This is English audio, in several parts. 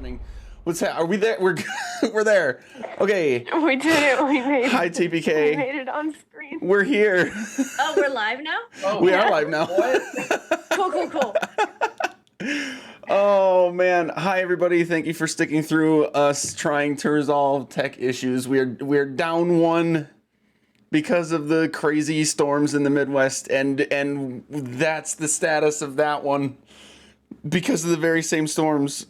happening? Are we there? We're there. Okay. We did it. We made it. Hi, TPK. We made it on screen. We're here. Oh, we're live now? Oh, we are live now. What? Cool. Oh, man. Hi, everybody. Thank you for sticking through us trying to resolve tech issues. We're down one because of the crazy storms in the Midwest, and that's the status of that one because of the very same storms.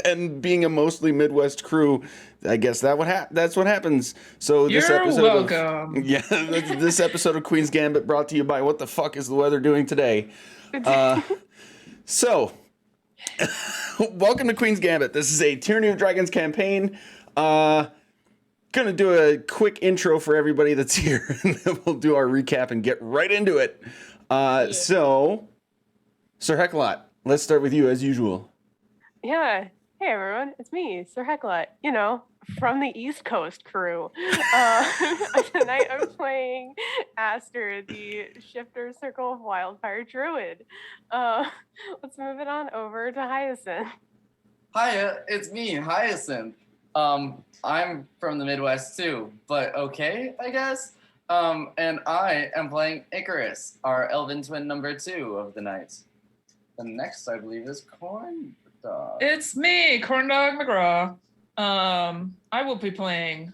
And being a mostly Midwest crew, I guess that's what happens. So this episode welcome. This episode of Queen's Gambit brought to you by What the Fuck Is the Weather Doing Today? So, welcome to Queen's Gambit. This is a Tyranny of Dragons campaign. Gonna do a quick intro for everybody that's here, and then we'll do our recap and get right into it. So, Sir Hecklot, let's start with you as usual. Yeah. Hey, everyone. It's me, Sir Hecklot. You know, from the East Coast crew. Tonight I'm playing Aster, the Shifter Circle of Wildfire Druid. Let's move it on over to Hyacinth. Hiya, it's me, Hyacinth. I'm from the Midwest too, but okay, I guess. And I am playing Icarus, our elven twin number 2 of the night. The next, I believe, is Corn Dog. It's me, Corndog McGraw. I will be playing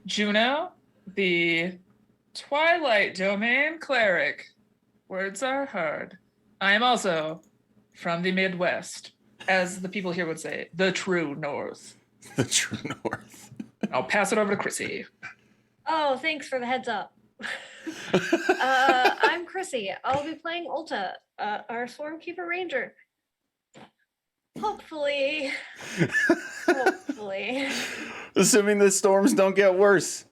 Juno, the Twilight Domain cleric. Words are hard. I am also from the Midwest, as the people here would say, the true North. The true North. I'll pass it over to Chrissy. Oh, thanks for the heads up. I'm Chrissy. I'll be playing Ulta, our Swarmkeeper Ranger. Hopefully. Assuming the storms don't get worse.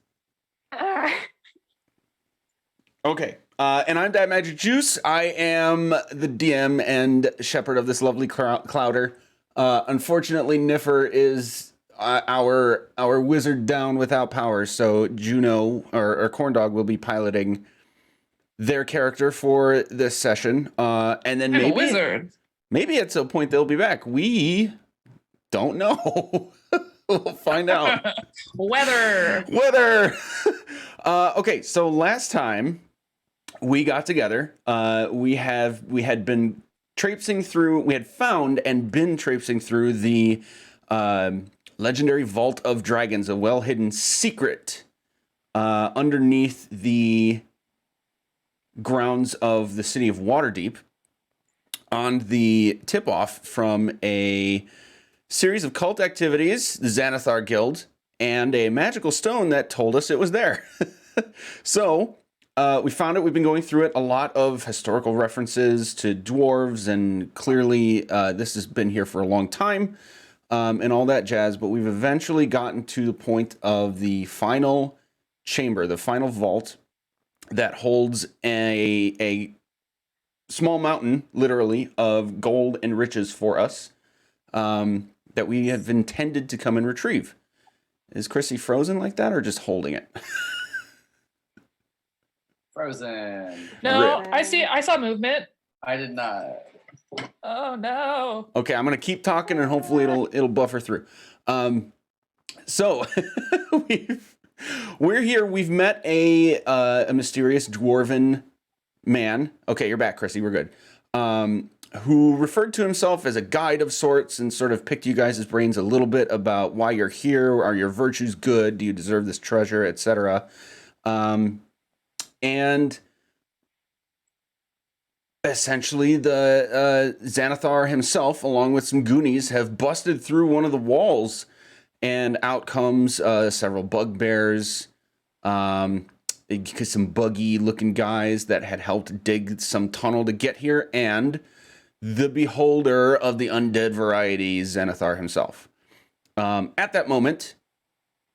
Okay. And I'm Dad Magic Juice. I am the DM and shepherd of this lovely clouder. Unfortunately, Niffer is our wizard down without powers, so Juno or Corndog will be piloting their character for this session. And then I'm a wizard. Maybe at some point they'll be back. We don't know. We'll find out. Weather. Okay, so last time we got together, we had found and been traipsing through the legendary Vault of Dragons, a well-hidden secret underneath the grounds of the city of Waterdeep, on the tip-off from a series of cult activities, the Xanathar Guild, and a magical stone that told us it was there. So, we found it. We've been going through it. A lot of historical references to dwarves, and clearly this has been here for a long time, and all that jazz, but we've eventually gotten to the point of the final chamber, the final vault, that holds a small mountain, literally, of gold and riches for us, that we have intended to come and retrieve. Is Chrissy frozen like that, or just holding it? Frozen. No, I saw movement. I did not. Oh no. Okay, I'm gonna keep talking, and hopefully it'll buffer through. So we're here. We've met a mysterious dwarven man. Okay, you're back, Chrissy. We're good. Who referred to himself as a guide of sorts and sort of picked you guys' brains a little bit about why you're here. Are your virtues good? Do you deserve this treasure, etc.? And essentially, the Xanathar himself, along with some goonies, have busted through one of the walls, and out comes several bugbears. Some buggy-looking guys that had helped dig some tunnel to get here, and the beholder of the undead variety, Xanathar himself. At that moment,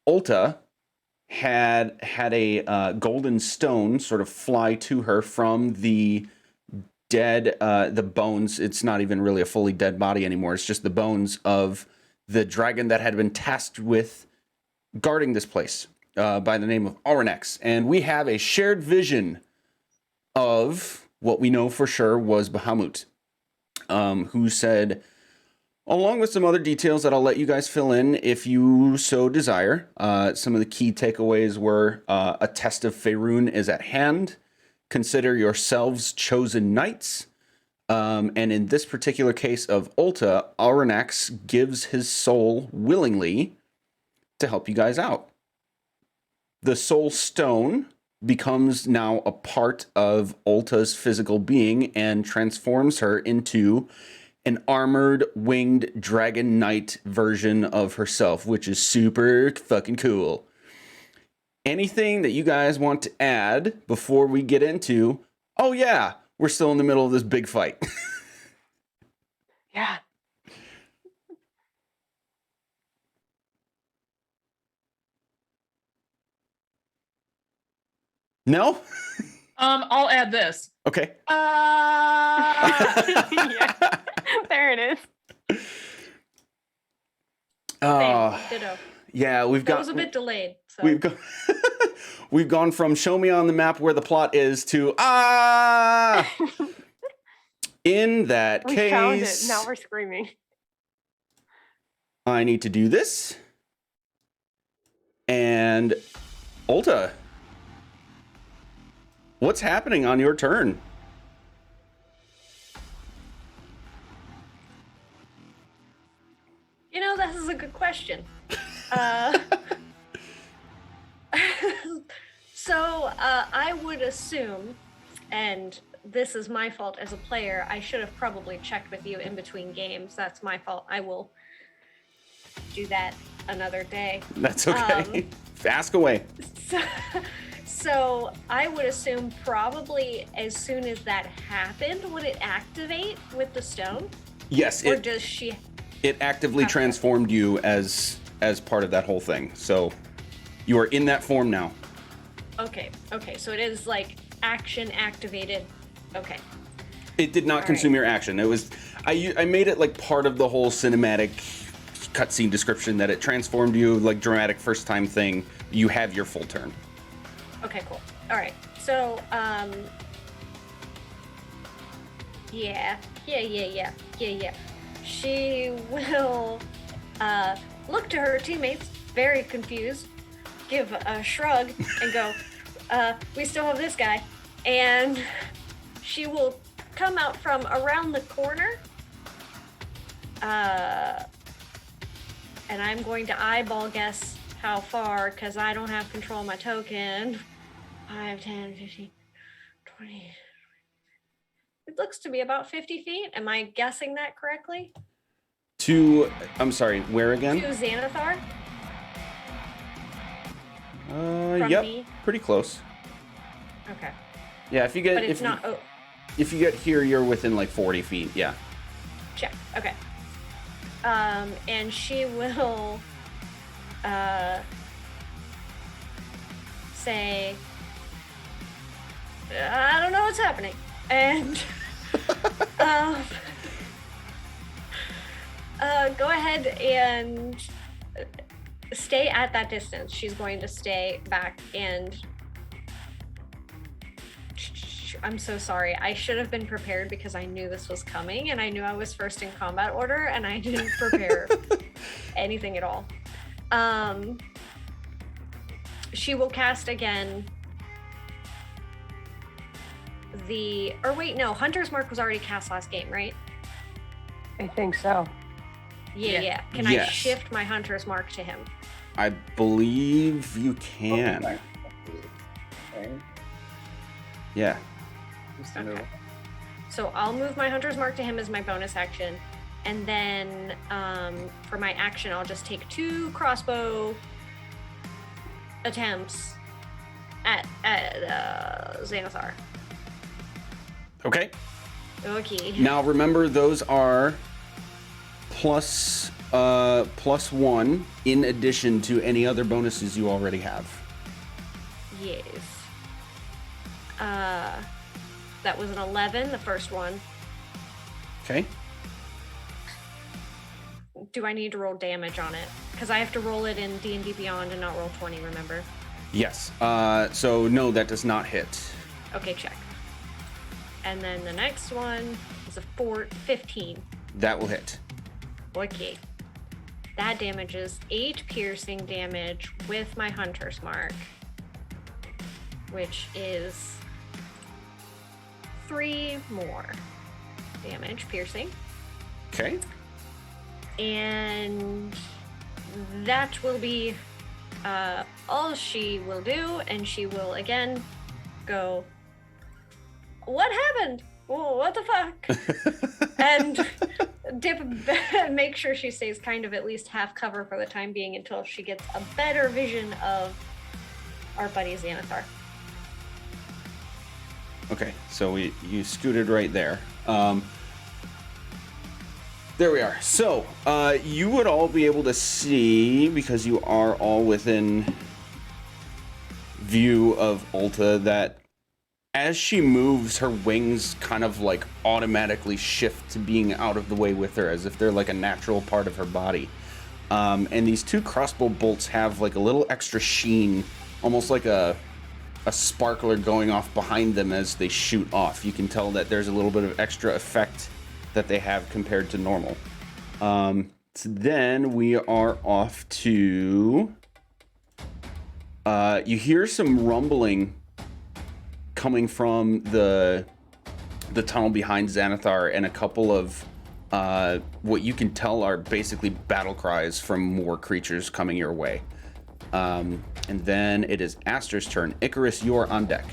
Ulta had a golden stone sort of fly to her from the dead, the bones. It's not even really a fully dead body anymore. It's just the bones of the dragon that had been tasked with guarding this place. By the name of Aranex, and we have a shared vision of what we know for sure was Bahamut, who said, Along with some other details that I'll let you guys fill in if you so desire. Some of the key takeaways were a test of Faerun is at hand. Consider yourselves chosen knights. And in this particular case of Ulta, Auranax gives his soul willingly to help you guys out. The soul stone becomes now a part of Ulta's physical being and transforms her into an armored winged dragon knight version of herself, which is super fucking cool. Anything that you guys want to add before we get into, oh yeah, we're still in the middle of this big fight. Yeah. No? I'll add this. Okay. Yeah. There it is. Oh, Ditto. yeah, we've That got was a bit delayed. So. we've got we've gone from show me on the map where the plot is to in that We case found it. Now we're screaming. I need to do this. And Ulta, what's happening on your turn? You know, this is a good question. So I would assume, and this is my fault as a player, I should have probably checked with you in between games. That's my fault. I will do that another day. That's okay. Ask away. So I would assume probably as soon as that happened, would it activate with the stone? Yes, Or does she? it actively Okay. transformed you as part of that whole thing. So you are in that form now. Okay. So it is like action activated. Okay. It did not All consume right. your action. It was I made it like part of the whole cinematic cutscene description that it transformed you, like dramatic first time thing. You have your full turn. Okay, cool. All right. So, yeah. She will look to her teammates, very confused, give a shrug, and go, "We still have this guy," and she will come out from around the corner. And I'm going to eyeball guess how far, because I don't have control of my token. 5, 10, 15, 20. It looks to be about 50 feet. Am I guessing that correctly? I'm sorry, where To again? Xanathar? From Yep, me? pretty close. Okay. Yeah, if you get But it's not. Oh, if you get here, you're within like 40 feet. Yeah. check. Okay. And she will say, I don't know what's happening. And go ahead and stay at that distance. She's going to stay back and I'm so sorry. I should have been prepared because I knew this was coming and I knew I was first in combat order and I didn't prepare anything at all. She will cast again Hunter's Mark was already cast last game, right? I think so. Yeah. Can Yes. I shift my Hunter's Mark to him? I believe you can. Okay. Yeah. Just a move. Okay. So I'll move my Hunter's Mark to him as my bonus action. And then for my action, I'll just take 2 crossbow attempts at Xanathar. Okay. Okay. Now remember, those are +1 in addition to any other bonuses you already have. Yes. That was an 11, the first one. Okay. Do I need to roll damage on it? Because I have to roll it in D&D Beyond and not roll 20, remember? Yes. So no, that does not hit. Okay, check. And then the next one is a 15. That will hit. Okay. That damages 8 piercing damage with my hunter's mark, which is 3 more damage piercing. Okay. And that will be all she will do, and she will again go, what happened? Whoa, what the fuck? And make sure she stays kind of at least half cover for the time being until she gets a better vision of our buddy Xanathar. Okay, so you scooted right there. There we are. So, you would all be able to see, because you are all within view of Ulta, that as she moves, her wings kind of like automatically shift to being out of the way with her, as if they're like a natural part of her body. And these 2 crossbow bolts have like a little extra sheen, almost like a sparkler going off behind them as they shoot off. You can tell that there's a little bit of extra effect that they have compared to normal. So then we are off to... you hear some rumbling coming from the tunnel behind Xanathar, and a couple of what you can tell are basically battle cries from more creatures coming your way. And then it is Aster's turn. Icarus, you're on deck.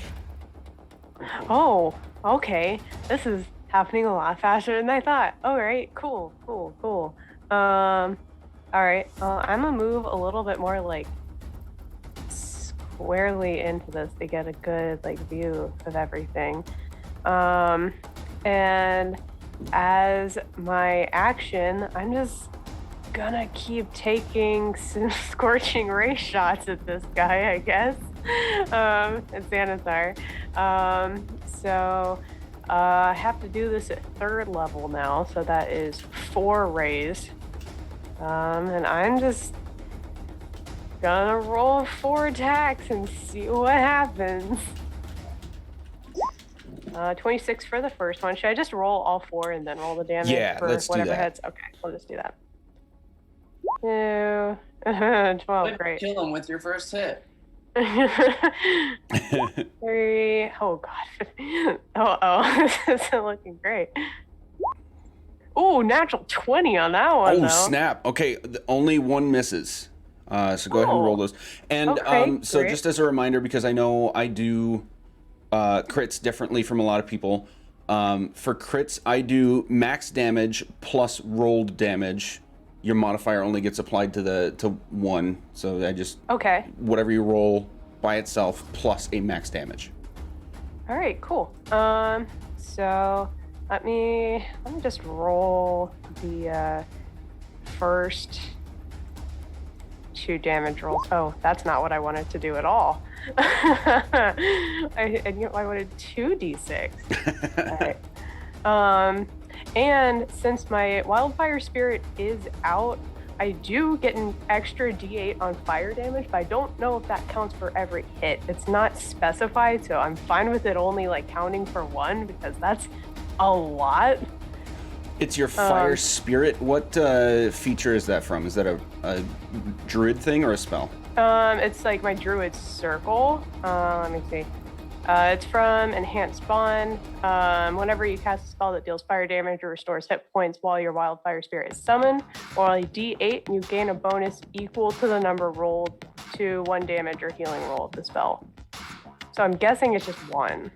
Oh, okay. This is happening a lot faster than I thought. All right, cool. All right, I'm gonna move a little bit more like squarely into this to get a good like view of everything. And as my action, I'm just gonna keep taking some scorching ray shots at this guy, I guess. It's Xanathar. So I have to do this at 3rd level now, so that is 4 rays. And I'm just gonna roll 4 attacks and see what happens. 26 for the first one. Should I just roll all 4 and then roll the damage for let's do whatever that. hits? Okay, we'll just do that. 2, 12, great. Kill him with your first hit. 3, oh god. Oh, this isn't looking great. Ooh, natural 20 on that one, Oh, though. snap. Okay, only 1 misses. So go ahead and roll those. And Okay, so great. just as a reminder, because I know I do crits differently from a lot of people, for crits, I do max damage plus rolled damage. Your modifier only gets applied to 1, so I just Okay. whatever you roll by itself plus a max damage. All right, cool. So let me just roll the first 2 damage rolls. Oh, that's not what I wanted to do at all. I wanted 2d6. All right. And since my wildfire spirit is out, I do get an extra d8 on fire damage, but I don't know if that counts for every hit. It's not specified, so I'm fine with it only like counting for 1 because that's a lot. It's your fire spirit. What feature is that from? Is that a druid thing or a spell? It's like my druid circle. Let me see. It's from Enhanced Bond. Whenever you cast a spell that deals fire damage or restores hit points while your wildfire spirit is summoned, roll a d8, you gain a bonus equal to the number rolled to 1 damage or healing roll of the spell. So I'm guessing it's just 1.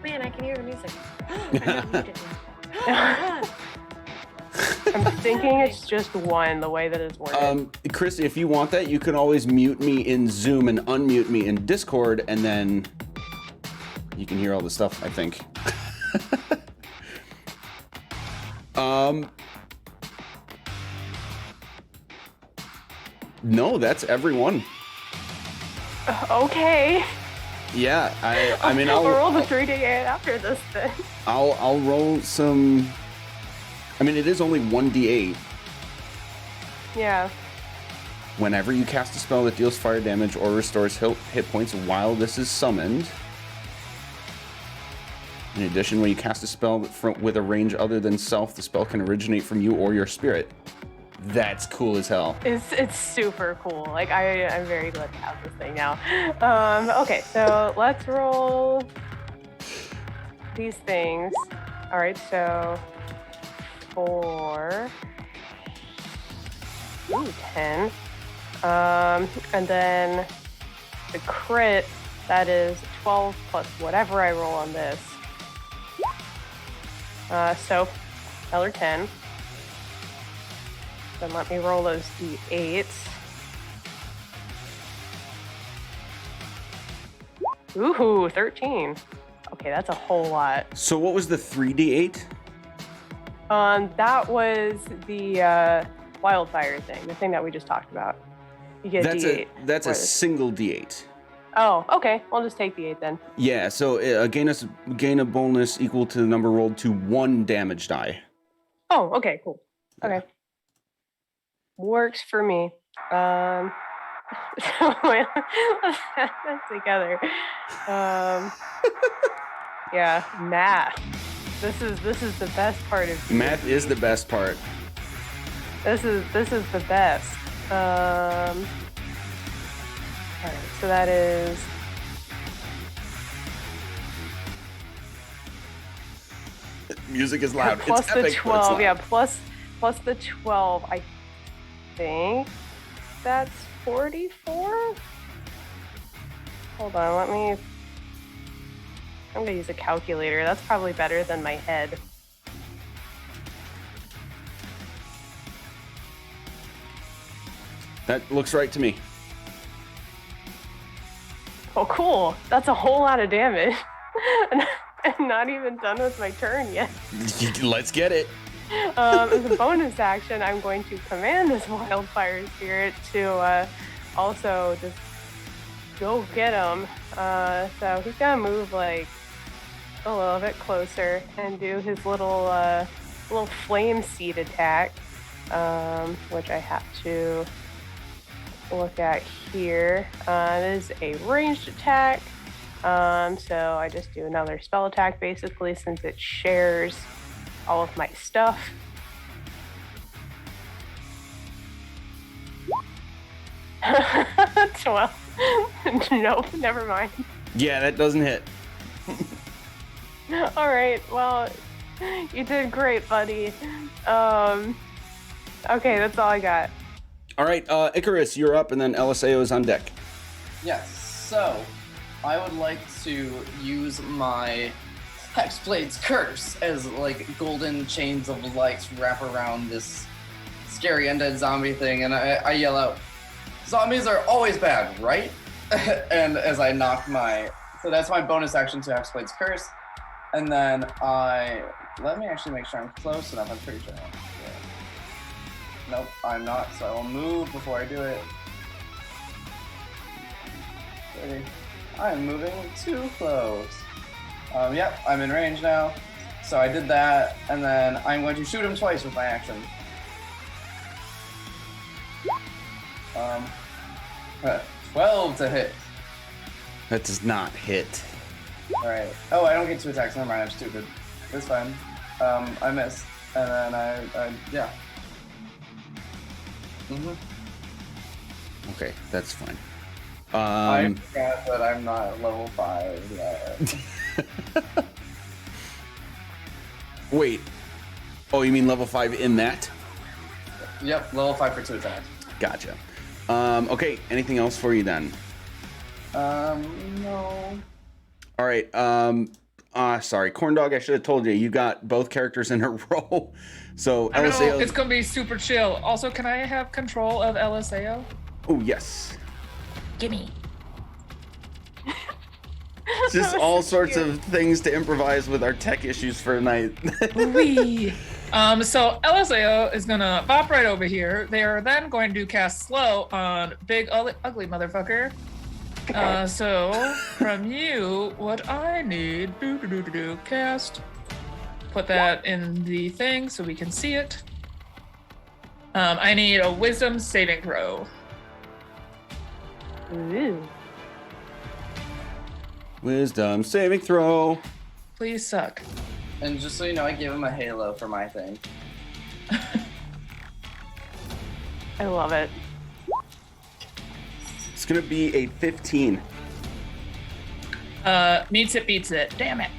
Man, I can hear the music. I have muted now. I'm thinking it's just 1, the way that it's worded. Chris, if you want that, you can always mute me in Zoom and unmute me in Discord, and then you can hear all the stuff, I think. No, that's everyone. Okay. Yeah, I mean, I'll roll the 3d8 after this then. I'll roll some. I mean, it is only 1d8. Yeah. Whenever you cast a spell that deals fire damage or restores hit points while this is summoned, In addition, when you cast a spell with a range other than self, the spell can originate from you or your spirit. That's cool as hell. It's super cool. Like I'm very glad to have this thing now. Okay, so let's roll these things. All right, so 4, 10, and then the crit, that is 12 plus whatever I roll on this. So another 10. Then let me roll those d8s. Ooh, 13. Okay, that's a whole lot. So what was the 3d8? That was the wildfire thing, the thing that we just talked about. You get d8. That's a single d8. Oh, okay. I'll just take the 8 then. Yeah, so gain a bonus equal to the number rolled to 1 damage die. Oh, okay, cool. Okay. Works for me. So let's have that together. Yeah, math. This is the best part of D&D. Math is the best part. This is the best. All right, so that is Music is loud. plus It's the epic, but it's 12. loud. Yeah, plus the 12. I think that's 44. Hold on, I'm gonna use a calculator. That's probably better than my head. That looks right to me. Oh, cool. That's a whole lot of damage. And I'm not even done with my turn yet. Let's get it. As a bonus action, I'm going to command this wildfire spirit to also just go get him. So he's gonna move like a little bit closer and do his little flame seed attack, which I have to look at here. It is a ranged attack. So I just do another spell attack basically since it shares all of my stuff. Well, nope, never mind. Yeah, that doesn't hit. All right, well, you did great, buddy. Okay, that's all I got. All right, Icarus, you're up, and then LSAO is on deck. Yes, so I would like to use my Hexblade's Curse as like golden chains of light wrap around this scary undead zombie thing, and I yell out, "Zombies are always bad, right?" And as I knock so that's my bonus action to Hexblade's Curse, and then let me actually make sure I'm close enough. I'm pretty sure. Nope, I'm not, so I will move before I do it. Ready? I'm moving too close. Yep, I'm in range now. So I did that, and then I'm going to shoot him twice with my action. 12 to hit. That does not hit. Alright. Oh, I don't get 2 attacks. Never mind, I'm stupid. It's fine. I missed. And then yeah. Okay, that's fine. I forgot that I'm not level 5 yet. Wait. Oh, you mean level 5 in that? Yep, level 5 for 2 attacks. Gotcha. Okay, anything else for you then? No. All right. Sorry, Corndog. I should have told you. You got both characters in a row. So I know, LSAO. it's gonna be super chill. Also, can I have control of LSAO? Oh yes. Gimme. Just all sorts of things to improvise with our tech issues for a night. Wee. So LSAO is gonna pop right over here. They are then going to cast slow on big ugly motherfucker. So from you, what I need, cast. Put that in the thing so we can see it. I need a wisdom saving throw. Ooh. Wisdom saving throw. Please suck. And just so you know, I gave him a halo for my thing. I love it. It's gonna be a 15. Meets it, beats it. Damn it.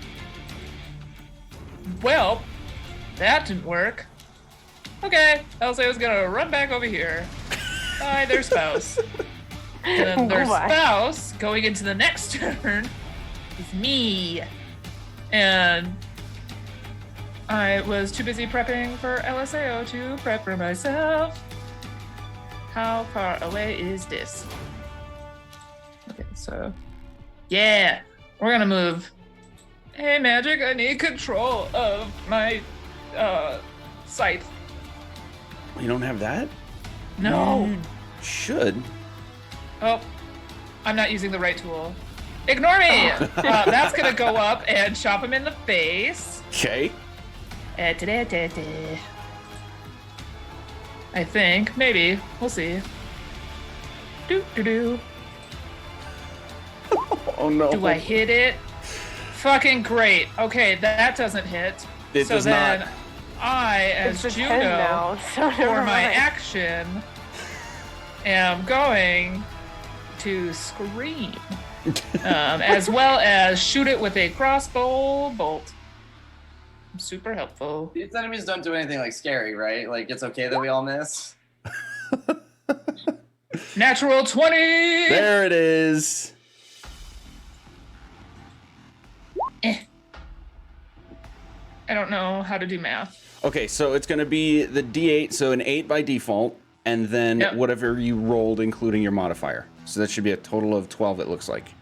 Well, that didn't work. Okay, Elsie's gonna run back over here. By their spouse. And then their Goodbye. spouse, going into the next turn, is me. And I was too busy prepping for LSAO to prep for myself. How far away is this? Okay, so yeah, we're gonna move. Hey, Magic, I need control of my scythe. You don't have that? No. You should. Oh, I'm not using the right tool. Ignore me! That's gonna go up and chop him in the face. Okay. I think, maybe. We'll see. Do. Oh no. Do I hit it? Fucking great. Okay, that doesn't hit. It so does then not. It's as just Juno, 10 now, so for never my mind. action, am going to scream. As well as shoot it with a crossbow bolt. Super helpful. These enemies don't do anything like scary, right? Like it's okay that we all miss. Natural 20! There it is. I don't know how to do math. Okay, so it's gonna be the D8, so an 8 by default, and then Yep. whatever you rolled, including your modifier. So that should be a total of 12, it looks like.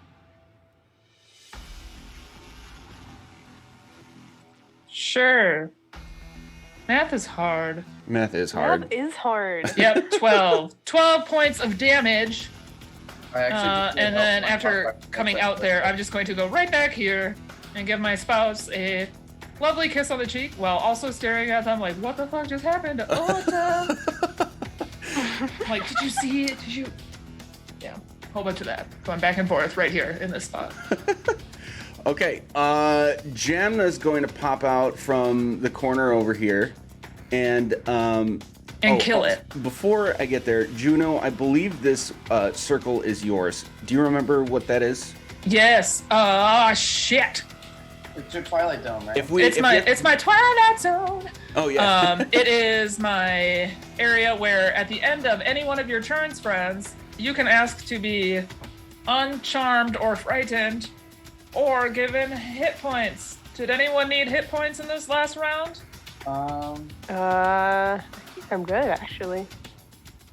Sure. Math is hard. Math is hard. That is hard. Yep, 12. 12 points of damage. I actually just And then after coming out there, I'm just going to go right back here and give my spouse a lovely kiss on the cheek while also staring at them like, what the fuck just happened? Oh, like, did you see it? Did you? Yeah, a whole bunch of that. Going back and forth right here in this spot. Okay, Jamna's going to pop out from the corner over here, and Kill it. Before I get there, Juno, I believe this circle is yours. Do you remember what that is? Yes. Shit. It's your Twilight Zone, right? It's my Twilight Zone. Oh yeah. It is my area where at the end of any one of your turns, friends, you can ask to be uncharmed or frightened or given hit points. Did anyone need hit points in this last round? I think I'm good, actually.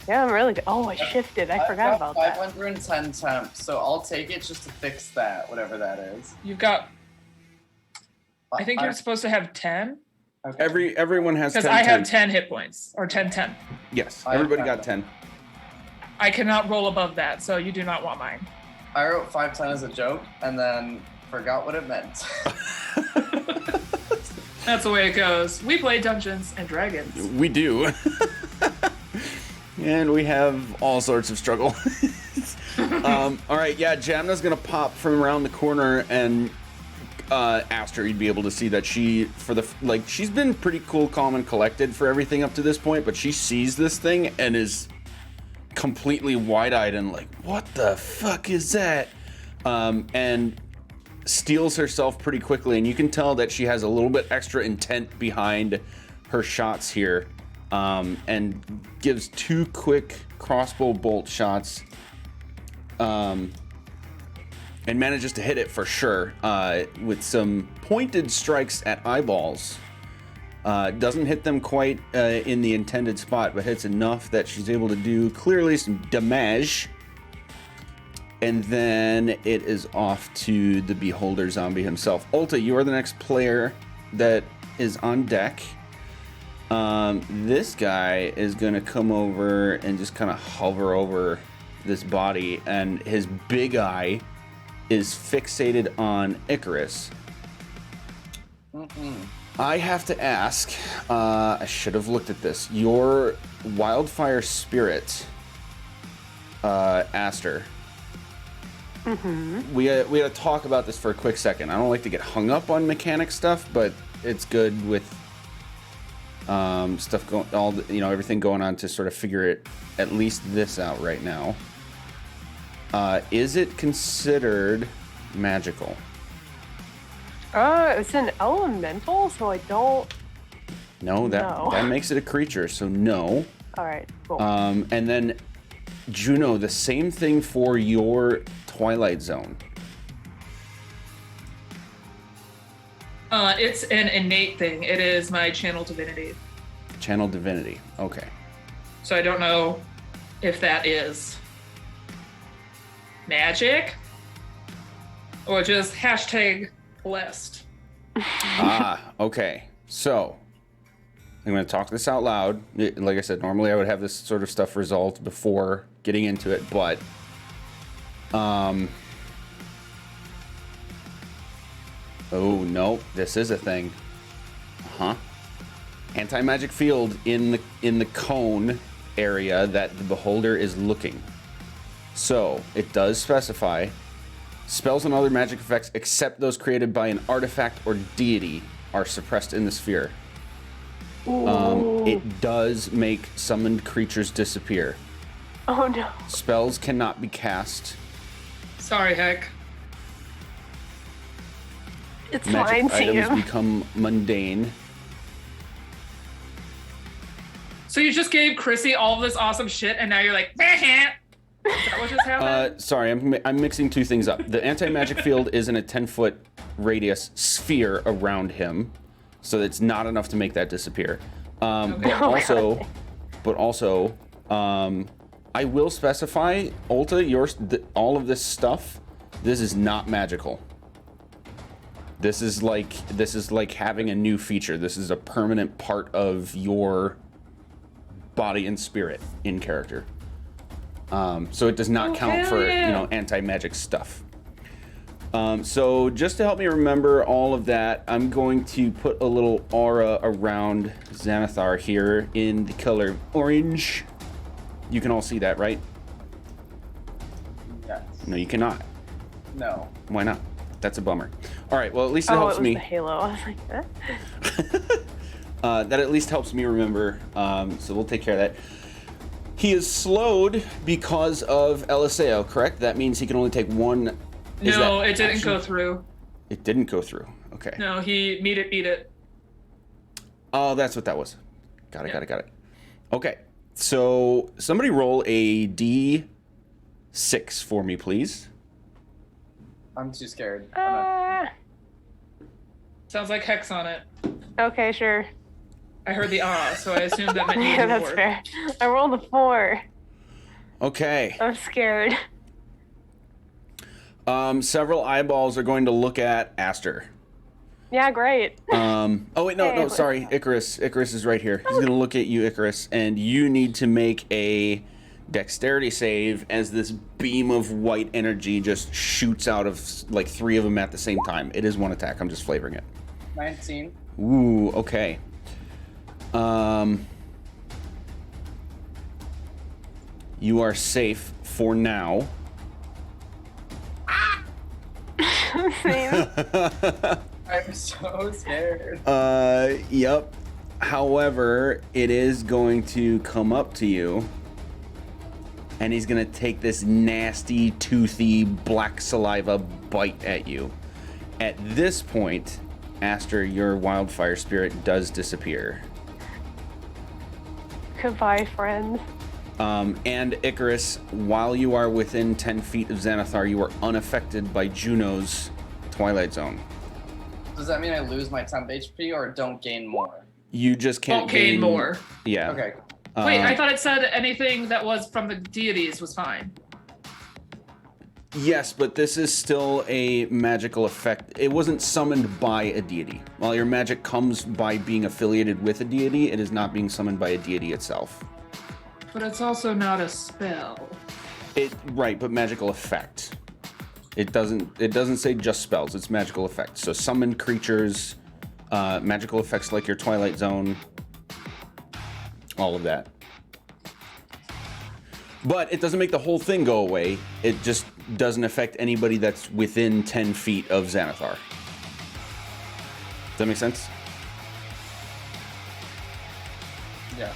Yeah, I'm really good. Oh, I shifted. I forgot about that. 510 temp, so I'll take it just to fix that, whatever that is. You've got, I think you're supposed to have 10. Okay. Everyone has 10. Because I have 10 hit points, or 10. Yes, I have everybody 10. got 10. I cannot roll above that, so you do not want mine. I wrote 510 as a joke and then forgot what it meant. That's the way it goes. We play Dungeons and Dragons. We do. And we have all sorts of struggle. All right, yeah, Jamna's gonna pop from around the corner and Aster, you'd be able to see that she's been pretty cool, calm, and collected for everything up to this point, but she sees this thing and is completely wide-eyed and like, what the fuck is that? And steals herself pretty quickly, and you can tell that she has a little bit extra intent behind her shots here, and gives 2 quick crossbow bolt shots, and manages to hit it for sure, with some pointed strikes at eyeballs. Doesn't hit them quite in the intended spot, but hits enough that she's able to do clearly some damage. And then it is off to the Beholder Zombie himself. Ulta, you are the next player that is on deck. This guy is going to come over and just kind of hover over this body, and his big eye is fixated on Icarus. I have to ask, I should have looked at this. Your Wildfire Spirit, Aster, we gotta talk about this for a quick second. I don't like to get hung up on mechanic stuff, but it's good with stuff going, everything going on to sort of figure at least this out right now. Is it considered magical? It's an elemental, so I don't. No, that makes it a creature, so no. All right, cool. And then Juno, the same thing for your Twilight Zone. It's an innate thing. It is my channel divinity. Channel divinity. Okay. So I don't know if that is magic or just hashtag blessed. Okay. So I'm going to talk this out loud. Like I said, normally I would have this sort of stuff resolved before getting into it, but oh no, this is a thing. Anti-magic field in the cone area that the beholder is looking. So it does specify spells and other magic effects except those created by an artifact or deity are suppressed in the sphere. It does make summoned creatures disappear. Oh no. Spells cannot be cast. Sorry, heck. It's Magic fine, items Sam. become mundane. So you just gave Chrissy all of this awesome shit, and now you're like, is that what just happened? Sorry, I'm mixing two things up. The anti-magic field is in a 10-foot radius sphere around him, so it's not enough to make that disappear. But also, I will specify, Ulta, all of this stuff, this is not magical. This is like having a new feature. This is a permanent part of your body and spirit in character. So it does not count for anti-magic stuff. So just to help me remember all of that, I'm going to put a little aura around Xanathar here in the color orange. You can all see that, right? Yes. No, you cannot. No. Why not? That's a bummer. All right, well, at least it helps it was me. the halo. I was like, huh? That at least helps me remember. So we'll take care of that. He is slowed because of Eliseo, correct? That means he can only take one. No, it didn't go through. It didn't go through. Okay. No, he beat it. Oh, that's what that was. Got it. Okay. So somebody roll a D6 for me, please. I'm too scared. Sounds like hex on it. Okay, sure. I heard the so I assumed that meant you Yeah, did that's work. fair. I rolled a 4. Okay. I'm scared. Several eyeballs are going to look at Aster. Yeah, great. Oh wait, no, Hey, sorry. Icarus is right here. He's gonna look at you, Icarus, and you need to make a dexterity save as this beam of white energy just shoots out of like 3 of them at the same time. It is one attack. I'm just flavoring it. 19. Ooh, okay. You are safe for now. Same. I'm so scared. Yep. However, it is going to come up to you, and he's gonna take this nasty, toothy, black saliva bite at you. At this point, Aster, your wildfire spirit does disappear. Goodbye, friends. And Icarus, while you are within 10 feet of Xanathar, you are unaffected by Juno's Twilight Zone. Does that mean I lose my temp HP or don't gain more? You just can't Won't gain more. Yeah. Okay. Wait, I thought it said anything that was from the deities was fine. Yes, but this is still a magical effect. It wasn't summoned by a deity. While your magic comes by being affiliated with a deity, it is not being summoned by a deity itself. But it's also not a spell. Right, but magical effect. It doesn't say just spells, it's magical effects. So summoned creatures, magical effects like your Twilight Zone, all of that. But it doesn't make the whole thing go away. It just doesn't affect anybody that's within 10 feet of Xanathar. Does that make sense? Yes.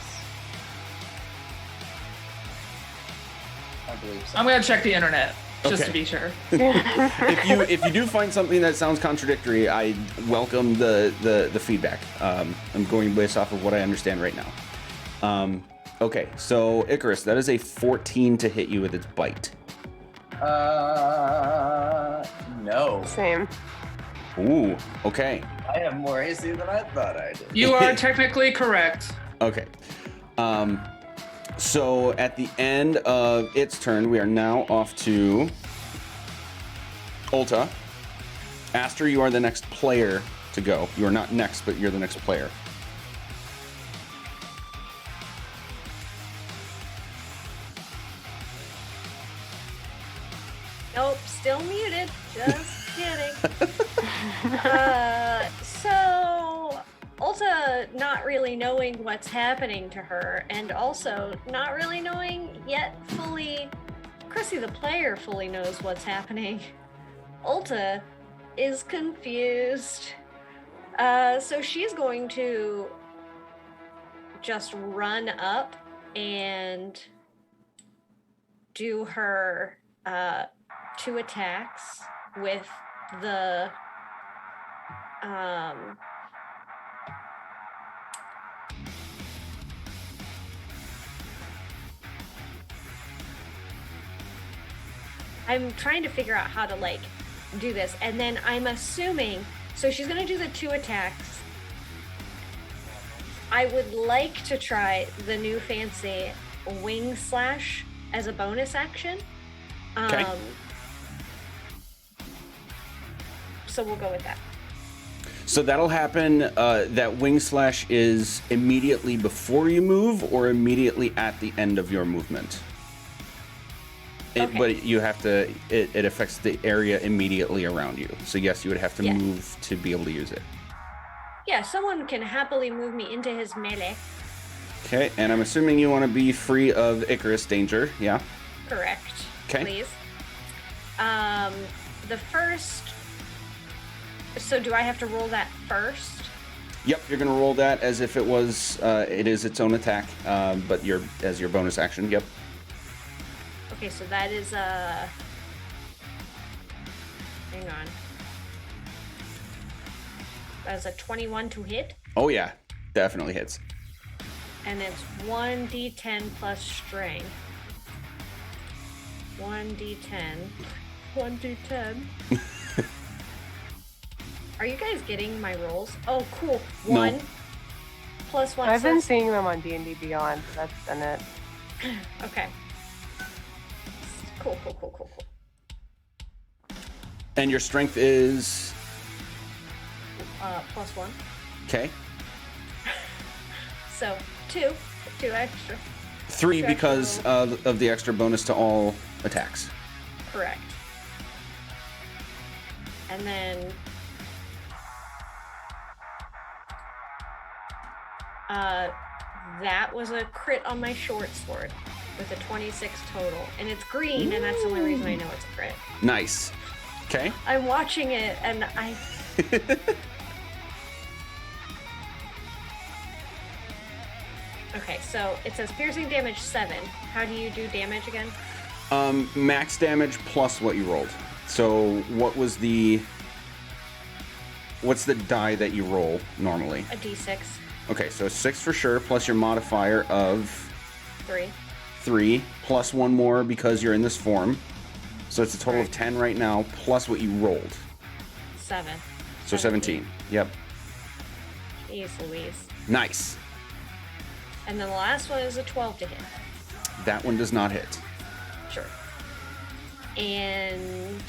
I believe so. I'm gonna check the internet just Okay. to be sure. If you do find something that sounds contradictory, I welcome the feedback. I'm going based off of what I understand right now. Okay, so Icarus, that is a 14 to hit you with its bite. No. Same. Ooh, okay. I have more AC than I thought I did. You are technically correct. Okay. So at the end of its turn, we are now off to Ulta. Aster, you are the next player to go. You are not next, but you're the next player. Nope, still muted. Just kidding. So, Ulta not really knowing what's happening to her, and also not really knowing yet fully, Chrissy the player fully knows what's happening. Ulta is confused. So she's going to just run up and do her 2 attacks with the I'm trying to figure out how to like do this, and then I'm assuming so she's gonna do the 2 attacks. I would like to try the new fancy wing slash as a bonus action. Okay. So we'll go with that. So that'll happen. That wing slash is immediately before you move or immediately at the end of your movement. Okay. But you have to, it affects the area immediately around you. So yes, you would have to Yeah. move to be able to use it. Yeah, someone can happily move me into his melee. Okay, and I'm assuming you want to be free of Icarus danger, yeah? Correct. Okay. Please. The first. So do I have to roll that first? Yep, you're gonna roll that as if it was, it is its own attack, but as your bonus action, yep. Okay, so that is hang on. That's a 21 to hit, Oh yeah, definitely hits. and it's 1d10 plus strength. 1d10. 1d10. Are you guys getting my rolls? Oh, cool. No. 1 plus 1. I've so been seeing them on D&D Beyond. That's been it. Okay. Cool. And your strength is, Plus 1. okay, So 2 extra. 3 Two extra because of the extra bonus to all attacks. Correct. And then that was a crit on my short sword with a 26 total, and it's green, and that's the only reason I know it's a crit. Nice. Okay. I'm watching it, and I. Okay, so it says piercing damage 7. How do you do damage again? Max damage plus what you rolled. So what's the die that you roll normally? A d6. Okay, so 6 for sure, plus your modifier of 3. 3, plus 1 more because you're in this form. So it's a total of 10 right now, plus what you rolled. 7. So 17. Yep. Jeez Louise. Nice. And then the last one is a 12 to hit. That one does not hit. Sure. And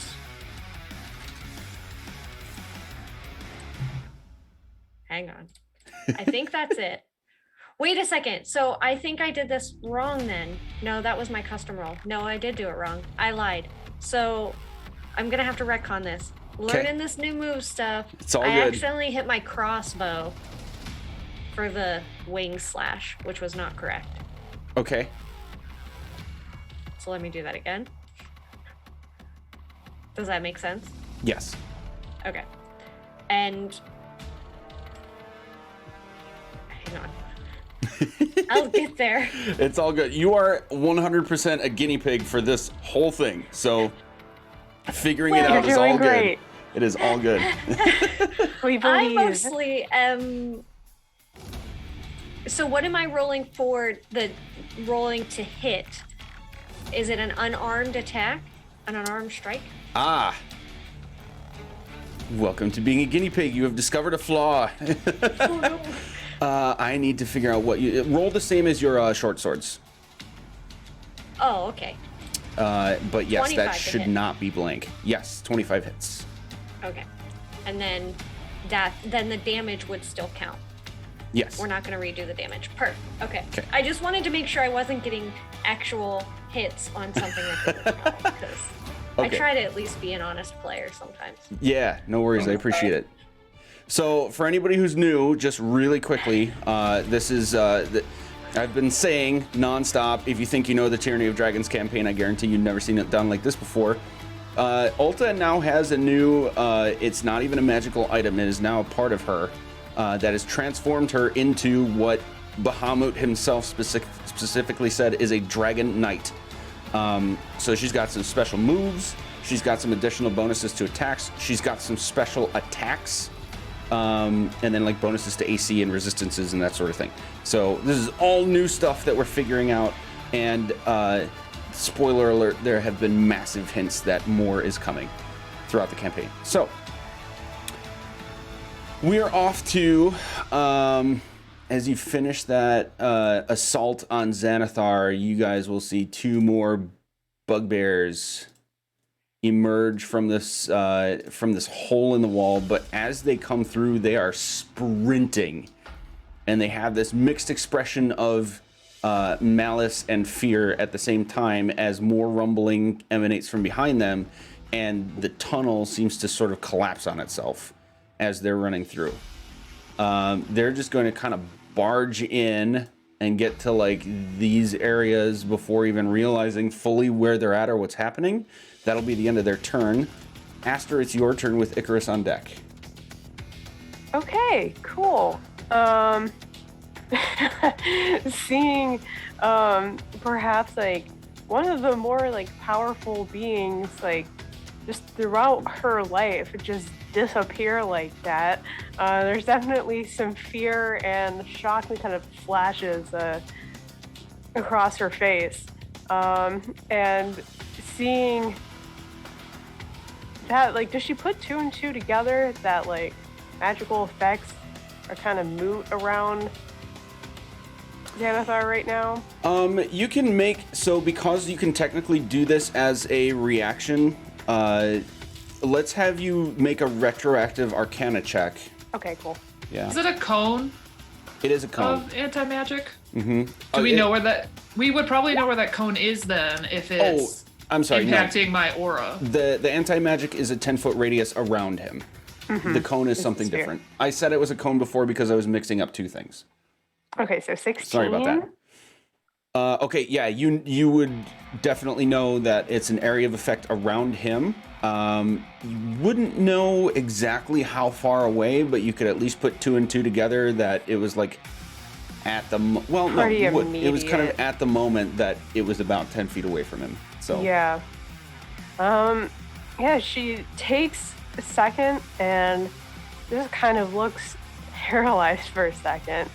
hang on. I think that's it. Wait a second. So I think I did this wrong then. No, that was my custom roll. No, I did do it wrong. I lied. So I'm gonna have to retcon this. Learning this new move stuff. It's all I good. accidentally hit my crossbow for the wing slash, which was not correct. Okay. So let me do that again. Does that make sense? Yes. Okay. And hang on. I'll get there. It's all good. You are 100% a guinea pig for this whole thing. So figuring it out is all good. It is all good. We believe. I mostly am. So what am I rolling for? The rolling to hit? Is it an unarmed attack? An unarmed strike? Ah. Welcome to being a guinea pig. You have discovered a flaw. Oh, no. I need to figure out what you roll the same as your short swords. Oh, okay. But yes, 25 that to should hit. not be blank. Yes, 25 hits. Okay. And then the damage would still count. Yes. We're not going to redo the damage. Perfect. Okay. Okay. I just wanted to make sure I wasn't getting actual hits on something that could have rolled, because I Okay. try to at least be an honest player sometimes. Yeah, no worries. I appreciate it. So for anybody who's new, just really quickly, this is I've been saying nonstop. If you think you know the Tyranny of Dragons campaign, I guarantee you've never seen it done like this before. Ulta now has a new. It's not even a magical item. It is now a part of her that has transformed her into what Bahamut himself specifically said is a dragon knight. So she's got some special moves. She's got some additional bonuses to attacks. She's got some special attacks. And then like bonuses to AC and resistances and that sort of thing. So this is all new stuff that we're figuring out. And spoiler alert, there have been massive hints that more is coming throughout the campaign. So we're off to, as you finish that assault on Xanathar, you guys will see 2 more bugbears emerge from this hole in the wall, but as they come through, they are sprinting, and they have this mixed expression of malice and fear at the same time as more rumbling emanates from behind them, and the tunnel seems to sort of collapse on itself as they're running through. They're just going to kind of barge in and get to like these areas before even realizing fully where they're at or what's happening. That'll be the end of their turn. Aster, it's your turn with Icarus on deck. Okay, cool. Seeing perhaps like one of the more like powerful beings like just throughout her life just disappear like that. There's definitely some fear and shock that kind of flashes across her face. And seeing that, like, does she put 2 and 2 together that like magical effects are kind of moot around Xanathar right now? You can make, so because you can technically do this as a reaction, let's have you make a retroactive Arcana check. Okay, cool. Yeah. Is it a cone It is a cone. of anti-magic? Mm-hmm. Do we know where that... We would probably know where that cone is then if it's I'm sorry, no. impacting my aura. The anti-magic is a 10-foot radius around him. The cone is something sphere. different. I said it was a cone before because I was mixing up 2 things. Okay, so 16. Sorry about that. Okay, yeah, you would definitely know that it's an area of effect around him. You wouldn't know exactly how far away, but you could at least put 2 and 2 together that it was like at the Pretty it was kind of immediate. at the moment that it was about 10 feet away from him. So Yeah. Yeah, she takes a second and just kind of looks paralyzed for a second.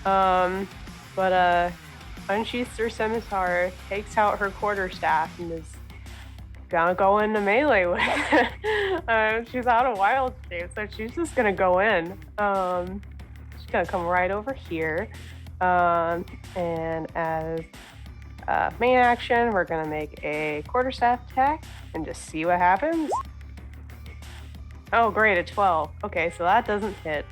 But unsheaths her scimitar, takes out her quarterstaff, and is gonna go into melee with it. She's out of wild shape, so she's just gonna go in. She's gonna come right over here. And as main action, we're gonna make a quarterstaff attack and just see what happens. Oh, great, a 12. Okay, so that doesn't hit.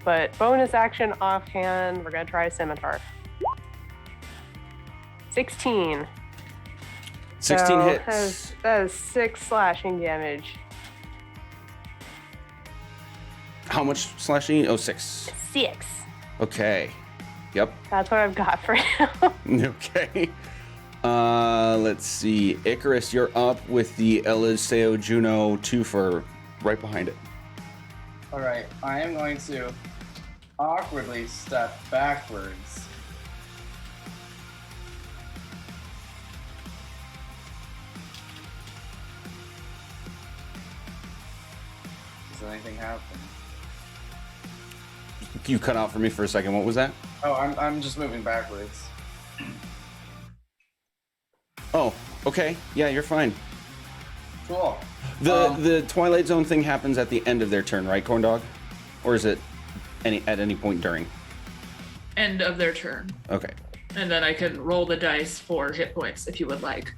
But bonus action offhand, we're gonna try a scimitar. 16. 16 So hits. that is 6 slashing damage. How much slashing? Oh, 6. 6. Okay. Yep. That's what I've got for now. Okay. Let's see. Icarus, you're up with the Eliseo Juno 2 for right behind it. All right, I am going to awkwardly step backwards. Does anything happen? You cut out for me for a second. What was that? Oh, I'm just moving backwards. Oh, okay. Yeah, you're fine. Cool. The Twilight Zone thing happens at the end of their turn, right, Corndog? Or is it at any point during? End of their turn. Okay. And then I can roll the dice for hit points if you would like.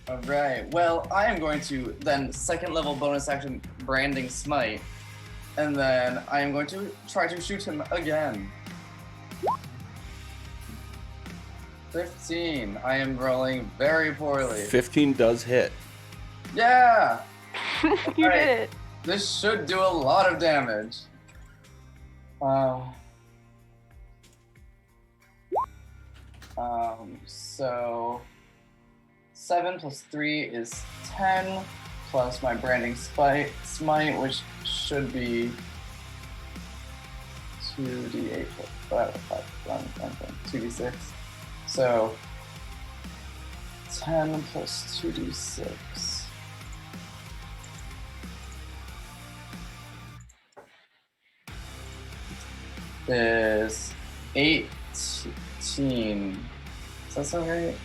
All right. Well, I am going to then second level bonus action branding smite, and then I am going to try to shoot him again. 15. I am rolling very poorly. 15 does hit. Yeah. You Right. did it. This should do a lot of damage. So 7 plus 3 is 10, plus my branding smite, which should be 2d8 plus 2d6. So 10 plus 2d6. Is 18. Does that sound right?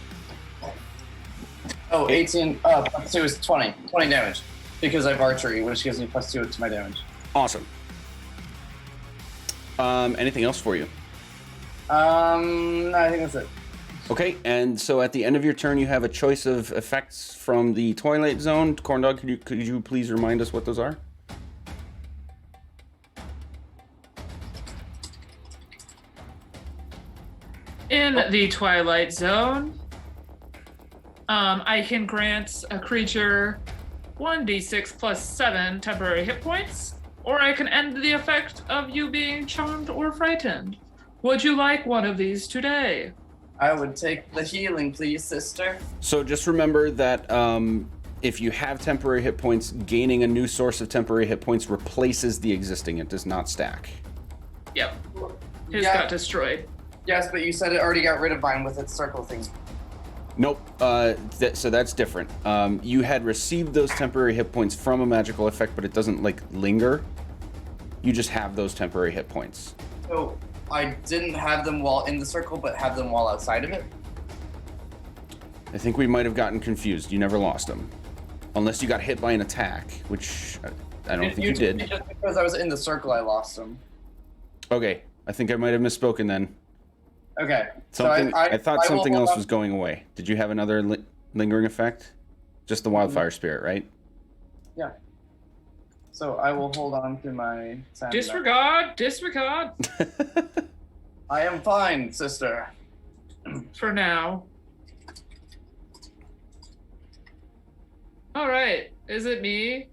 Oh, 18 plus 2 is 20. 20 damage. Because I have archery, which gives me plus 2 to my damage. Awesome. Anything else for you? No, I think that's it. Okay, and so at the end of your turn, you have a choice of effects from the Twilight Zone. Corndog, could you please remind us what those are? In the Twilight Zone, I can grant a creature 1d6 plus 7 temporary hit points, or I can end the effect of you being charmed or frightened. Would you like one of these today? I would take the healing, please, sister. So just remember that if you have temporary hit points, gaining a new source of temporary hit points replaces the existing. It does not stack. Yep. His Yeah. got destroyed. Yes, but you said it already got rid of mine with its circle thing. Nope. So that's different. You had received those temporary hit points from a magical effect, but it doesn't like linger. You just have those temporary hit points. So I didn't have them while in the circle, but have them while outside of it? I think we might have gotten confused. You never lost them. Unless you got hit by an attack, which I don't think you did. Just because I was in the circle, I lost them. Okay. I think I might have misspoken then. Okay. Something, so I thought will something hold else on- was going away. Did you have another lingering effect? Just the wildfire spirit, right? Yeah. So I will hold on to my sanity. Disregard I am fine, sister. for now. All right, is it me?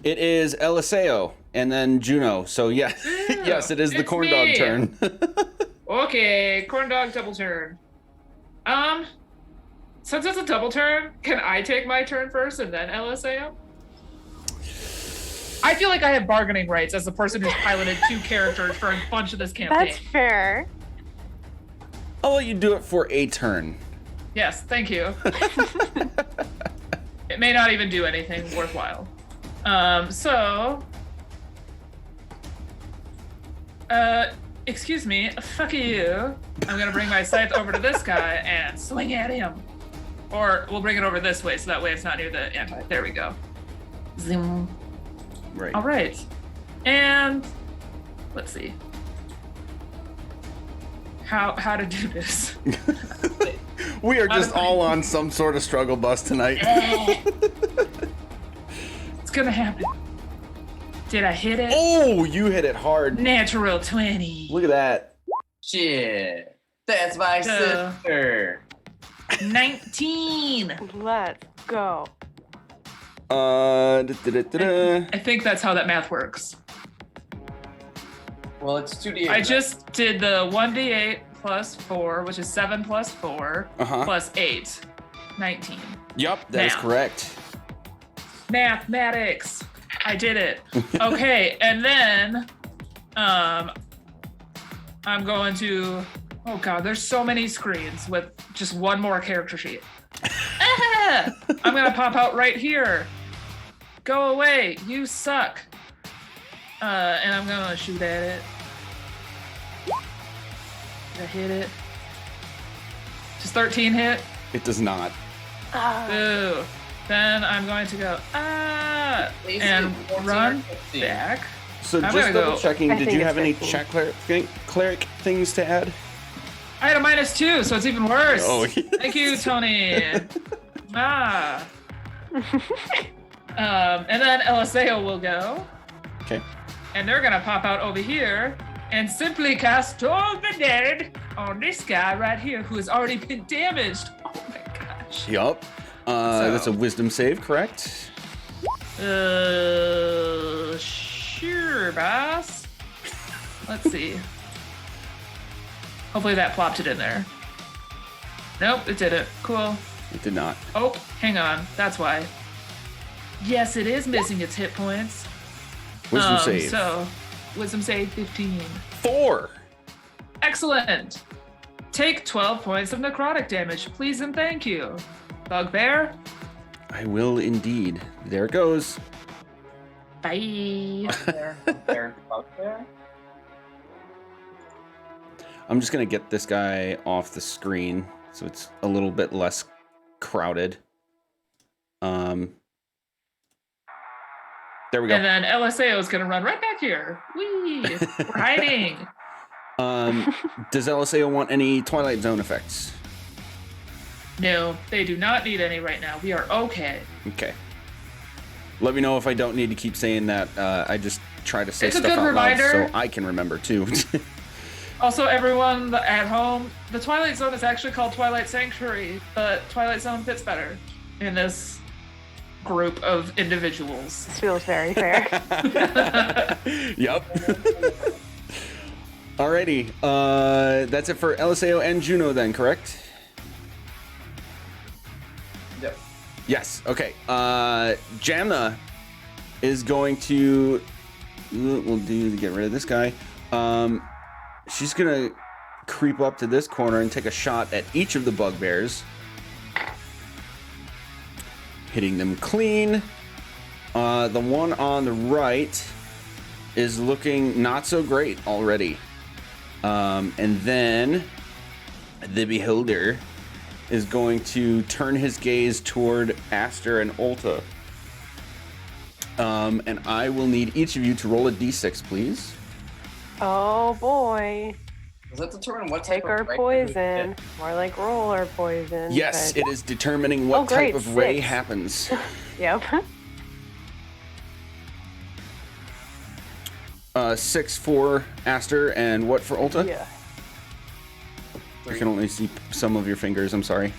It is Eliseo and then Juno. So yeah, Yeah, yes, it is the it's corn dog me. turn. Okay, corn dog double turn. Since it's a double turn, can I take my turn first and then LSAO? I feel like I have bargaining rights as the person who's piloted 2 characters for a bunch of this campaign. That's fair. I'll let you do it for a turn. Yes, thank you. It may not even do anything worthwhile. Excuse me, fuck you. I'm gonna bring my scythe over to this guy and swing at him. Or we'll bring it over this way, so that way it's not near the end. There we go. Zoom. Right. All right. And let's see. How to do this? We are just all on some sort of struggle bus tonight. It's gonna happen. Did I hit it? Oh, you hit it hard. Natural 20. Look at that. Shit. That's my Duh. sister. 19. Let's go. Da. I think that's how that math works. Well, it's 2d8. I just did the 1d8 plus 4, which is 7 plus 4, Uh-huh. plus 8. 19. Yup, that is Now. correct. Mathematics. I did it. Okay, and then I'm going to, oh god, there's so many screens with just one more character sheet. Ah! I'm gonna pop out right here. Go away, you suck. And I'm gonna shoot at it. Did I hit it? Does 13 hit? It does not. Boo. Then I'm going to go, and run back. So I'm just gonna go- double checking, I did think you it's have any 15. check cleric things to add? I had a -2, so it's even worse. Oh. Thank you, Tony. And then LSAO will go, Okay. and they're gonna pop out over here and simply cast Toll the Dead on this guy right here who has already been damaged. Oh my gosh. Yup. That's a wisdom save, correct? Sure, boss. Let's see. Hopefully that plopped it in there. Nope, it didn't. Cool. It did not. Oh, hang on. That's why. Yes, it is missing its hit points. Wisdom save. So, wisdom save 15. 4. Excellent. Take 12 points of necrotic damage, please and thank you. Bugbear, I will indeed. There it goes. bye. There. I'm just gonna get this guy off the screen so it's a little bit less crowded. There we go. And then LSAO is going to run right back here. Whee! We're hiding. Does LSAO want any Twilight Zone effects? No, they do not need any right now. We are okay. Okay. Let me know if I don't need to keep saying that. I just try to say It's a stuff good out reminder. loud so I can remember too. Also, everyone at home, the Twilight Zone is actually called Twilight Sanctuary, but Twilight Zone fits better in this group of individuals. This feels very fair. Yep. Alrighty. That's it for LSAO and Juno then, correct? Yep. Yes. Okay. Jamna is going to. We'll do to get rid of this guy. She's gonna creep up to this corner and take a shot at each of the bugbears, hitting them clean. The one on the right is looking not so great already. And then the beholder is going to turn his gaze toward Aster and Ulta. And I will need each of you to roll a d6, please. Oh boy. Does that determine what type Take our of ray poison. More like roll our poison. Yes, but- it is determining what Oh, great, type of ray 6. happens. Yep. 6 for Aster, and what for Ulta? Yeah. I can only see some of your fingers, I'm sorry.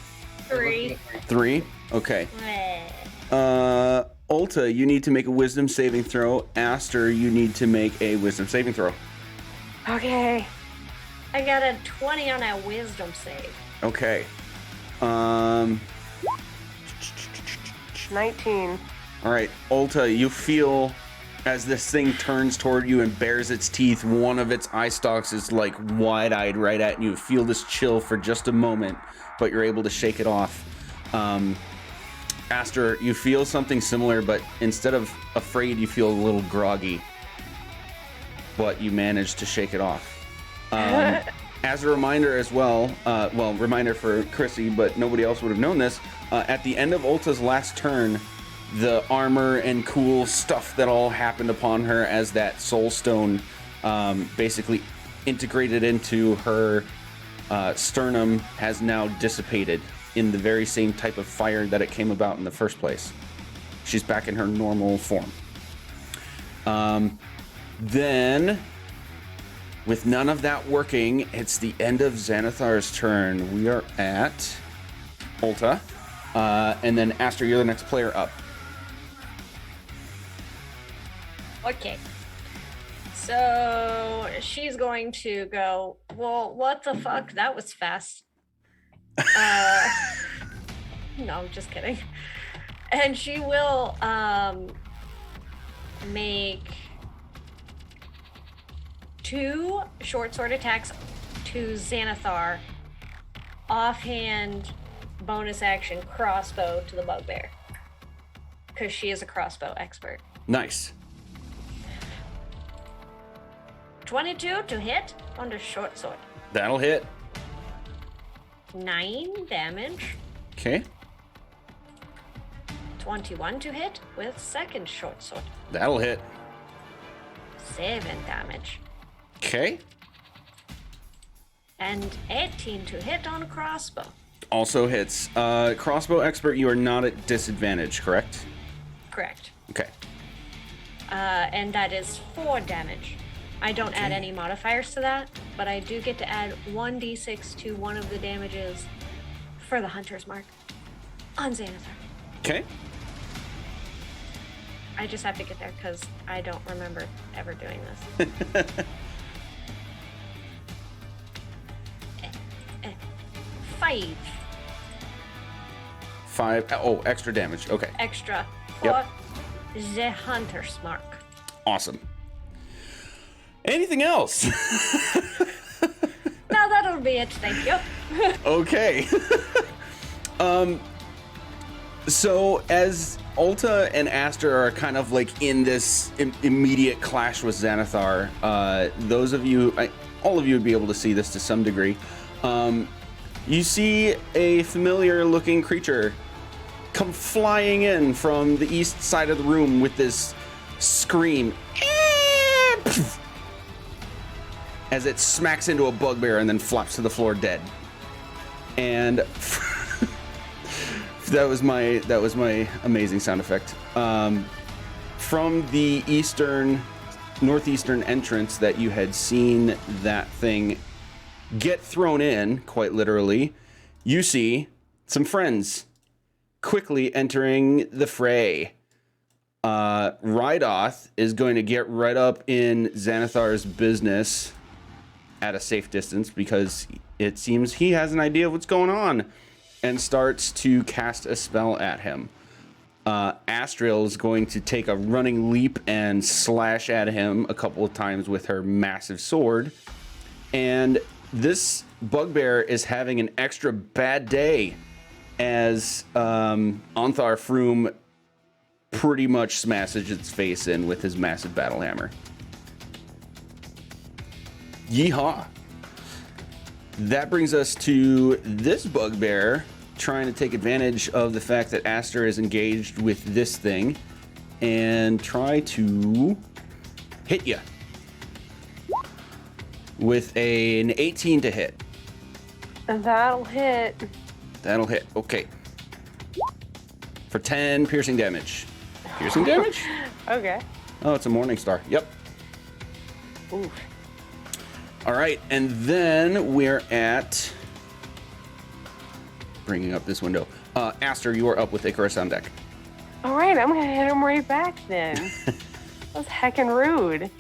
3. 3? Okay. Meh. Ulta, you need to make a wisdom saving throw. Aster, you need to make a wisdom saving throw. Okay. I got a 20 on that wisdom save. Okay. 19. All right, Ulta, you feel as this thing turns toward you and bares its teeth, one of its eye stalks is like wide-eyed right at you. You feel this chill for just a moment, but you're able to shake it off. Aster, you feel something similar, but instead of afraid, you feel a little groggy. But you manage to shake it off. As a reminder as well, reminder for Chrissy, but nobody else would have known this, at the end of Ulta's last turn, the armor and cool stuff that all happened upon her as that soul stone basically integrated into her sternum has now dissipated in the very same type of fire that it came about in the first place. She's back in her normal form. Then, with none of that working, it's the end of Xanathar's turn. We are at Ulta. And then Aster, you're the next player up. Okay. So she's going to go, well, what the fuck? That was fast. No, just kidding. And she will make 2 short sword attacks to Xanathar. Offhand, bonus action crossbow to the bugbear. Because she is a crossbow expert. Nice. 22 to hit on the short sword. That'll hit. 9 damage. Okay. 21 to hit with second short sword. That'll hit. 7 damage. Okay. And 18 to hit on crossbow. Also hits. Crossbow expert, you are not at disadvantage, correct? Correct. Okay. And that is 4 damage. I don't add any modifiers to that, but I do get to add 1d6 to one of the damages for the hunter's mark on Xanathar. Okay. I just have to get there because I don't remember ever doing this. 5 5. Oh, extra damage. Okay. extra for Yep. the hunter's mark. Awesome. Anything else? Now that'll be it, thank you. Okay. So as Ulta and Aster are kind of like in this immediate clash with Xanathar, those of you, all of you would be able to see this to some degree. You see a familiar looking creature come flying in from the east side of the room with this scream as it smacks into a bugbear and then flops to the floor dead. And that was my amazing sound effect. From the northeastern entrance that you had seen that thing get thrown in, quite literally, you see some friends quickly entering the fray. Rydoth is going to get right up in Xanathar's business at a safe distance because it seems he has an idea of what's going on and starts to cast a spell at him. Astriel is going to take a running leap and slash at him a couple of times with her massive sword. And this bugbear is having an extra bad day as Anthar Froom pretty much smashes its face in with his massive battle hammer. Yeehaw. That brings us to this bugbear trying to take advantage of the fact that Aster is engaged with this thing and try to hit you with an 18 to hit. That'll hit. That'll hit. Okay. For 10 piercing damage. Piercing damage? Okay. Oh, it's a morning star. Yep. Oof. All right, and then we're at bringing up this window. Aster, you are up with Icarus on deck. All right, I'm gonna hit him right back then. That's heckin' rude.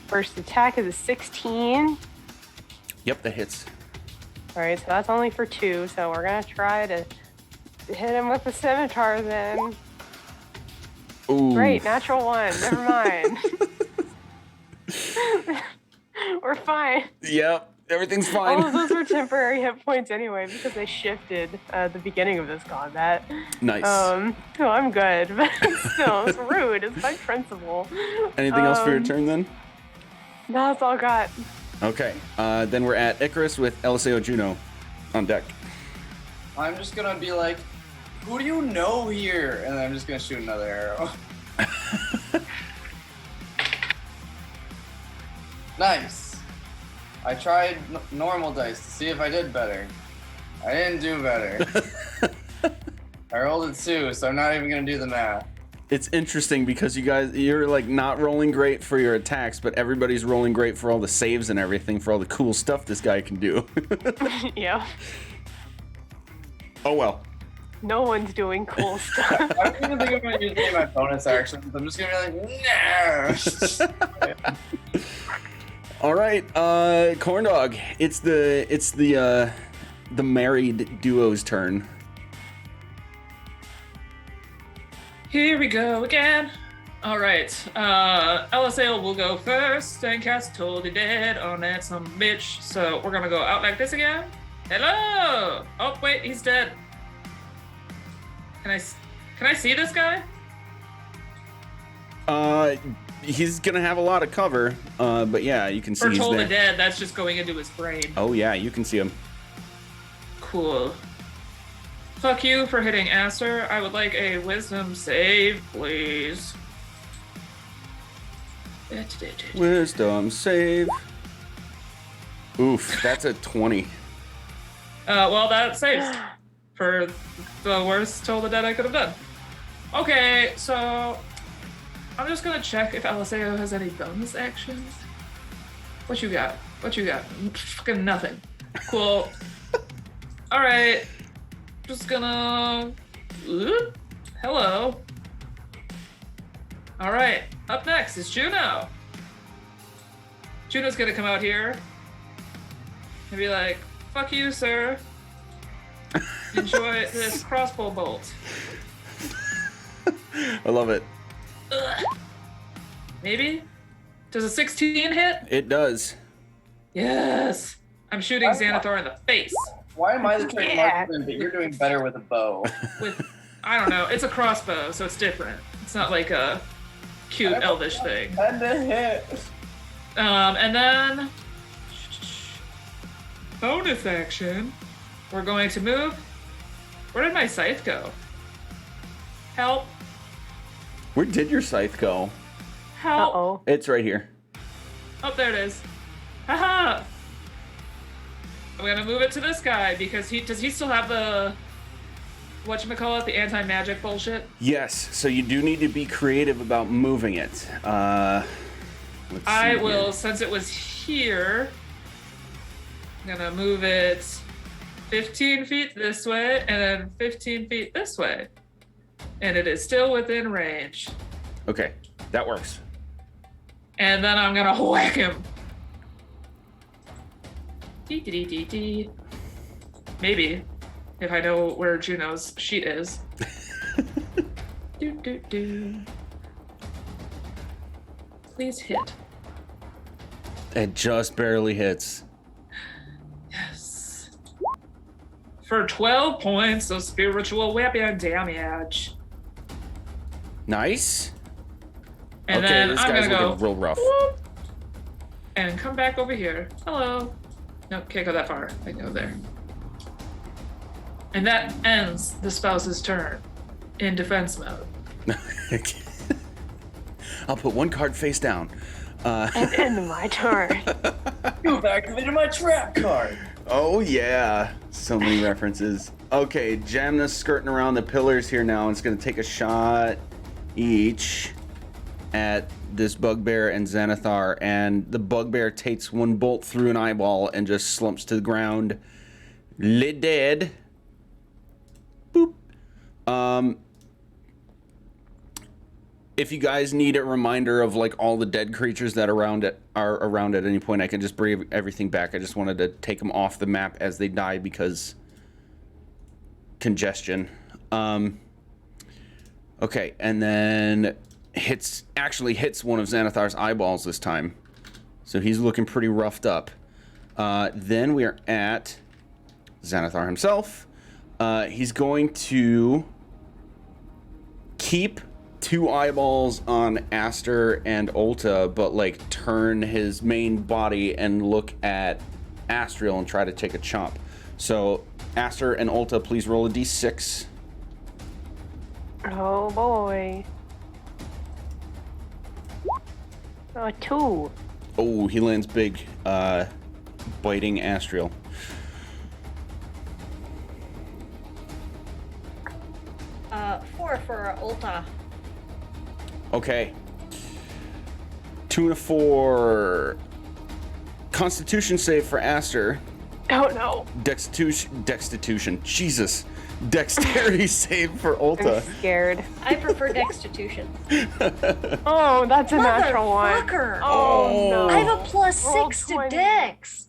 First attack is a 16. Yep, that hits. All right, so that's only for 2. So we're gonna try to hit him with the scimitar then. Ooh. Great, natural 1. Never mind. We're fine. Yep, everything's All of fine. those were temporary hit points anyway because they shifted at the beginning of this combat. Nice. So I'm good, but still, it's rude. It's my principle. Anything else for your turn then? No, that's all I got. Okay, then we're at Icarus with Eliseo Juno on deck. I'm just gonna be like, who do you know here? And I'm just gonna shoot another arrow. Nice. I tried normal dice to see if I did better. I didn't do better. I rolled a 2, so I'm not even gonna do the math. It's interesting because you're like not rolling great for your attacks, but everybody's rolling great for all the saves and everything, for all the cool stuff this guy can do. Yeah. Oh well. No one's doing cool stuff. I don't even think I'm gonna use any of my bonus actions. I'm just gonna be like, no. All right, Corn Dog. It's the married duo's turn. Here we go again. All right, LSA will go first and cast Totally Dead on that some bitch. So we're gonna go out like this again. Hello. Oh wait, he's dead. Can I see this guy? He's gonna have a lot of cover, but yeah, you can see For he's Totally there. Dead, that's just going into his brain. Oh yeah, you can see him. Cool. Fuck you for hitting Aster. I would like a wisdom save, please. Wisdom save. Oof, that's a 20. Well, that saves for the worst Toll the Dead I could have done. Okay, so I'm just gonna check if Aliseo has any bonus actions. What you got? What you got? Fucking nothing. Cool. All right. Just gonna. Ooh, hello. All right. Up next is Juno. Juno's gonna come out here and be like, "Fuck you, sir. Enjoy this crossbow bolt." I love it. Ugh. Maybe? Does a 16 hit? It does. Yes. I'm shooting Xanathar in the face Why am I the trained Yeah. marksman, but you're doing better with a bow? with, I don't know, it's a crossbow, so it's different. It's not like a cute elvish thing. And to hit. And then, bonus action, we're going to move. Where did my scythe go? Help, Where did your scythe go? help. Uh-oh. It's right here. Oh, there it is. Haha! I'm gonna move it to this guy because does he still have the whatchamacallit, the anti-magic bullshit? Yes, so you do need to be creative about moving it. Let's I see will, here. since it was here, I'm gonna move it 15 feet this way and then 15 feet this way. And it is still within range. Okay, that works. And then I'm gonna whack him. Dee. Maybe, if I know where Juno's sheet is. Do. Please hit. It just barely hits. Yes. For 12 points of spiritual weapon damage. Nice. And okay, then this I'm guy's gonna go looking real rough. whoop, and come back over here. Hello. Nope, can't go that far. I can go there. And that ends the spouse's turn in defense mode. I'll put one card face down. And end my turn. You've activated my trap card. Oh yeah, so many references. Okay, Jamna's skirting around the pillars here now. And it's gonna take a shot each at this bugbear and Xanathar, and the bugbear takes one bolt through an eyeball and just slumps to the ground, lid dead. Boop. If you guys need a reminder of like all the dead creatures that are around at any point, I can just bring everything back. I just wanted to take them off the map as they die because congestion. Okay, and then actually hits one of Xanathar's eyeballs this time, so he's looking pretty roughed up. Then we are at Xanathar himself. He's going to keep 2 eyeballs on Aster and Ulta, but like turn his main body and look at Astriel and try to take a chomp. So Aster and Ulta, please roll a d6. Oh boy. 2. Oh, he lands big, biting Astriel. Four for Ulta. Okay. 2 and a 4. Constitution save for Aster. Oh no. Destitution. Jesus. Dexterity save for I'm Ulta. scared. I prefer Dexstitution. Oh, that's a natural one. Motherfucker! Oh, no. I have a plus Roll 6 to 20. Dex.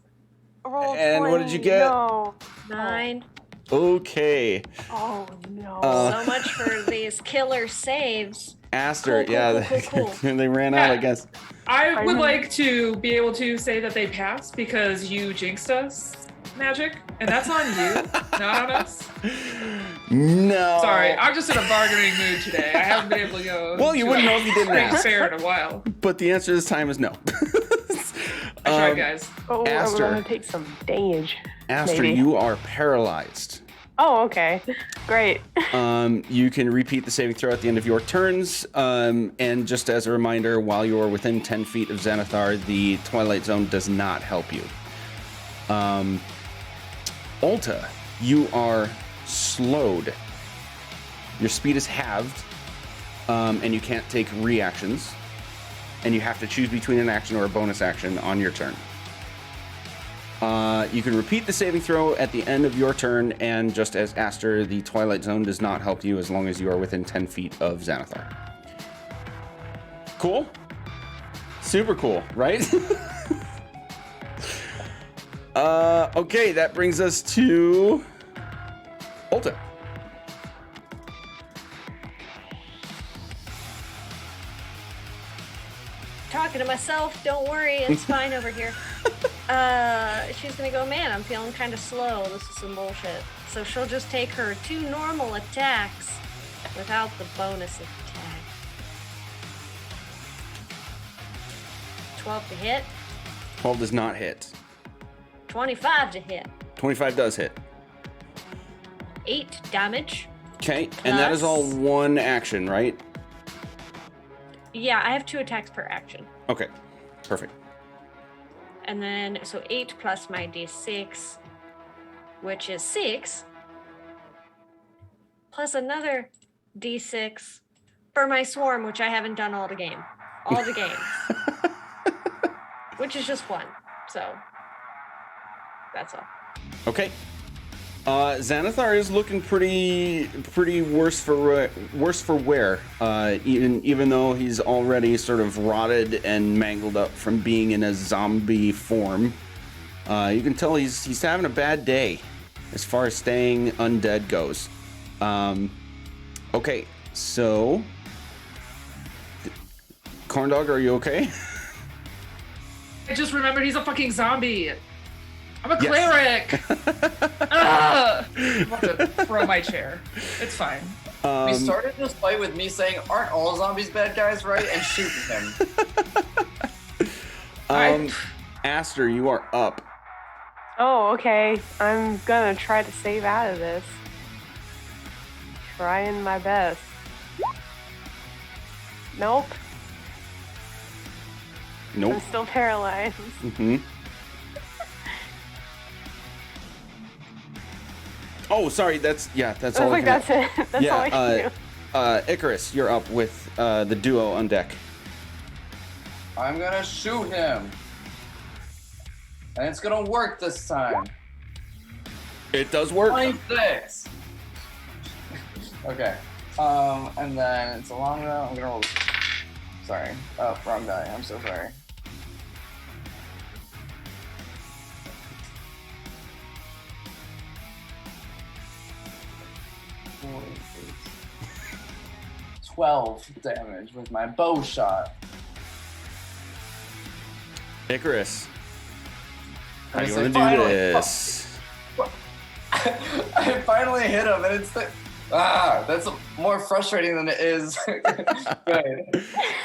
Roll And what did you 20. get? No. 9. Okay. Oh no. So much for these killer saves. Aster, Cool, yeah, cool. they ran out, I guess. I would know. like to be able to say that they passed because you jinxed us, Magic, and that's on you, not on us. No. Sorry, I'm just in a bargaining mood today. I haven't been able to go. Well, you to wouldn't a know if you didn't free ask. fair in a while. But the answer this time is no. I tried, guys. Oh, Aster. I'm gonna take some damage. Aster, Maybe. you are paralyzed. Oh, okay. Great. You can repeat the saving throw at the end of your turns. And just as a reminder, while you are within 10 feet of Xanathar, the Twilight Zone does not help you. Ulta, you are slowed. Your speed is halved, and you can't take reactions. And you have to choose between an action or a bonus action on your turn. You can repeat the saving throw at the end of your turn, and just as Aster, the Twilight Zone does not help you as long as you are within 10 feet of Xanathar. Cool? Super cool, right? Okay, that brings us to Ulta. Talking to myself, don't worry, it's fine over here. She's gonna go, man, I'm feeling kind of slow. This is some bullshit. So she'll just take her 2 normal attacks without the bonus attack. 12 to hit, 12 does not hit. 25 to hit, 25 does hit. 8 damage. Okay, and that is all one action, right? Yeah, I have 2 attacks per action. Okay, perfect. And then, so 8 plus my d6, which is 6, plus another d6 for my swarm, which I haven't done all the game. All the games. Which is just 1. So, that's all. Okay. Xanathar is looking pretty worse for wear. Even though he's already sort of rotted and mangled up from being in a zombie form, you can tell he's having a bad day as far as staying undead goes. Okay, so Corndog, are you okay? I just remembered he's a fucking zombie. I'm a Yes. cleric. I'm about to throw my chair. It's fine. We started this fight with me saying, "Aren't all zombies bad guys, right?" and shooting him. Aster, you are up. Oh, okay. I'm gonna try to save out of this. Trying my best. Nope. Nope. I'm still paralyzed. Mm-hmm. Oh, sorry. That's I all. was I like, can- that's it. That's all I can do. Icarus, you're up with the duo on deck. I'm gonna shoot him, and it's gonna work this time. It does work. 26. Okay. And then it's a long round. I'm gonna roll. Sorry. Oh, wrong die. I'm so sorry. Four, 12 damage with my bow shot. Icarus, how I do you say, want to do "Finally." this? I finally hit him, and it's that's more frustrating than it is good.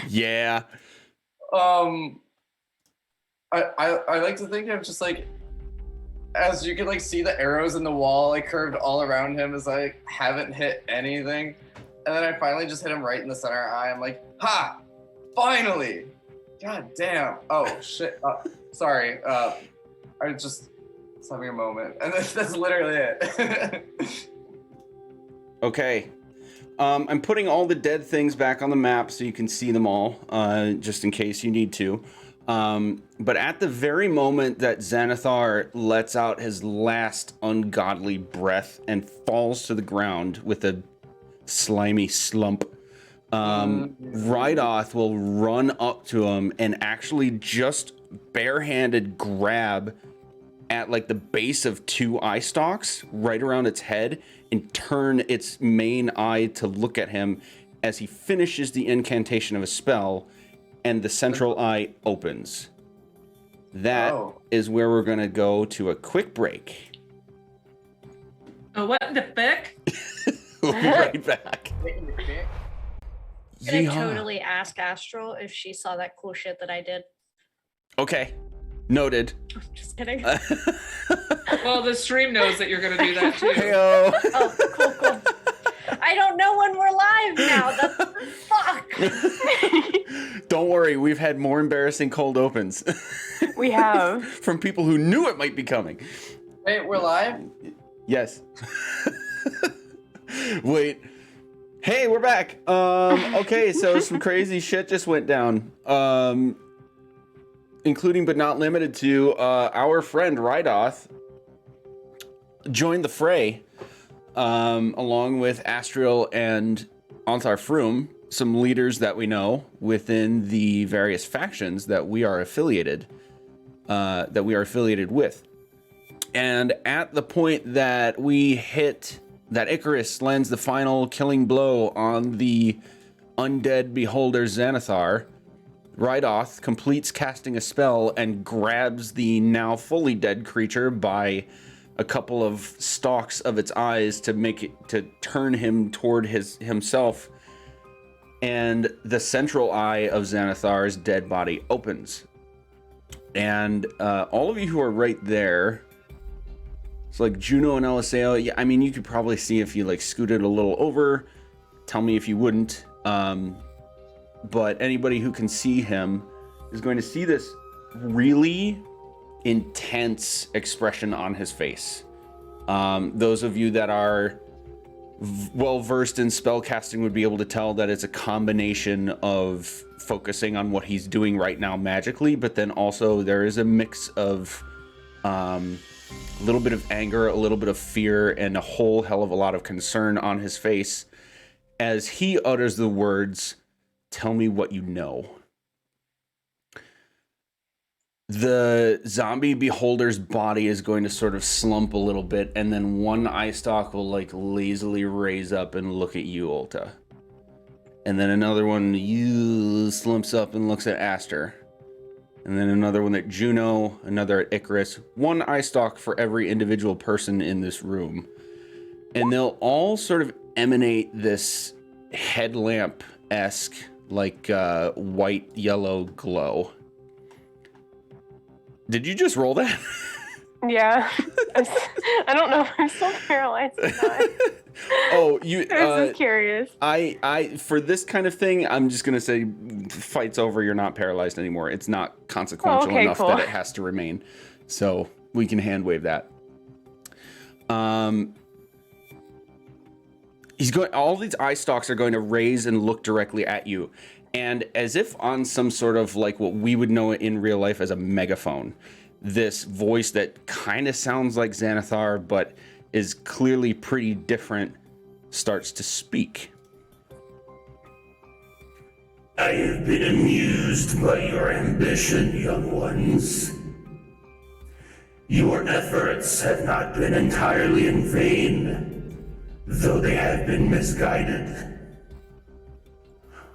Yeah. I like to think of just like, as you can like see the arrows in the wall like curved all around him as I haven't hit anything, and then I finally just hit him right in the center eye. I'm like, ha! Finally! God damn! Oh shit! Sorry. I just was having a moment, and that's literally it. Okay. I'm putting all the dead things back on the map so you can see them all, just in case you need to. But at the very moment that Xanathar lets out his last ungodly breath and falls to the ground with a slimy slump, Rydoth will run up to him and actually just barehanded grab at like the base of 2 eye stalks right around its head and turn its main eye to look at him as he finishes the incantation of a spell, and the central eye opens. That is where we're going to go to a quick break. Oh, what the fuck? We'll be right back. I'm gonna totally ask Astral if she saw that cool shit that I did. Okay. Noted. Just kidding. Well, the stream knows that you're going to do that too. Heyo. Oh, cool. I don't know when we're live now. Fuck. Don't worry, we've had more embarrassing cold opens. We have. From people who knew it might be coming. Wait, we're live? Yes. Wait. Hey, we're back. Okay, so some crazy shit just went down. Including but not limited to our friend Rydoth joined the fray, along with Astriel and Anthar Froom, some leaders that we know within the various factions that we are affiliated with. And at the point that we hit, that Icarus lands the final killing blow on the undead beholder Xanathar, Rydoth completes casting a spell and grabs the now fully dead creature by a couple of stalks of its eyes to turn him toward himself. And the central eye of Xanathar's dead body opens. And all of you who are right there, it's like Juno and Eliseo. Yeah, I mean, you could probably see if you like scooted a little over. Tell me if you wouldn't. But anybody who can see him is going to see this really intense expression on his face. Those of you that are well versed in spellcasting would be able to tell that it's a combination of focusing on what he's doing right now magically, but then also there is a mix of a little bit of anger, a little bit of fear, and a whole hell of a lot of concern on his face as he utters the words, "Tell me what you know." The zombie beholder's body is going to sort of slump a little bit, and then one eye stalk will like lazily raise up and look at you, Ulta. And then another one slumps up and looks at Aster. And then another one at Juno, another at Icarus. One eye stalk for every individual person in this room. And they'll all sort of emanate this headlamp-esque, like white yellow glow. Did you just roll that? Yeah. I don't know if I'm still paralyzed or not. Oh, you. I was just curious. I for this kind of thing, I'm just gonna say, fight's over. You're not paralyzed anymore. It's not consequential enough that it has to remain, so we can hand wave that. He's going. All these eye stalks are going to raise and look directly at you. And as if on some sort of like what we would know in real life as a megaphone, this voice that kind of sounds like Xanathar but is clearly pretty different starts to speak. I have been amused by your ambition, young ones. Your efforts have not been entirely in vain, though they have been misguided.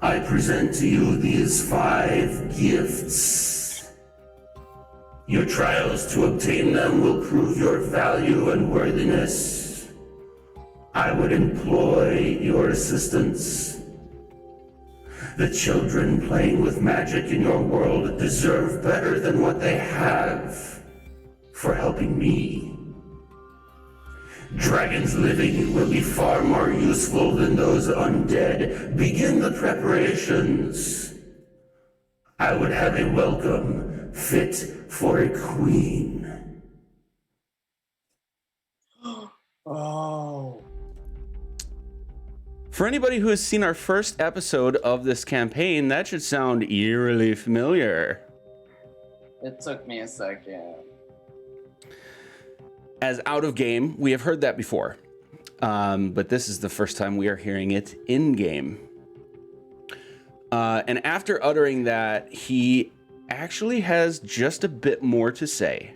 I present to you these 5 gifts. Your trials to obtain them will prove your value and worthiness. I would employ your assistance. The children playing with magic in your world deserve better than what they have for helping me. Dragons living will be far more useful than those undead. Begin the preparations. I would have a welcome fit for a queen. Oh. For anybody who has seen our first episode of this campaign, that should sound eerily familiar. It took me a second. As out of game, we have heard that before. But this is the first time we are hearing it in game. And after uttering that, he actually has just a bit more to say.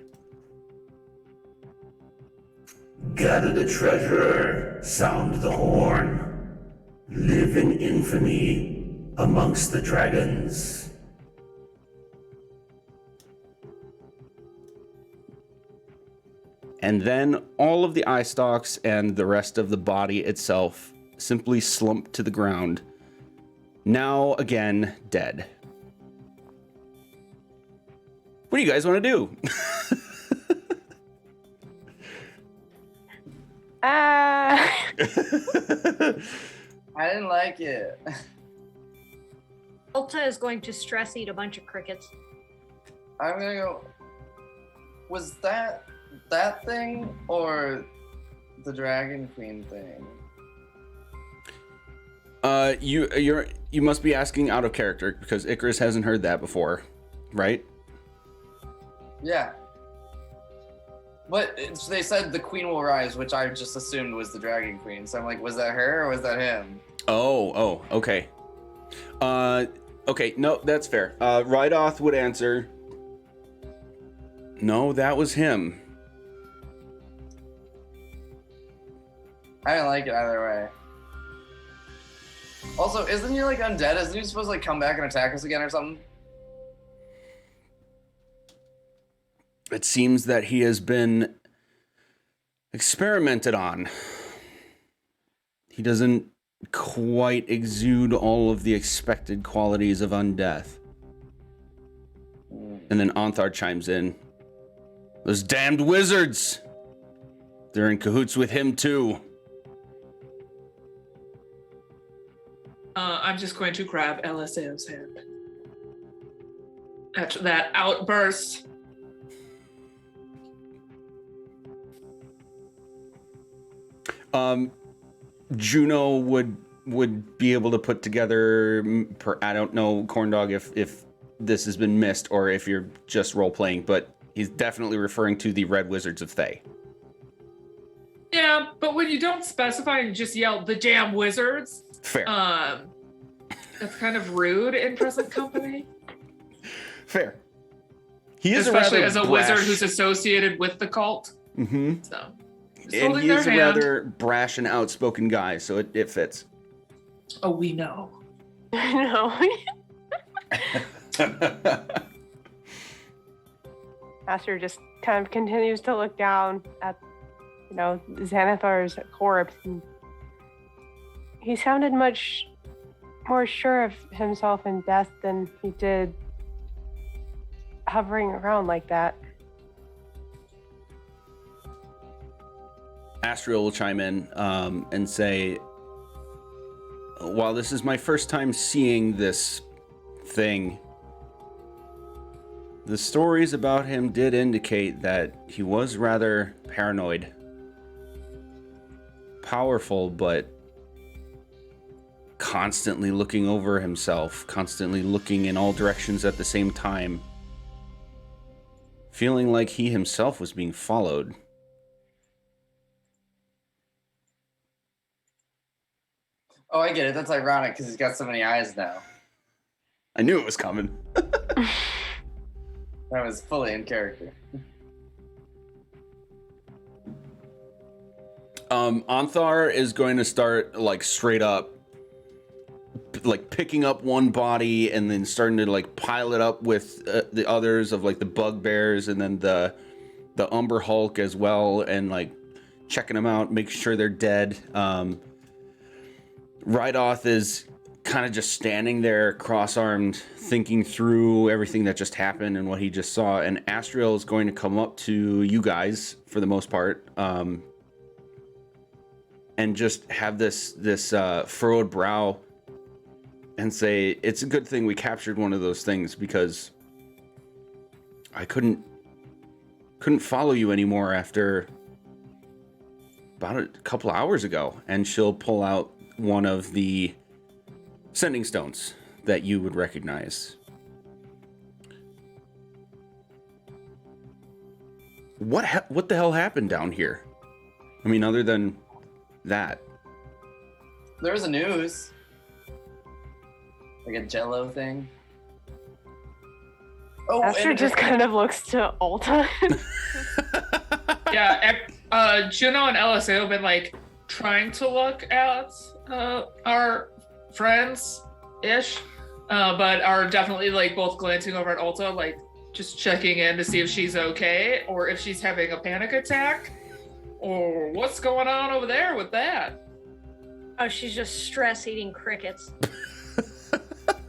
Gather the treasure, sound the horn, live in infamy amongst the dragons. And then all of the eye stalks and the rest of the body itself simply slump to the ground. Now again, dead. What do you guys want to do? Ah. I didn't like it. Ulta is going to stress eat a bunch of crickets. I'm gonna go. Was that thing or the Dragon Queen thing? You must be asking out of character because Icarus hasn't heard that before, right? Yeah. But they said the queen will rise, which I just assumed was the Dragon Queen. So I'm like, was that her or was that him? Oh, okay. Okay, no, that's fair. Rydoth would answer, no, that was him. I didn't like it either way. Also, isn't he like undead? Isn't he supposed to like come back and attack us again or something? It seems that he has been experimented on. He doesn't quite exude all of the expected qualities of undeath. And then Anthar chimes in. Those damned wizards! They're in cahoots with him too. I'm just going to grab LSAO's hand. After that outburst. Juno would be able to put together, I don't know, Corndog, if this has been missed or if you're just role-playing, but he's definitely referring to the Red Wizards of Thay. Yeah, but when you don't specify and just yell the damn wizards, Fair. that's kind of rude in present company. Fair. He is especially a as a brash wizard who's associated with the cult. Mm-hmm. So, just And holding he their is a hand. rather brash and outspoken guy, so it fits. Oh, we know. No. Aster just kind of continues to look down at, Xanathar's corpse. And he sounded much more sure of himself in death than he did hovering around like that. Astriel will chime in and say, while this is my first time seeing this thing, the stories about him did indicate that he was rather paranoid. Powerful, but constantly looking over himself, constantly looking in all directions at the same time, feeling like he himself was being followed. Oh, I get it. That's ironic because he's got so many eyes now. I knew it was coming. That was fully in character. Anthar is going to start straight up picking up one body and then starting to pile it up with the others of the bugbears and then the Umber Hulk as well, and checking them out, making sure they're dead. Rydoth is kind of just standing there cross-armed, thinking through everything that just happened and what he just saw, and Astriel is going to come up to you guys for the most part, and just have this furrowed brow and say, it's a good thing we captured one of those things because I couldn't follow you anymore after about a couple hours ago. And she'll pull out one of the sending stones that you would recognize. what the hell happened down here? I mean, other than that. There was a news. Like a jello thing. Oh, Aster and just kind of looks to Ulta. Yeah, Juno and LSA have been like trying to look at our friends-ish, but are definitely like both glancing over at Ulta, like just checking in to see if she's okay or if she's having a panic attack or what's going on over there with that. Oh, she's just stress eating crickets.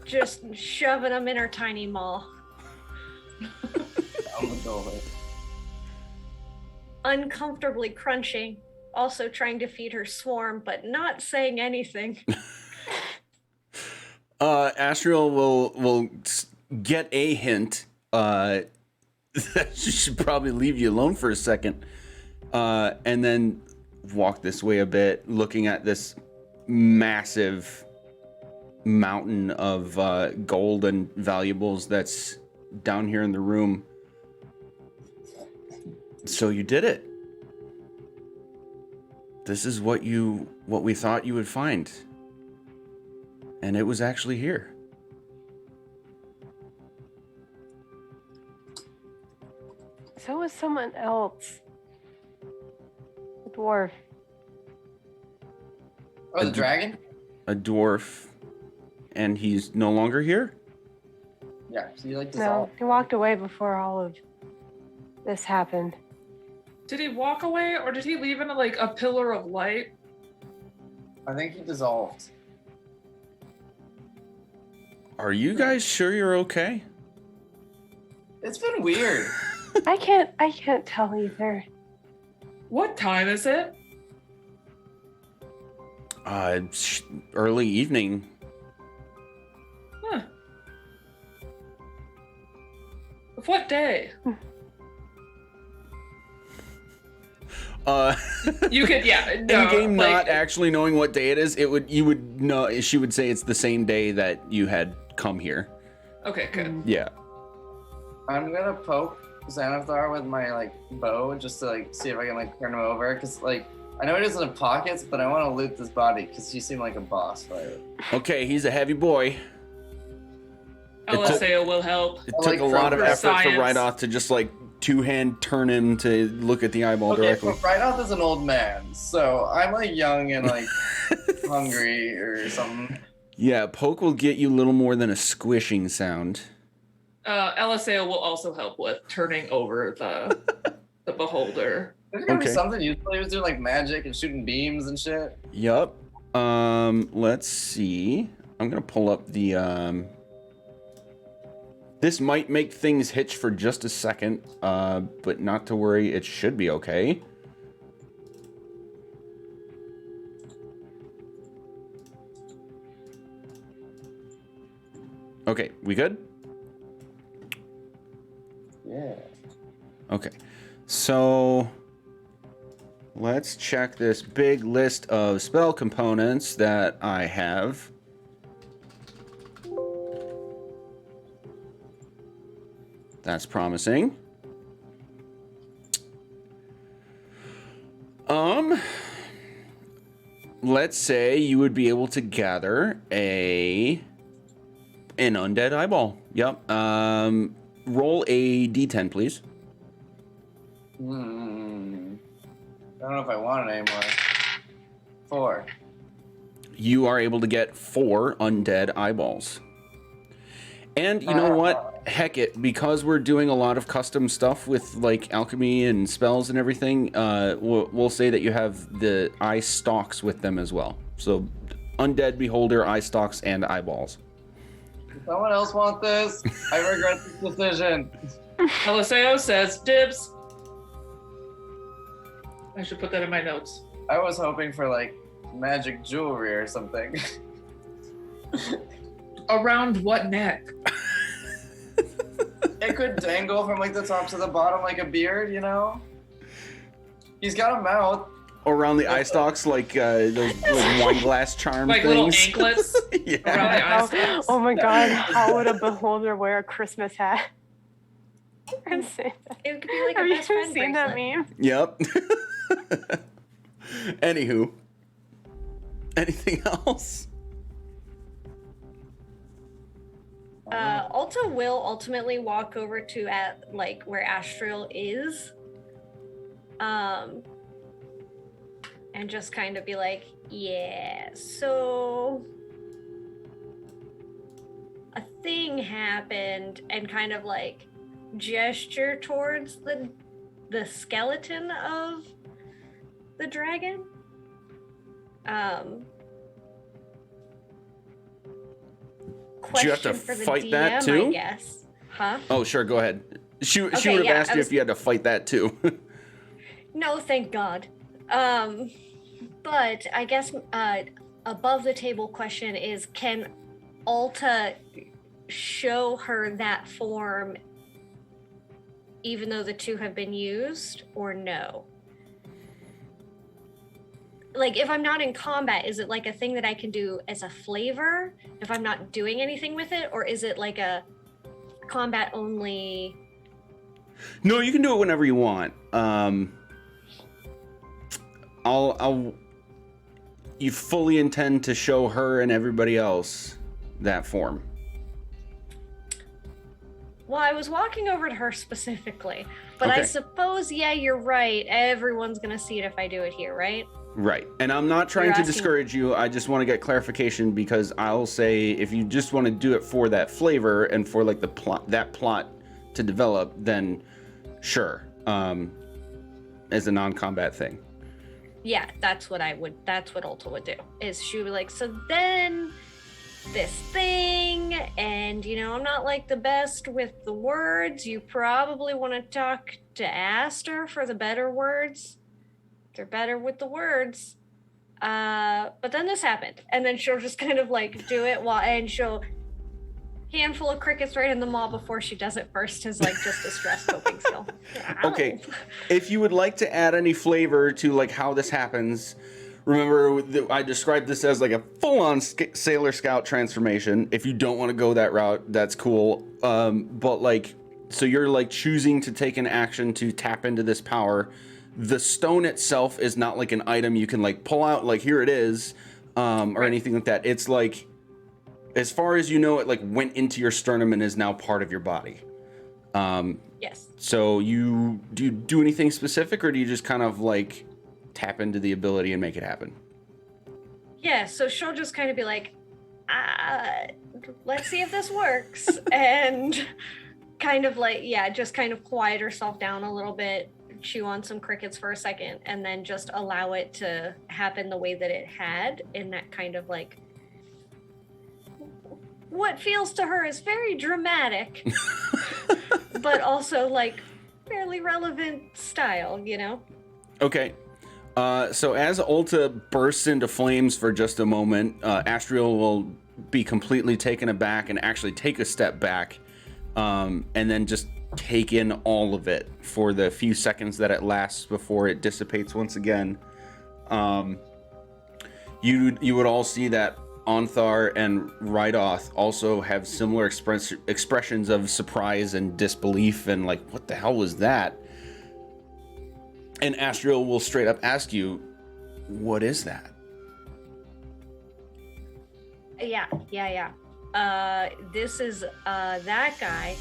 Just shoving them in her tiny maw. I'm gonna go with it. Uncomfortably crunching, also trying to feed her swarm, but not saying anything. Astriel will get a hint that she should probably leave you alone for a second, and then walk this way a bit, looking at this massive mountain of gold and valuables that's down here in the room. So you did it. This is what we thought you would find. And it was actually here. So was someone else. A dwarf. Oh, the dragon? A dwarf. And he's no longer here? Yeah, so you like No, dissolve? he walked away before all of this happened. Did he walk away or did he leave in like a pillar of light? I think he dissolved. Are you guys sure you're okay? It's been weird. I can't tell either. What time is it? Early evening. Huh. Of what day? You could, yeah. No, In game, like, not actually knowing what day it is, you would know. She would say it's the same day that you had come here. Okay, good. Yeah. I'm gonna poke Xanathar with my like bow just to like see if I can like turn him over, because like I know he doesn't have pockets, but I want to loot this body because he seemed like a boss fighter. Okay, he's a heavy boy. LSAO will help. It I took like a lot of for effort for science. Rydoth to just like two-hand turn him to look at the eyeball Okay, directly. but Rydoth is an old man, so I'm like young and like hungry or something. Yeah, poke will get you a little more than a squishing sound. LSAO will also help with turning over the beholder. There's gotta be Okay. something useful. He was doing like magic and shooting beams and shit. Yup. Let's see. I'm gonna pull up the This might make things hitch for just a second, but not to worry, it should be okay. Okay, we good? Yeah. Okay, so let's check this big list of spell components that I have. That's promising. Let's say you would be able to gather an undead eyeball. Yep. Roll a d10, please. I don't know if I want it anymore. 4. You are able to get 4 undead eyeballs. And you know what? Heck it, because we're doing a lot of custom stuff with like alchemy and spells and everything, we'll say that you have the eye stalks with them as well. So undead beholder, eye stalks, and eyeballs. Does someone else want this? I regret this decision. LSAO says dibs. I should put that in my notes. I was hoping for like magic jewelry or something. Around what neck? It could dangle from like the top to the bottom like a beard, you know? He's got a mouth. Around the eye stalks, like those like wine glass charm Like things. little anklets around Yeah. the eye stalks? Oh my god, how would a beholder wear a Christmas hat? friends say that. It could be like Have a you best friend seen that bracelet. meme? Yep. Anywho. Anything else? Alta will ultimately walk over to at like where Astral is. And just kind of be like, yeah, so a thing happened, and kind of like gesture towards the skeleton of the dragon. Do you have to Question for the fight DM, that too? I guess. Huh? Oh, sure, go ahead. She would Okay, have yeah, asked I you was- if you had to fight that too. No, thank God. But I guess above the table question is, can Alta show her that form even though the two have been used, or no? Like, if I'm not in combat, is it like a thing that I can do as a flavor if I'm not doing anything with it, or is it like a combat only? No, you can do it whenever you want. You fully intend to show her and everybody else that form. Well, I was walking over to her specifically, but I Okay. suppose, yeah, you're right. Everyone's gonna see it if I do it here, right? Right. And I'm not trying You're to asking- discourage you. I just want to get clarification, because I'll say if you just want to do it for that flavor and for like the plot to develop, then sure. As a non-combat thing. Yeah, that's what Ulta would do. Is she would be like, so then this thing, and I'm not like the best with the words. You probably want to talk to Aster for the better words. They're better with the words. But then this happened, and then she'll just kind of like do it and she'll handful of crickets right in the maw before she does it first as like just a stress coping skill. Okay. Ow. If you would like to add any flavor to like how this happens, remember that I described this as like a full-on Sailor Scout transformation. If you don't want to go that route, that's cool. But like, so you're like choosing to take an action to tap into this power. The stone itself is not like an item you can like pull out, like here it is, or anything like that. It's like, as far as you know, it like went into your sternum and is now part of your body. Yes. So do you do anything specific, or do you just kind of like tap into the ability and make it happen? Yeah, so she'll just kind of be like, let's see if this works. And kind of like, yeah, just kind of quiet herself down a little bit, chew on some crickets for a second, and then just allow it to happen the way that it had, in that kind of like, what feels to her is very dramatic, but also like fairly relevant style, Okay. So as Ulta bursts into flames for just a moment, Astriel will be completely taken aback and actually take a step back, and then just take in all of it for the few seconds that it lasts before it dissipates once again. You would all see that Onthar and Rydoth also have similar expressions of surprise and disbelief and like, what the hell was that? And Astriel will straight up ask you, what is that? Yeah. This is that guy.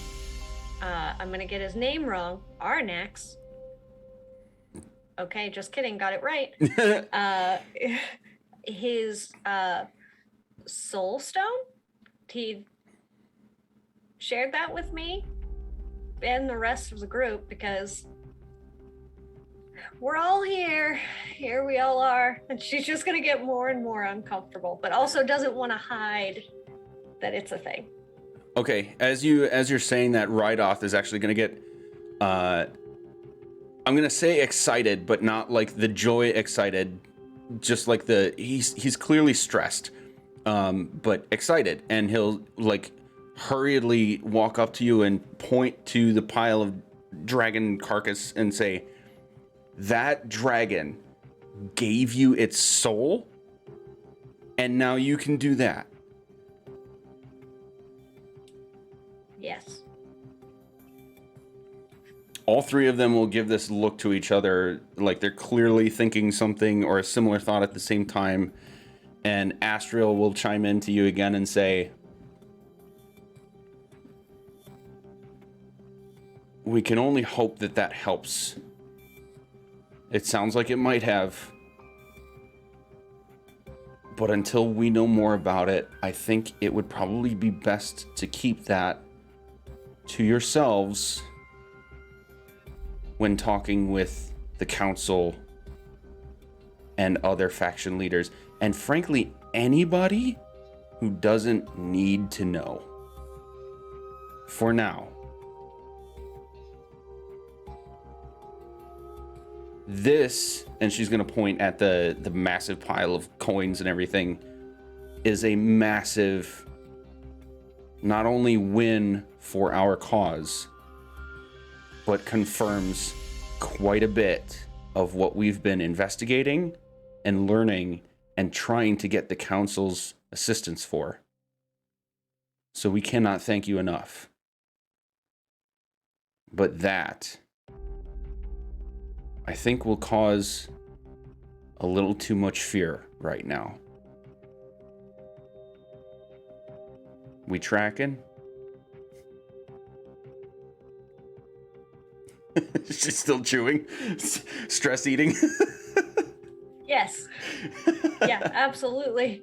I'm gonna get his name wrong. Arnax. Okay, just kidding. Got it right. His soul stone. He shared that with me and the rest of the group because we're all here. Here we all are. And she's just gonna get more and more uncomfortable, but also doesn't want to hide that it's a thing. Okay, as you're saying that, Rydoth is actually going to get, I'm going to say excited, but not like the joy excited, just like he's clearly stressed, but excited, and he'll like hurriedly walk up to you and point to the pile of dragon carcass and say, that dragon gave you its soul, and now you can do that. Yes. All three of them will give this look to each other, like they're clearly thinking something or a similar thought at the same time. And Astriel will chime in to you again and say, we can only hope that that helps. It sounds like it might have. But until we know more about it, I think it would probably be best to keep that to yourselves when talking with the council and other faction leaders. And frankly, anybody who doesn't need to know. For now. This, and she's going to point at the massive pile of coins and everything, is a massive, not only win for our cause, but confirms quite a bit of what we've been investigating and learning and trying to get the council's assistance for. So we cannot thank you enough. But that, I think, will cause a little too much fear right now. We tracking? She's still chewing? Stress eating? Yes. Yeah, absolutely.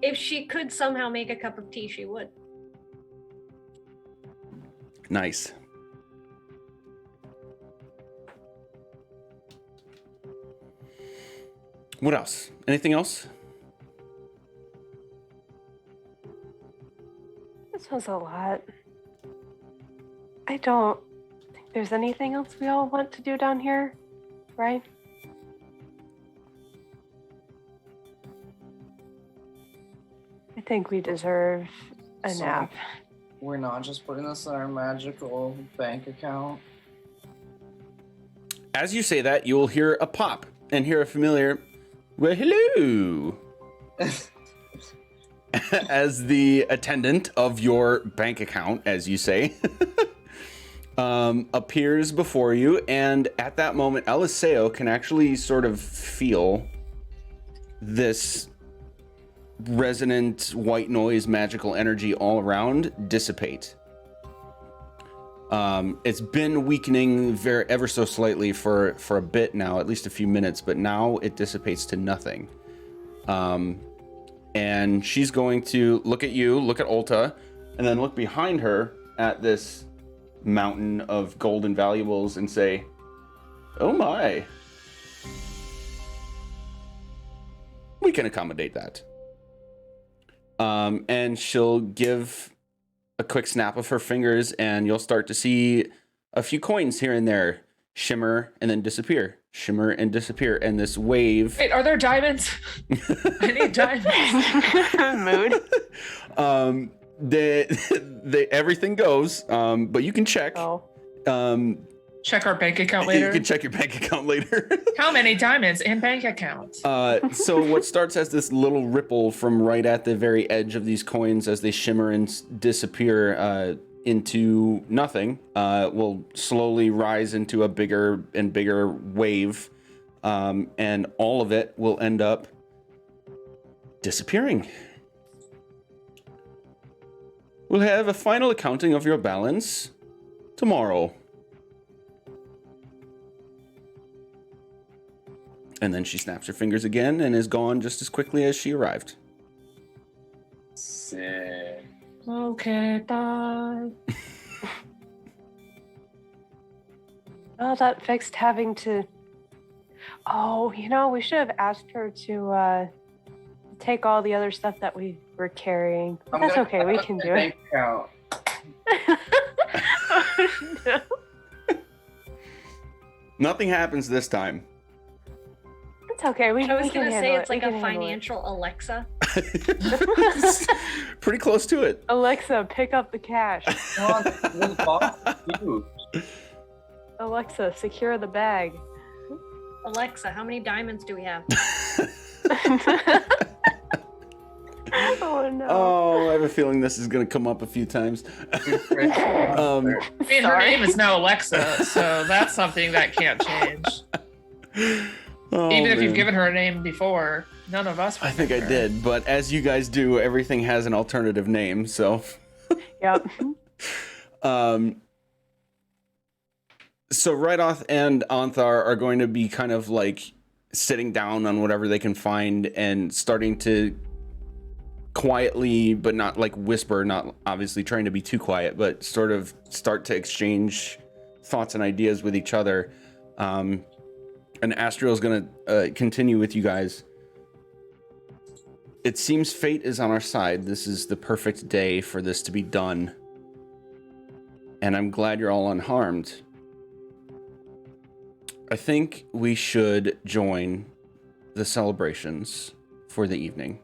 If she could somehow make a cup of tea, she would. Nice. What else? Anything else? This was a lot. I don't think there's anything else we all want to do down here, right? I think we deserve a So- nap. We're not just putting this in our magical bank account. As you say that, you will hear a pop and hear a familiar, well, hello, as the attendant of your bank account, as you say, appears before you. And at that moment, Eliseo can actually sort of feel this resonant white noise magical energy all around dissipate. It's been weakening ever so slightly for a bit now, at least a few minutes, but now it dissipates to nothing. And she's going to look at you, look at Ulta, and then look behind her at this mountain of gold and valuables and say, oh my. We can accommodate that. And she'll give a quick snap of her fingers, and you'll start to see a few coins here and there shimmer and then disappear, shimmer and disappear. And this wave. Wait, are there diamonds? I need diamonds. Mood. Everything goes, but you can check. Oh. Check our bank account later. You can check your bank account later. How many diamonds in bank account? So what starts as this little ripple from right at the very edge of these coins as they shimmer and disappear into nothing will slowly rise into a bigger and bigger wave, and all of it will end up disappearing. We'll have a final accounting of your balance tomorrow. And then she snaps her fingers again and is gone just as quickly as she arrived. Sick. Okay, bye. Oh, that fixed having to. Oh, we should have asked her to take all the other stuff that we were carrying. But that's okay. We can do it. Bank account. No. Nothing happens this time. It's okay. We I was we can gonna say handle it's it. We like a can handle it. financial Alexa. Pretty close to it. Alexa, pick up the cash. Come on, this box is huge. Alexa, secure the bag. Alexa, how many diamonds do we have? Oh no. Oh, I have a feeling this is going to come up a few times. I mean, her Sorry. name is now Alexa, so that's something that can't change. Oh, Even if you've man. given her a name before, none of us. I think I remember. did, but as you guys do, everything has an alternative name, so. Yep. So Rydoth and Anthar are going to be kind of like sitting down on whatever they can find and starting to quietly, but not like whisper, not obviously trying to be too quiet, but sort of start to exchange thoughts and ideas with each other. And Astriel's going to continue with you guys. It seems fate is on our side. This is the perfect day for this to be done. And I'm glad you're all unharmed. I think we should join the celebrations for the evening.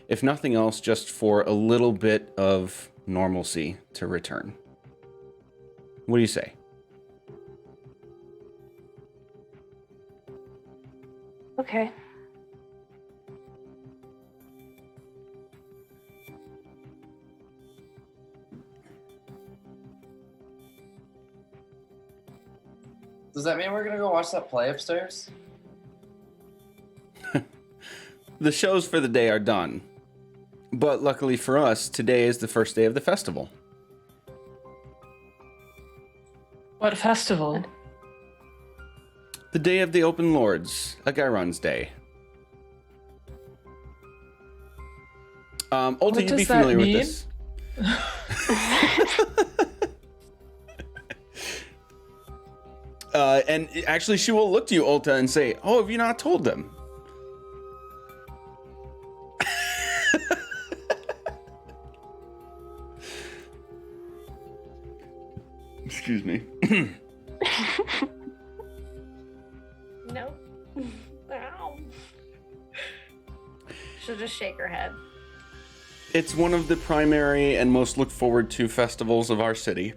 If nothing else, just for a little bit of normalcy to return. What do you say? Okay. Does that mean we're gonna go watch that play upstairs? The shows for the day are done. But luckily for us, today is the first day of the festival. What festival? The day of the open lords, Aghairon's day. Ulta, What you'd be does that familiar with mean? this. And actually, she will look to you, Ulta, and say, "Oh, have you not told them?" Excuse me. No. Ow. She'll just shake her head. It's one of the primary and most looked forward to festivals of our city.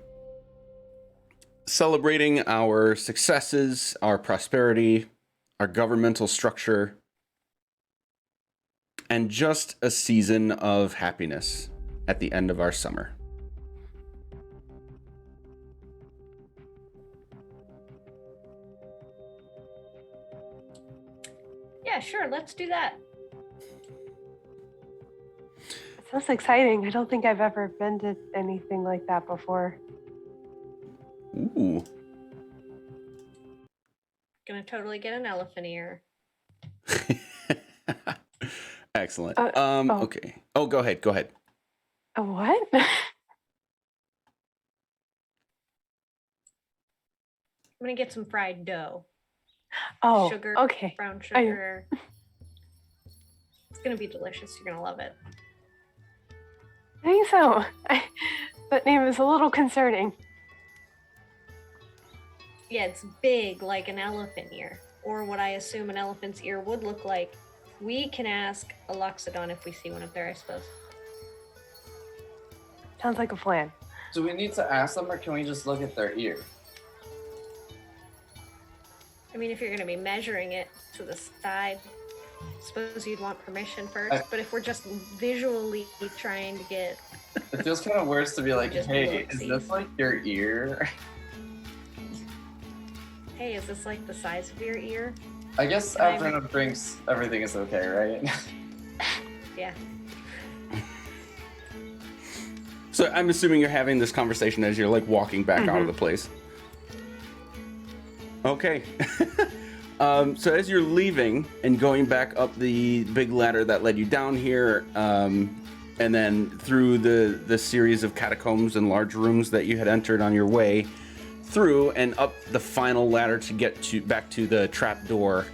Celebrating our successes, our prosperity, our governmental structure, and just a season of happiness at the end of our summer. Yeah, sure, let's do that. It sounds exciting. I don't think I've ever been to anything like that before. Ooh. Gonna totally get an elephant ear. Excellent. oh. Okay. Oh, go ahead. Go ahead. A what? I'm gonna get some fried dough. Oh, Sugar, okay. brown sugar. It's gonna be delicious. You're gonna love it. I think so. That name is a little concerning. Yeah, it's big like an elephant ear, or what I assume an elephant's ear would look like. We can ask a loxodon if we see one up there, I suppose. Sounds like a plan. Do we need to ask them, or can we just look at their ear? I mean, if you're gonna be measuring it to the side, I suppose you'd want permission first. But if we're just visually trying to get, It feels kind of worse to be like, Just hey, is look-see. this like your ear? hey, is this like the size of your ear? I guess Can I after enough drinks, everything is okay, right? Yeah. So I'm assuming you're having this conversation as you're like walking back out of the place. Okay. So as you're leaving and going back up the big ladder that led you down here, and then through the series of catacombs and large rooms that you had entered on your way through, and up the final ladder to get to back to the trap door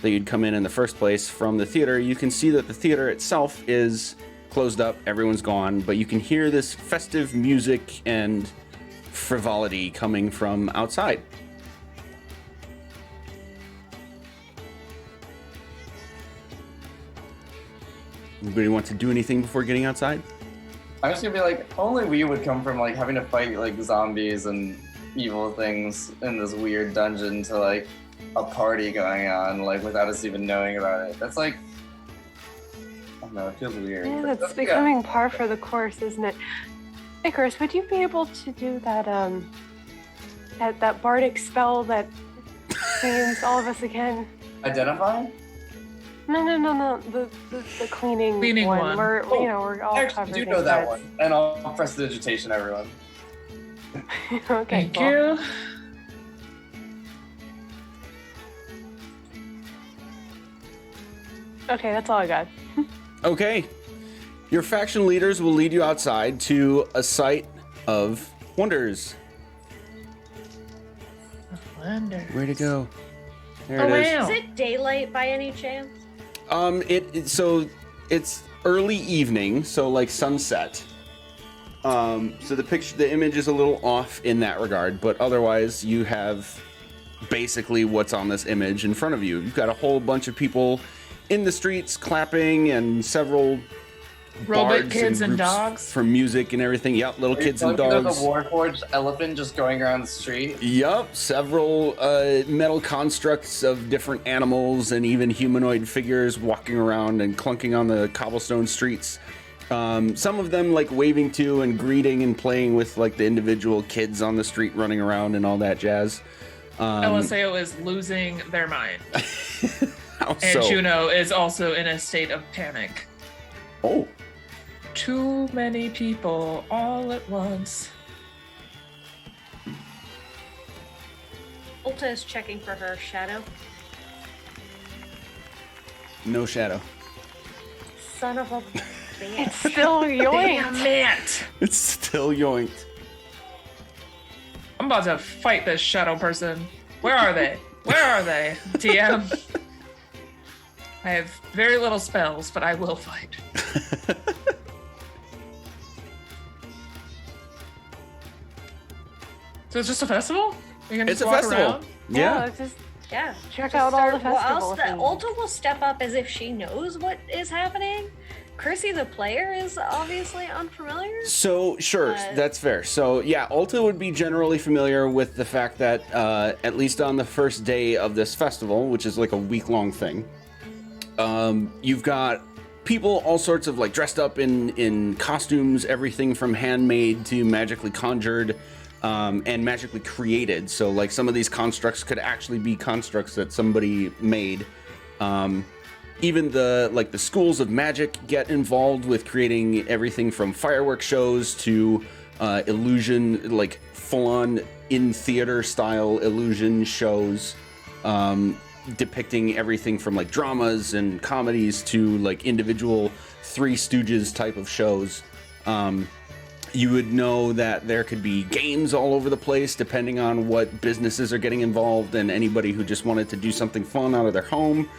that you'd come in the first place from the theater, you can see that the theater itself is closed up, everyone's gone, but you can hear this festive music and frivolity coming from outside. Anybody want to do anything before getting outside? I'm just gonna be like, only we would come from like having to fight like zombies and evil things in this weird dungeon to like a party going on, like without us even knowing about it. That's like, don't know, it feels weird. Yeah, But that's becoming par for the course, isn't it? Icarus, would you be able to do that that bardic spell that cleans all of us again? Identify? No. The cleaning one. one. We're Oh, we're all I actually covered do in know that cuts. one. And I'll press the digitation, everyone. Okay, Thank cool. you. Okay, that's all I got. Okay. Your faction leaders will lead you outside to a site of wonders. Splendor. Way to go. There Oh, it is. wow. Is it daylight by any chance? So it's early evening, so like sunset. So the image is a little off in that regard, but otherwise you have basically what's on this image in front of you. You've got a whole bunch of people in the streets clapping and several Robot bards kids and groups dogs. for music and everything. Yep, little Are you kids and telling me dogs. There's a Warforged elephant just going around the street. Yup, several metal constructs of different animals and even humanoid figures walking around and clunking on the cobblestone streets. Some of them like waving to and greeting and playing with like the individual kids on the street running around and all that jazz. LSAO is losing their mind. How And so? Juno is also in a state of panic. Oh, Too many people all at once. Ulta is checking for her shadow. no shadow. Son of a It's bitch. still yoink. Damn it! It's still yoinked. I'm about to fight this shadow person. Where are they? Where are they? TM. I have very little spells, but I will fight. So it's just a festival? You can It's just a walk festival. around? Yeah. Let's just Yeah. check just out all the start- festival Well, things. Ulta will step up as if she knows what is happening. Chrissy, the player, is obviously unfamiliar. So, sure, that's fair. So, yeah, Ulta would be generally familiar with the fact that, at least on the first day of this festival, which is like a week-long thing, you've got people all sorts of like dressed up in costumes, everything from handmade to magically conjured, and magically created. So, like, some of these constructs could actually be constructs that somebody made. Even the schools of magic get involved with creating everything from fireworks shows to illusion, like full-on in theater style illusion shows, depicting everything from like dramas and comedies to like individual Three Stooges type of shows. You would know that there could be games all over the place depending on what businesses are getting involved and anybody who just wanted to do something fun out of their home.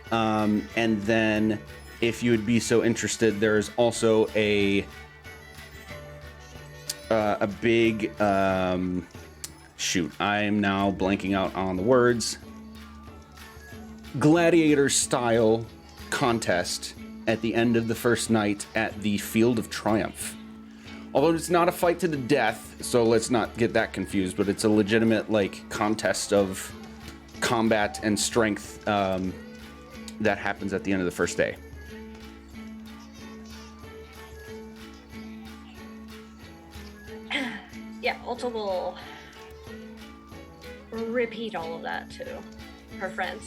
And then, if you would be so interested, there's also a big shoot. I am now blanking out on the words. Gladiator style contest at the end of the first night at the Field of Triumph. Although it's not a fight to the death, so let's not get that confused. But it's a legitimate like contest of combat and strength. That happens at the end of the first day. Yeah, Ulta will repeat all of that to her friends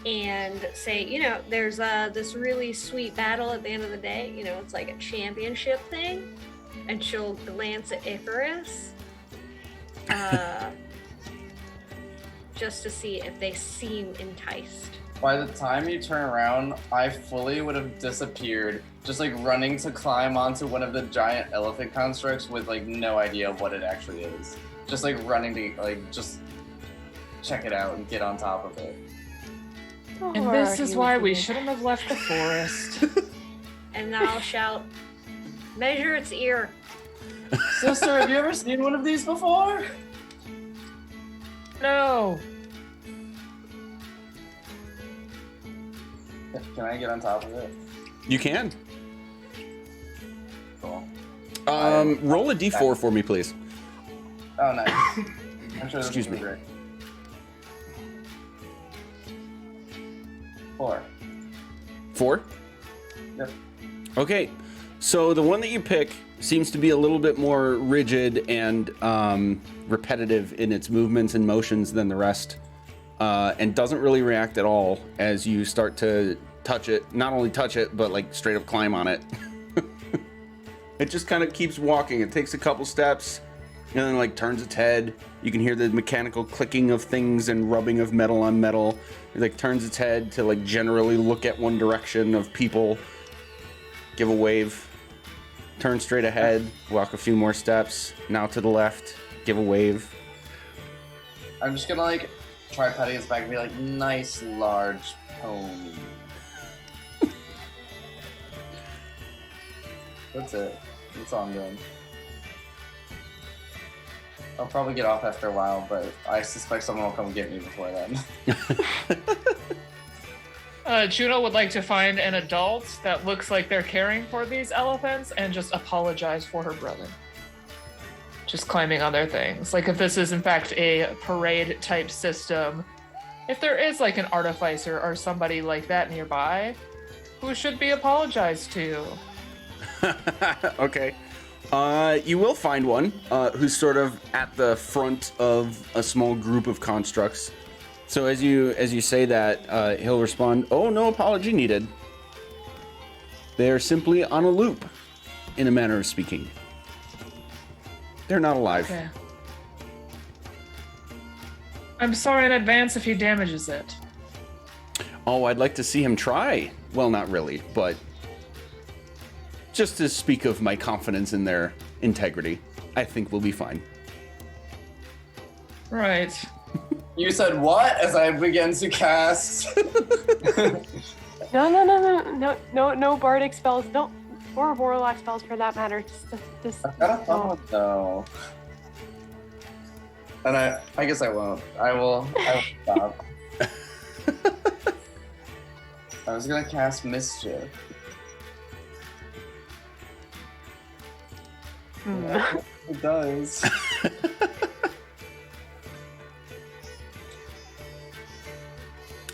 and say, you know, there's this really sweet battle at the end of the day. You know, it's like a championship thing. And she'll glance at Icarus just to see if they seem enticed. By the time you turn around, I fully would have disappeared, just like running to climb onto one of the giant elephant constructs with like no idea what it actually is. Just like running to like just check it out and get on top of it. And this is why we shouldn't have left the forest. And then I'll shout, measure its ear. Sister, have you ever seen one of these before? No. Can I get on top of it? You can. Cool. Roll a d4 for me, please. Oh, nice. I'm sure this Excuse will be me. great. 4. 4? Yep. Okay, so the one that you pick seems to be a little bit more rigid and repetitive in its movements and motions than the rest, and doesn't really react at all as you start to touch it. Not only touch it, but like straight up climb on it. It just kind of keeps walking. It takes a couple steps and then like turns its head. You can hear the mechanical clicking of things and rubbing of metal on metal. It like turns its head to like generally look at one direction of people, give a wave, turn straight ahead, walk a few more steps, now to the left, give a wave. I'm just gonna like try patting its back and be like, nice large pony. That's it. That's all I'm doing. I'll probably get off after a while, but I suspect someone will come get me before then. Juno would like to find an adult that looks like they're caring for these elephants and just apologize for her brother. Just climbing on their things. Like if this is in fact a parade type system, if there is like an artificer or somebody like that nearby, who should be apologized to? Okay. You will find one who's sort of at the front of a small group of constructs. So as you say that, he'll respond, "Oh, no apology needed. They are simply on a loop, in a manner of speaking. They're not alive." Okay. I'm sorry in advance if he damages it. Oh, I'd like to see him try. Well, not really, but just to speak of my confidence in their integrity, I think we'll be fine. Right. You said what as I begin to cast? No bardic spells. No, or warlock spells for that matter. Just I've got a thought though. And I guess I won't. I will stop. I was gonna cast Mischief. Yeah, it does.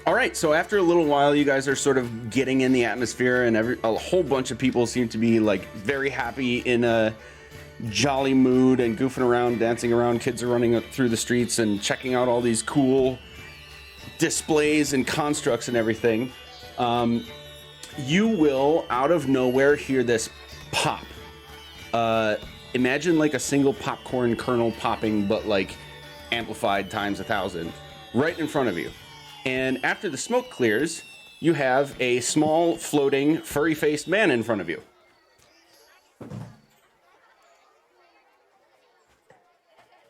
All right, so after a little while, you guys are sort of getting in the atmosphere, and a whole bunch of people seem to be like very happy, in a jolly mood, and goofing around, dancing around. Kids are running through the streets and checking out all these cool displays and constructs and everything. You will, out of nowhere, hear this pop. Imagine like a single popcorn kernel popping, but like amplified times 1,000, right in front of you. And after the smoke clears, you have a small, floating, furry-faced man in front of you.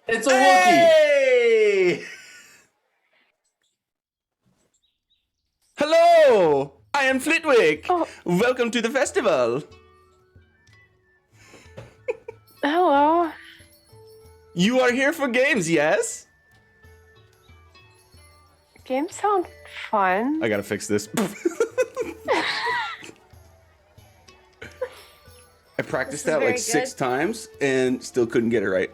It's a Wookiee! Hey! Hello! I am Flitwick. Oh. Welcome to the festival. hello. You are here for games, yes? Games sound fun. I gotta fix this. I practiced that like 6 times and still couldn't get it right.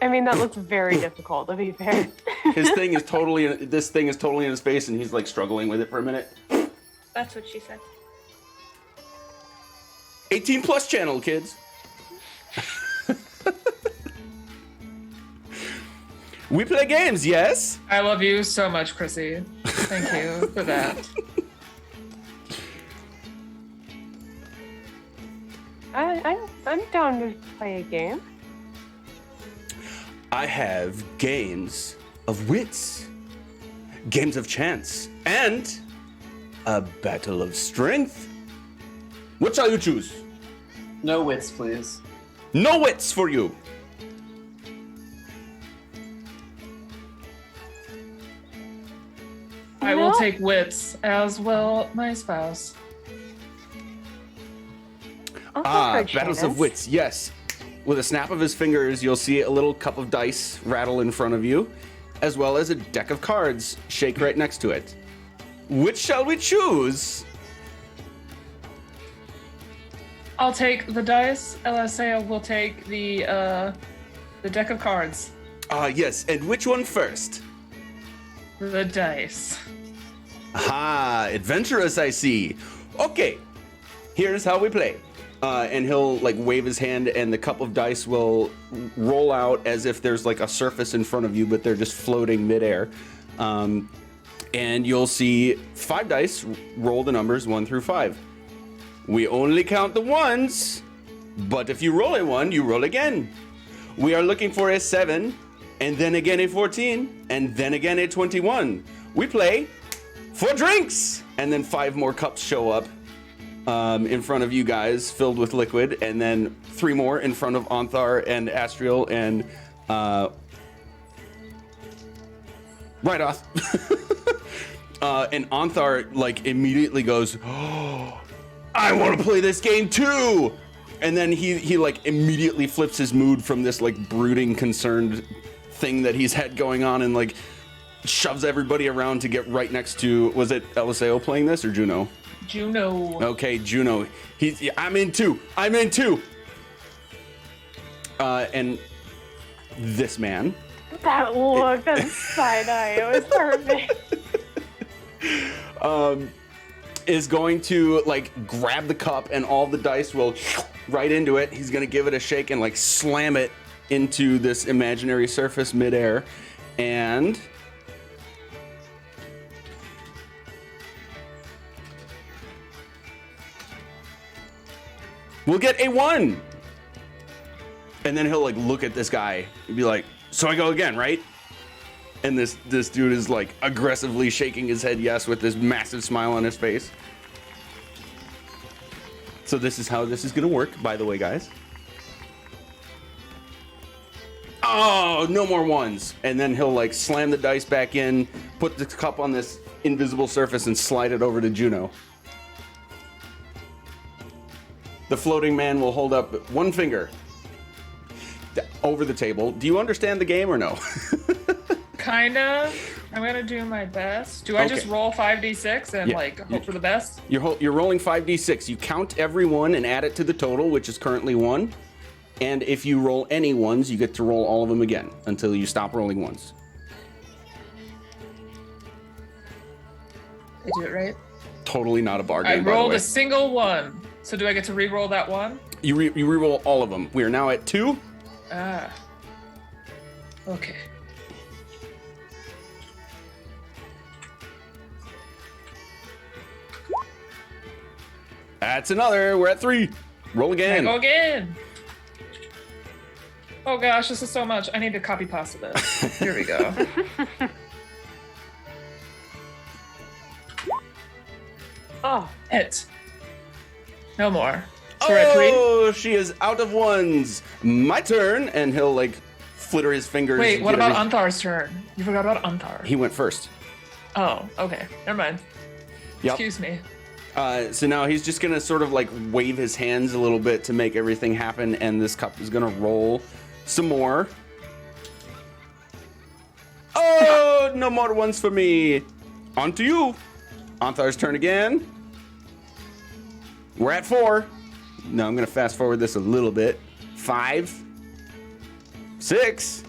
I mean, that looks very difficult, to be fair. This thing is totally in his face, and he's like struggling with it for a minute. That's what she said. 18 plus channel, kids. We play games, yes? I love you so much, Chrissy. Thank you for that. I'm down to play a game. I have games of wits, games of chance, and a battle of strength. What shall you choose? No wits, please. No wits for you. I will take wits, as will my spouse. Battles of wits, yes. With a snap of his fingers, you'll see a little cup of dice rattle in front of you, as well as a deck of cards shake right next to it. Which shall we choose? I'll take the dice. LSA will take the deck of cards. Yes, and which one first? The dice. Ah, adventurous, I see. Okay, here's how we play. And he'll like wave his hand, and the cup of dice will roll out as if there's like a surface in front of you, but they're just floating midair. And you'll see 5 dice, roll the numbers 1 through 5. We only count the ones, but if you roll a 1, you roll again. We are looking for a 7, and then again a 14, and then again a 21. We play for drinks! And then 5 more cups show up in front of you guys, filled with liquid, and then 3 more in front of Anthar and Astriel and Rydoth. And Anthar like immediately goes, "Oh, I want to play this game too!" And then he like immediately flips his mood from this like brooding, concerned thing that he's had going on, and like shoves everybody around to get right next to, was it Eliseo playing this or Juno? Juno. Okay, Juno. I'm in too. And this man That look, that side eye, it was perfect. is going to like grab the cup, and all the dice will right into it. He's gonna give it a shake and like slam it into this imaginary surface midair, and we'll get a 1. And then he'll like look at this guy and be like, "So I go again, right?" And this dude is like aggressively shaking his head yes with this massive smile on his face. So this is how this is gonna work, by the way, guys. Oh, no more 1s. And then he'll like slam the dice back in, put the cup on this invisible surface, and slide it over to Juno. The floating man will hold up 1 finger over the table. Do you understand the game or no? Kind of. I'm gonna do my best. Do I just roll 5d6 and like hope for the best? You're rolling 5d6. You count every one and add it to the total, which is currently 1. And if you roll any 1s, you get to roll all of them again until you stop rolling 1s. I do it right. Totally not a bar I game, by the rolled way. a single 1. So do I get to re-roll that 1? You re-roll all of them. We are now at 2. Ah. Okay. That's another. We're at 3. Roll again. Go again. Oh gosh, this is so much. I need to copy pasta this. Here we go. Oh, Hit. No more. So we're at 3. Oh, she is out of 1s. My turn. And he'll like flitter his fingers. Wait, and what get about Anthar's turn? You forgot about Anthar. He went first. Oh, okay. Never mind. Yep. Excuse me. So now he's just gonna sort of like wave his hands a little bit to make everything happen, and this cup is gonna roll some more. Oh, no more 1s for me. On to you. Anthar's turn again. We're at 4. Now I'm gonna fast forward this a little bit. 5, 6.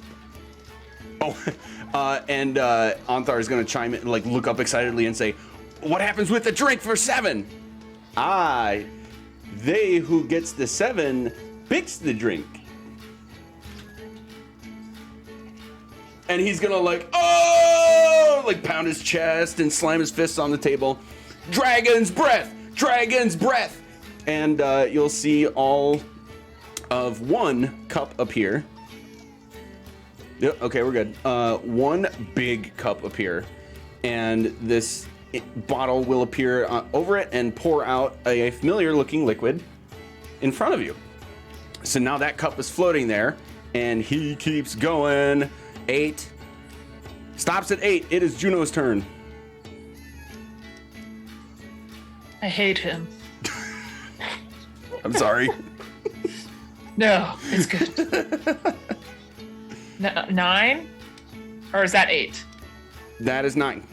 Oh, and Anthar is gonna chime in, like look up excitedly and say, "What happens with the drink for 7? They who gets the 7 picks the drink." And he's gonna like, oh, like pound his chest and slam his fists on the table. Dragon's breath, dragon's breath. And you'll see all of 1 cup appear. Yep, okay, we're good. 1 big cup appear. And this bottle will appear over it and pour out a familiar looking liquid in front of you. So now that cup is floating there, and he keeps going. 8. Stops at 8. It is Juno's turn. I hate him. I'm sorry. No, it's good. 9? Or is that 8? That is 9.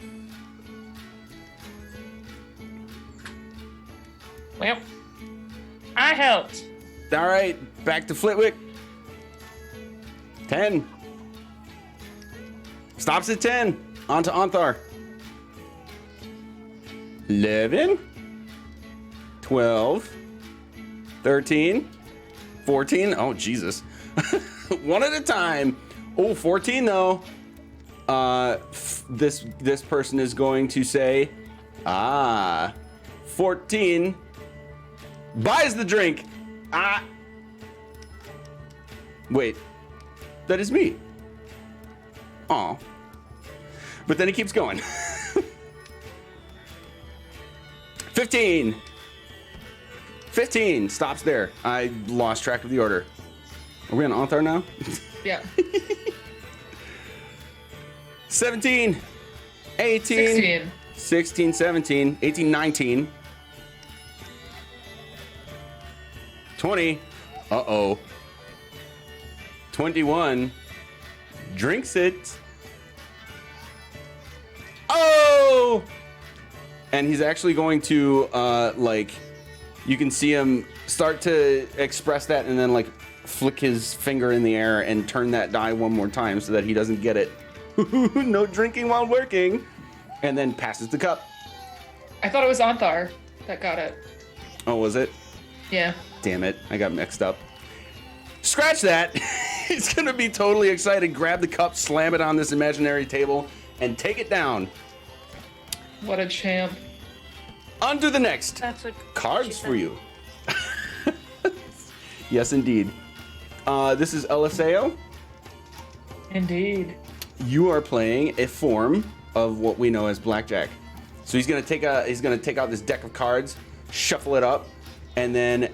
Well, I helped. All right, back to Flitwick. 10. Stops at 10. On to Anthar. 11. 12. 13, 14. Oh, Jesus. One at a time. Oh, 14 though. This person is going to say, 14 buys the drink. Wait, that is me. Aw. But then he keeps going. 15 stops there. I lost track of the order. Are we on Anthar now? Yeah. 17, 18, 16, 17, 18, 19, 20. Uh-oh. 21. Drinks it. Oh! And he's actually going to, you can see him start to express that and then, flick his finger in the air and turn that die one more time so that he doesn't get it. No drinking while working. And then passes the cup. I thought it was Anthar that got it. Oh, was it? Yeah. Damn it. I got mixed up. Scratch that. He's going to be totally excited. Grab the cup, slam it on this imaginary table, and take it down. What a champ. On to the next. That's what Cards she for said. you. Yes, indeed. This is LSAO. Indeed. You are playing a form of what we know as blackjack. So he's gonna take out this deck of cards, shuffle it up, and then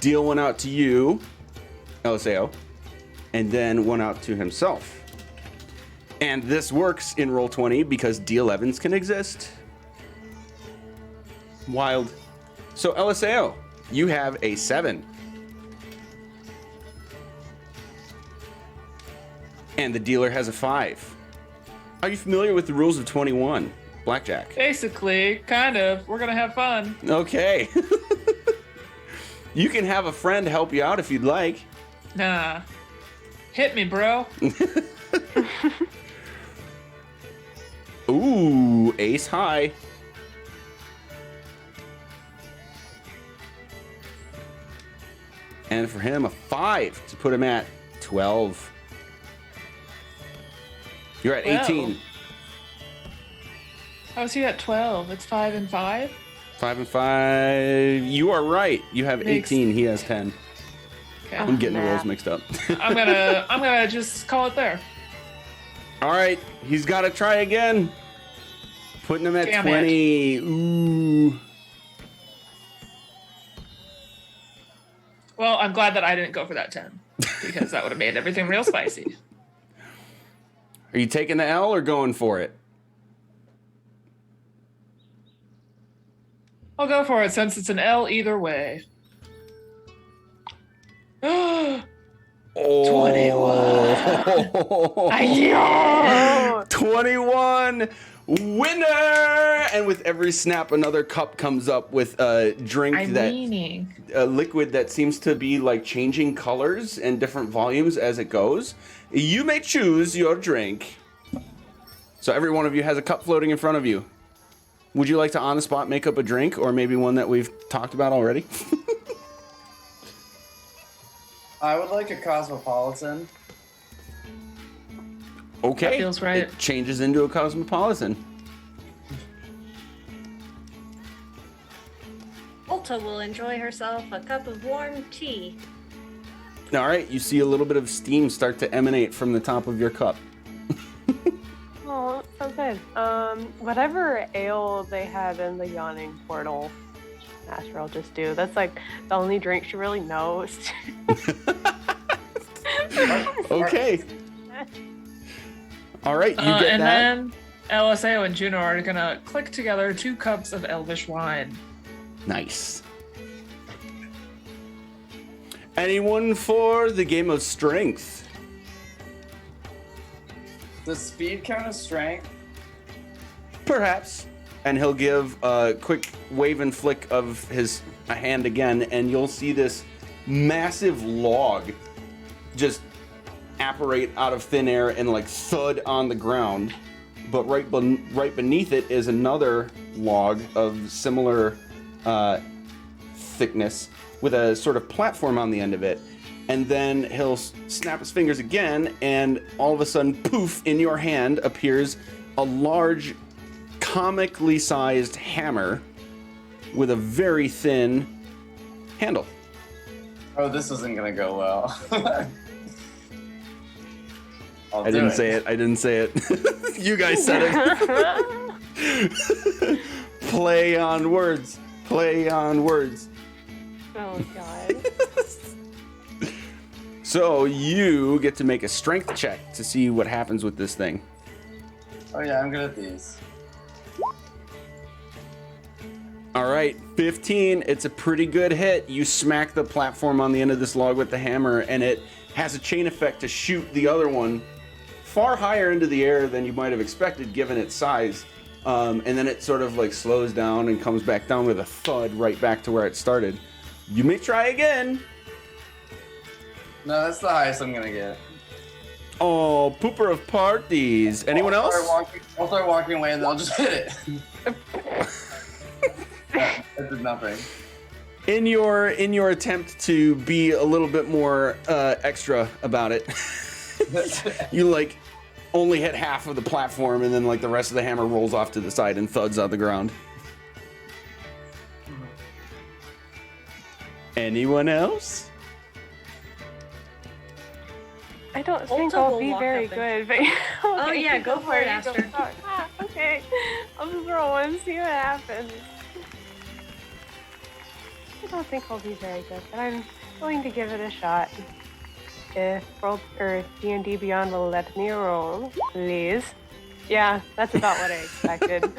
deal one out to you, LSAO, and then one out to himself. And this works in Roll20 because D11s can exist. Wild. So LSAO, you have a 7. And the dealer has a 5. Are you familiar with the rules of 21? Blackjack. Basically, kind of. We're gonna have fun. Okay. You can have a friend help you out if you'd like. Nah. Hit me, bro. Ooh, ace high. And for him, a 5 to put him at 12. You're at 18. How is he at 12? It's 5 and 5? 5 and 5. You are right. You have Makes- 18. He has 10. Okay. I'm getting the Math. rolls mixed up. I'm gonna just call it there. All right. He's got to try again. Putting him at Damn 20. Ooh. Well, I'm glad that I didn't go for that 10 because that would have made everything real spicy. Are you taking the L or going for it? I'll go for it since it's an L either way. Oh. 21. 21 winner! And with every snap, another cup comes up with a drink a liquid that seems to be like changing colors and different volumes as it goes. You may choose your drink. So every one of you has a cup floating in front of you. Would you like to on the spot make up a drink or maybe one that we've talked about already? I would like a cosmopolitan. Okay. That feels right. It changes into a cosmopolitan. Ulta will enjoy herself a cup of warm tea. All right, you see a little bit of steam start to emanate from the top of your cup. Oh, so good. Whatever ale they had in the yawning portal, Master will just do. That's like the only drink she really knows. Okay. All right, you get and that. then LSAO and Juno are gonna click together 2 cups of elvish wine. Nice. Anyone for the game of strength? Does speed count as strength? Perhaps. And he'll give a quick wave and flick of his hand again, and you'll see this massive log just apparate out of thin air and like thud on the ground. But right beneath it is another log of similar thickness with a sort of platform on the end of it. And then he'll snap his fingers again, and all of a sudden, poof, in your hand appears a large, comically sized hammer with a very thin handle. Oh, this isn't gonna go well. I didn't say it. I didn't say it. You guys said it. Play on words. Play on words. Oh god. So you get to make a strength check to see what happens with this thing. Oh yeah, I'm good at these. All right, 15. It's a pretty good hit. You smack the platform on the end of this log with the hammer, and it has a chain effect to shoot the other one far higher into the air than you might have expected given its size. And then it sort of like slows down and comes back down with a thud right back to where it started. You may try again. No, that's the highest I'm gonna get. Oh, pooper of parties. Anyone else? I'll start walking away and then I'll just hit it. That did nothing. In your attempt to be a little bit more extra about it, you like only hit half of the platform, and then like the rest of the hammer rolls off to the side and thuds on the ground. Anyone else? I don't think Ulta I'll will be walk very up good, but Oh, yeah, go for it, Go Aster. start. Okay, I'll just roll one, see what happens. I don't think I'll be very good, but I'm willing to give it a shot. If D&D Beyond will let me roll, please. Yeah, that's about what I expected.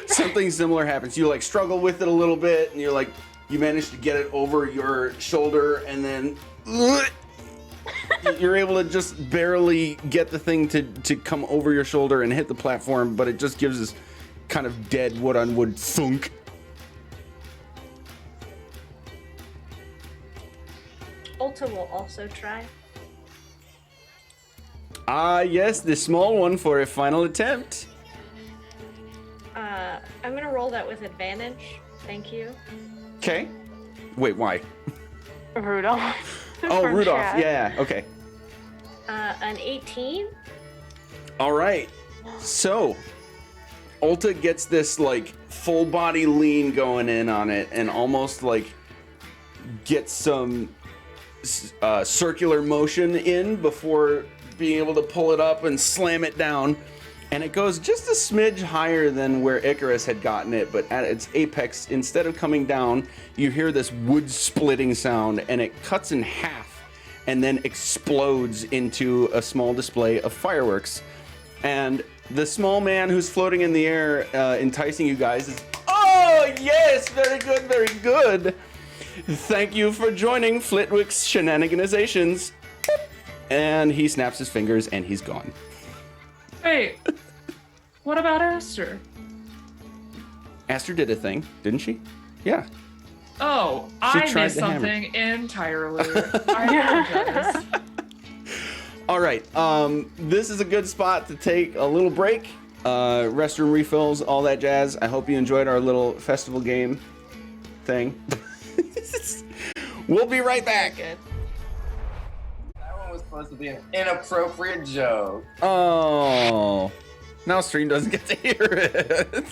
Something similar happens. You like struggle with it a little bit, and you manage to get it over your shoulder, and then you're able to just barely get the thing to come over your shoulder and hit the platform, but it just gives this kind of dead wood on wood thunk. Ulta will also try. Yes, the small one for a final attempt. I'm gonna roll that with advantage. Thank you. Okay. Wait, why? Rudolph. Oh, From Rudolph. chat. Yeah, okay. An 18. All right. So, Ulta gets this like full body lean going in on it, and almost like gets some circular motion in before being able to pull it up and slam it down. And it goes just a smidge higher than where Icarus had gotten it, but at its apex, instead of coming down, you hear this wood splitting sound, and it cuts in half and then explodes into a small display of fireworks. And the small man who's floating in the air, enticing you guys, is, oh, yes, very good, very good. Thank you for joining Flitwick's shenaniganizations. And he snaps his fingers, and he's gone. Wait, what about Aster? Aster did a thing, didn't she? Yeah. Oh, She I tried missed the hammer. something entirely. I apologize. All right. This is a good spot to take a little break. Restroom refills, all that jazz. I hope you enjoyed our little festival game thing. We'll be right back. Good. That one was supposed to be an inappropriate joke. Oh. Now stream doesn't get to hear it.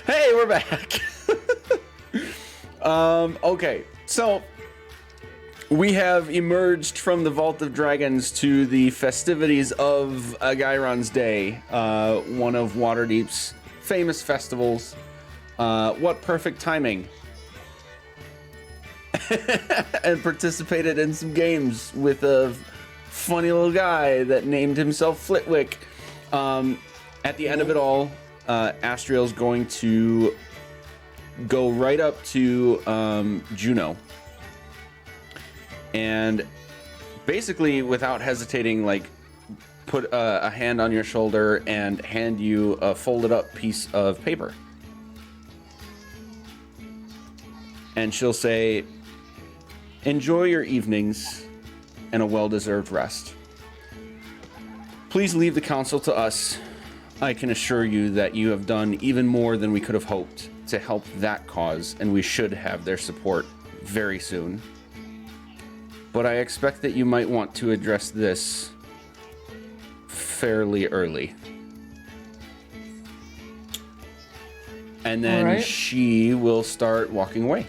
Hey, we're back. Okay, so we have emerged from the Vault of Dragons to the festivities of Aghairon's Day, one of Waterdeep's famous festivals. What perfect timing. And participated in some games with a funny little guy that named himself Flitwick. At the end of it all, Astriel's going to go right up to Juno, and basically, without hesitating, like put a hand on your shoulder and hand you a folded up piece of paper. And she'll say, enjoy your evenings and a well-deserved rest. Please leave the council to us. I can assure you that you have done even more than we could have hoped to help that cause, and we should have their support very soon. But I expect that you might want to address this fairly early. And then Alright. she will start walking away.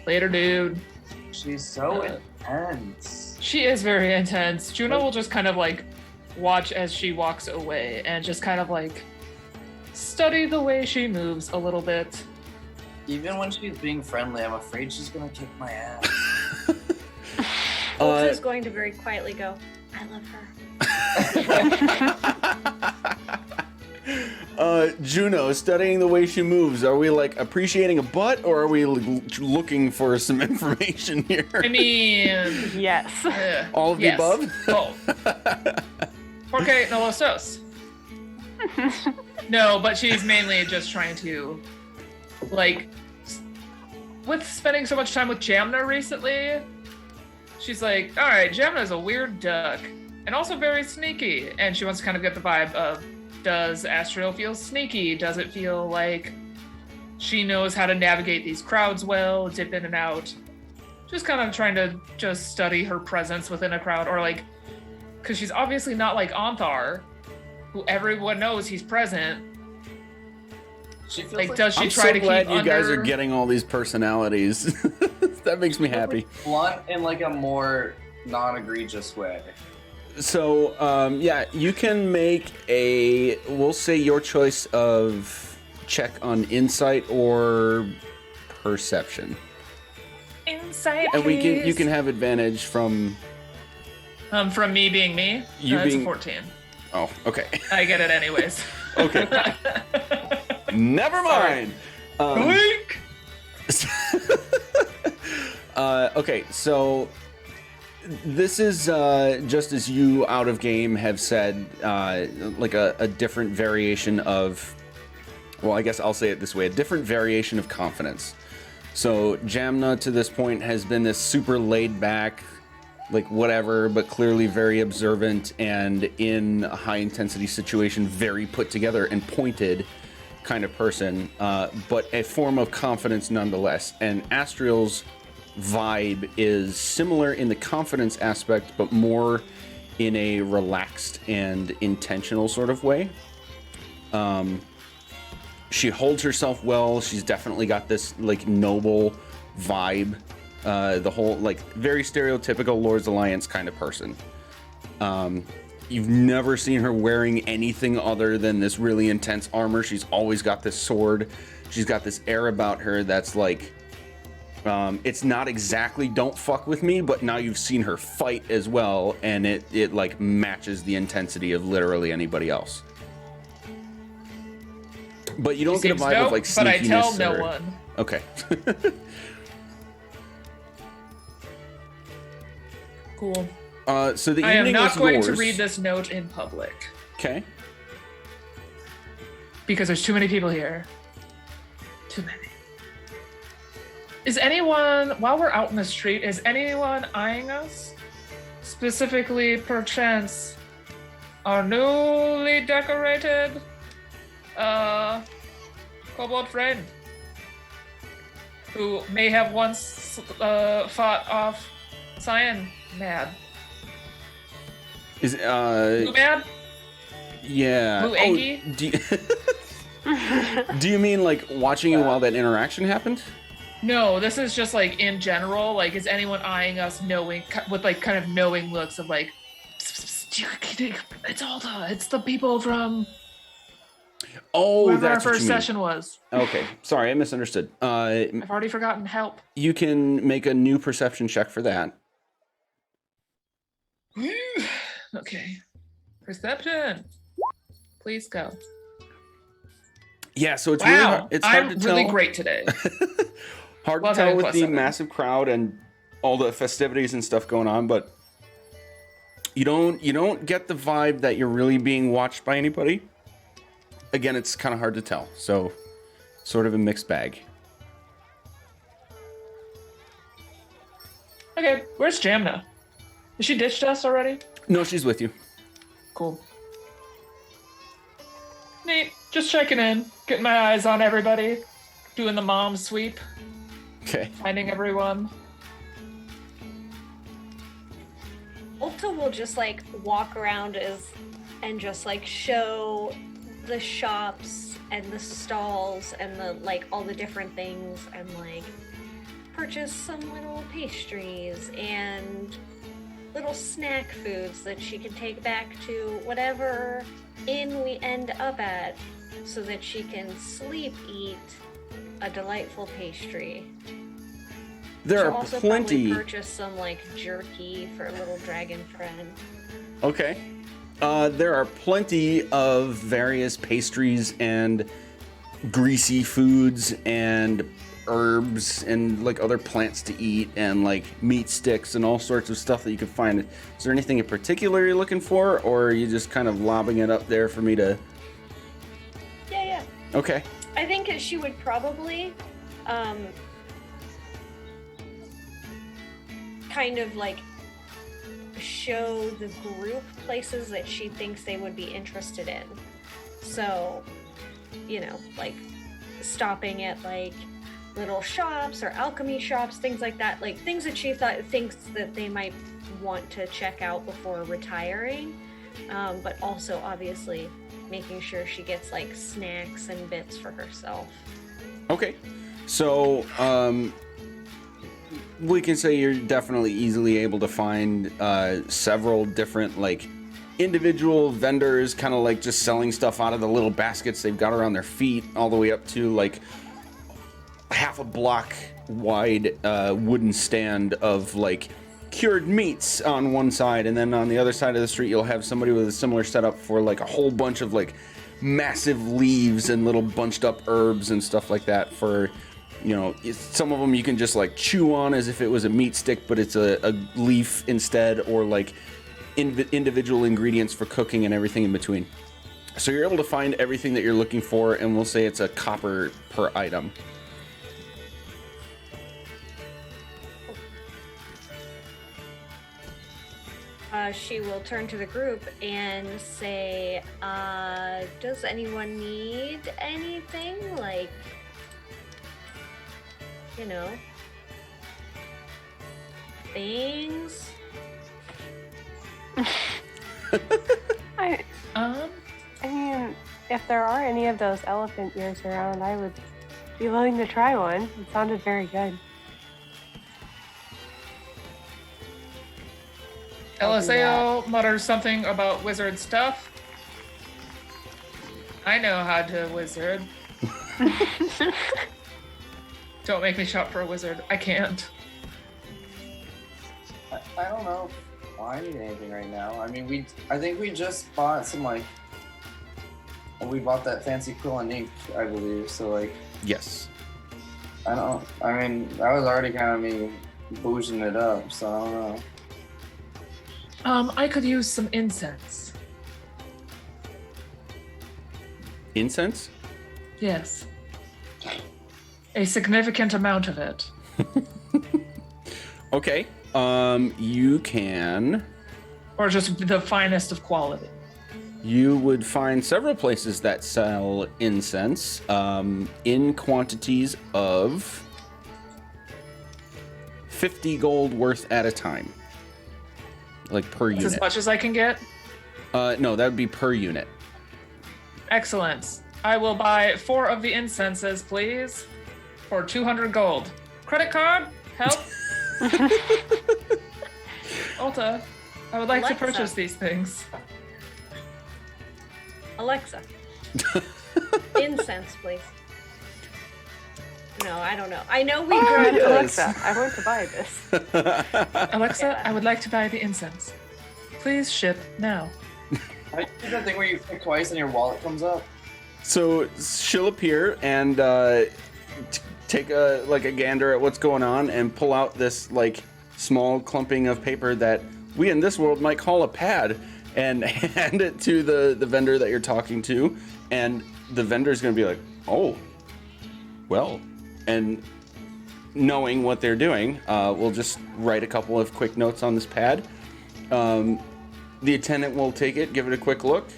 Later, dude. She's so intense. She is very intense. Juno will just kind of like watch as she walks away and just kind of like study the way she moves a little bit. Even when she's being friendly, I'm afraid she's gonna kick my ass. Wolf is going to very quietly go, I love her. Juno, studying the way she moves, are we like appreciating a butt, or are we looking for some information here? I mean, Yes. All of the yes, above? both. Porque no los dos. No, but she's mainly just trying to, like, with spending so much time with Jamna recently, she's like, all right, Jamna's a weird duck and also very sneaky. And she wants to kind of get the vibe of, does Astriel feel sneaky? Does it feel like she knows how to navigate these crowds well, dip in and out? Just kind of trying to just study her presence within a crowd, or like, because she's obviously not like Anthar, who everyone knows he's present. She feels Like, does she I'm try so to glad keep you guys under... are getting all these personalities. That makes me happy. blunt in like a more non-egregious way. So, yeah, you can make a, we'll say your choice of check on insight or perception. Insight, And please. you can have advantage from, From me being me? You That's being- a 14. oh, okay. I get it anyways. Okay. Never mind. Blink! Okay, so this is just as you out of game have said, like a different variation of, well, I guess I'll say it this way, a different variation of confidence. So Jamna to this point has been this super laid back, like whatever, but clearly very observant and in a high intensity situation, very put together and pointed kind of person, but a form of confidence nonetheless. And Astriel's vibe is similar in the confidence aspect, but more in a relaxed and intentional sort of way. She holds herself well. She's definitely got this like noble vibe. The whole like very stereotypical Lords Alliance kind of person. You've never seen her wearing anything other than this really intense armor. She's always got this sword. She's got this air about her that's like, it's not exactly don't fuck with me, but now you've seen her fight as well, and it like matches the intensity of literally anybody else. But you don't She get a seems vibe dope, of like but I tell sneakiness no or- one. Okay. Cool. So the I am evening not is going yours. to read this note in public Okay. because there's too many people here. Too many. Is anyone, while we're out in the street, is anyone eyeing us? Specifically, perchance, our newly decorated kobold friend, who may have once fought off Cyan Mad. Is Blue Mad? yeah. Blue Angie? Do you, do you mean like watching you while that interaction happened? No, this is just like in general. Like, is anyone eyeing us knowing, with like kind of knowing looks of like, it's Alta, it's the people from Oh, wherever our that's what first you mean. session was. Okay, sorry, I misunderstood. I've already forgotten help. You can make a new perception check for that. Okay. Perception. Please go. Yeah, so it's really Wow, hard, it's hard I'm to really tell. great today. Hard to Love tell having with plus the 7. massive crowd and all the festivities and stuff going on, but you don't get the vibe that you're really being watched by anybody. Again, it's kind of hard to tell, so sort of a mixed bag. Okay, where's Jamna? Has she ditched us already? No, she's with you. Cool. Just checking in, getting my eyes on everybody, doing the mom sweep, Okay. finding everyone. Ulta will just like walk around and just like show the shops and the stalls and the like all the different things and like purchase some little pastries and little snack foods that she can take back to whatever inn we end up at so that she can eat a delightful pastry. There She'll are also plenty. probably purchase some like jerky for a little dragon friend. Okay. There are plenty of various pastries and greasy foods and herbs and like other plants to eat and like meat sticks and all sorts of stuff that you can find. Is there anything in particular you're looking for, or are you just kind of lobbing it up there for me to? Yeah. Okay. I think she would probably kind of like show the group places that she thinks they would be interested in. So, you know, like stopping at like little shops or alchemy shops, things like that, like things that she thinks that they might want to check out before retiring, but also obviously making sure she gets like snacks and bits for herself. Okay. So, we can say you're definitely easily able to find several different like individual vendors kind of like just selling stuff out of the little baskets they've got around their feet, all the way up to like half a block wide wooden stand of like cured meats on one side, and then on the other side of the street you'll have somebody with a similar setup for like a whole bunch of like massive leaves and little bunched up herbs and stuff like that for, you know, some of them you can just like chew on as if it was a meat stick, but it's a leaf instead, or like individual ingredients for cooking and everything in between. So you're able to find everything that you're looking for, and we'll say it's a copper per item. She will turn to the group and say, does anyone need anything? Like, you know, things? I mean, if there are any of those elephant ears around, I would be willing to try one. It sounded very good. LSAO mutters something about wizard stuff. I know how to wizard. Don't make me shop for a wizard. I can't. I don't know if I need anything right now. I mean, I think we just bought some like, we bought that fancy quill and ink, I believe. So like, Yes. I mean, that was already kind of me boozing it up. So I don't know. I could use some incense. Incense? Yes. A significant amount of it. Okay. You can. Or just the finest of quality. You would find several places that sell incense in quantities of 50 gold worth at a time. Like per That's unit. as much as I can get. No, that would be per unit. Excellent. I will buy 4 of the incenses, please, for 200 gold. Credit card? Help? Ulta, I would like to Alexa. purchase these things. Alexa, incense, please. No, I don't know. I know we grabbed yes. Alexa, I want to buy this. Alexa, Yeah. I would like to buy the incense. Please ship now. I do that thing where you click twice and your wallet comes up. So she'll appear and take a gander at what's going on and pull out this like small clumping of paper that we in this world might call a pad, and hand it to the vendor that you're talking to, and the vendor's gonna be like, oh, well, and knowing what they're doing, we'll just write a couple of quick notes on this pad. The attendant will take it, give it a quick look,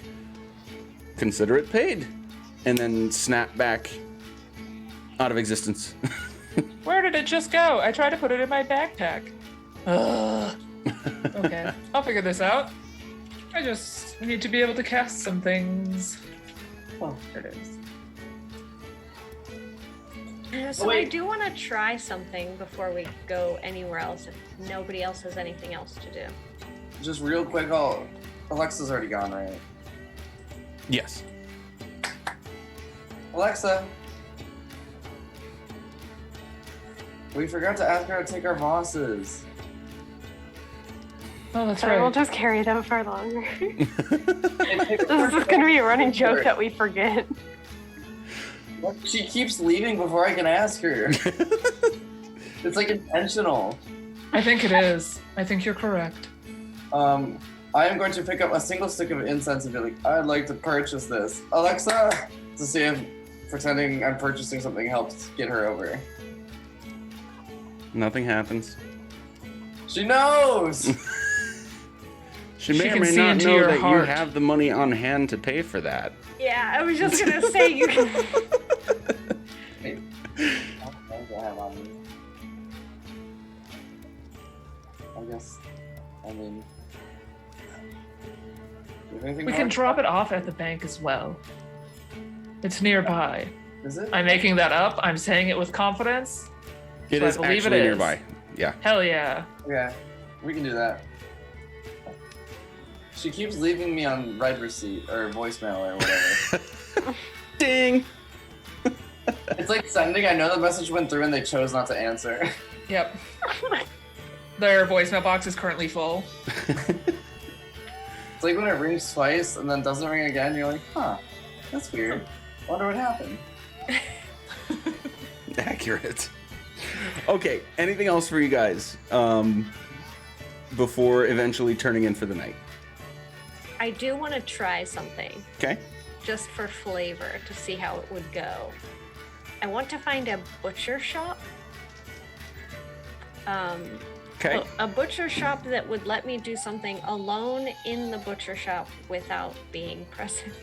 consider it paid. and then snap back out of existence. Where did it just go? I tried to put it in my backpack. Ugh. Okay, I'll figure this out. I just need to be able to cast some things. Oh, there it is. So I wait. do want to try something before we go anywhere else if nobody else has anything else to do. Just real quick, Alexa's already gone, right? Yes. Alexa. We forgot to ask her to take our bosses. Oh, that's So right. we'll just carry them for longer. This is just gonna be a running joke that we forget. She keeps leaving before I can ask her. It's like intentional. I think it is. I think you're correct. I am going to pick up a single stick of incense and be like, I'd like to purchase this. Alexa, to see if pretending I'm purchasing something helps get her over. Nothing happens. She knows! She She may or can may see not into know your that you heart. have the money on hand to pay for that. Yeah, I was just gonna say you can. Wait. How much do I have on me? I guess. I mean. Do you have anything We more? can drop it off at the bank as well. It's nearby. Is it? I'm making that up. I'm saying it with confidence. It So I is believe it actually is. nearby. Yeah. Hell yeah. Yeah, we can do that. She keeps leaving me on read receipt or voicemail or whatever. Ding! It's like sending, I know the message went through and they chose not to answer. Yep. Their voicemail box is currently full. It's like when it rings twice and then doesn't ring again, you're like, huh, that's weird. Wonder what happened. Accurate. Okay, anything else for you guys before eventually turning in for the night? I do want to try something Okay. just for flavor to see how it would go. I want to find a butcher shop. Okay. A butcher shop that would let me do something alone in the butcher shop without being present.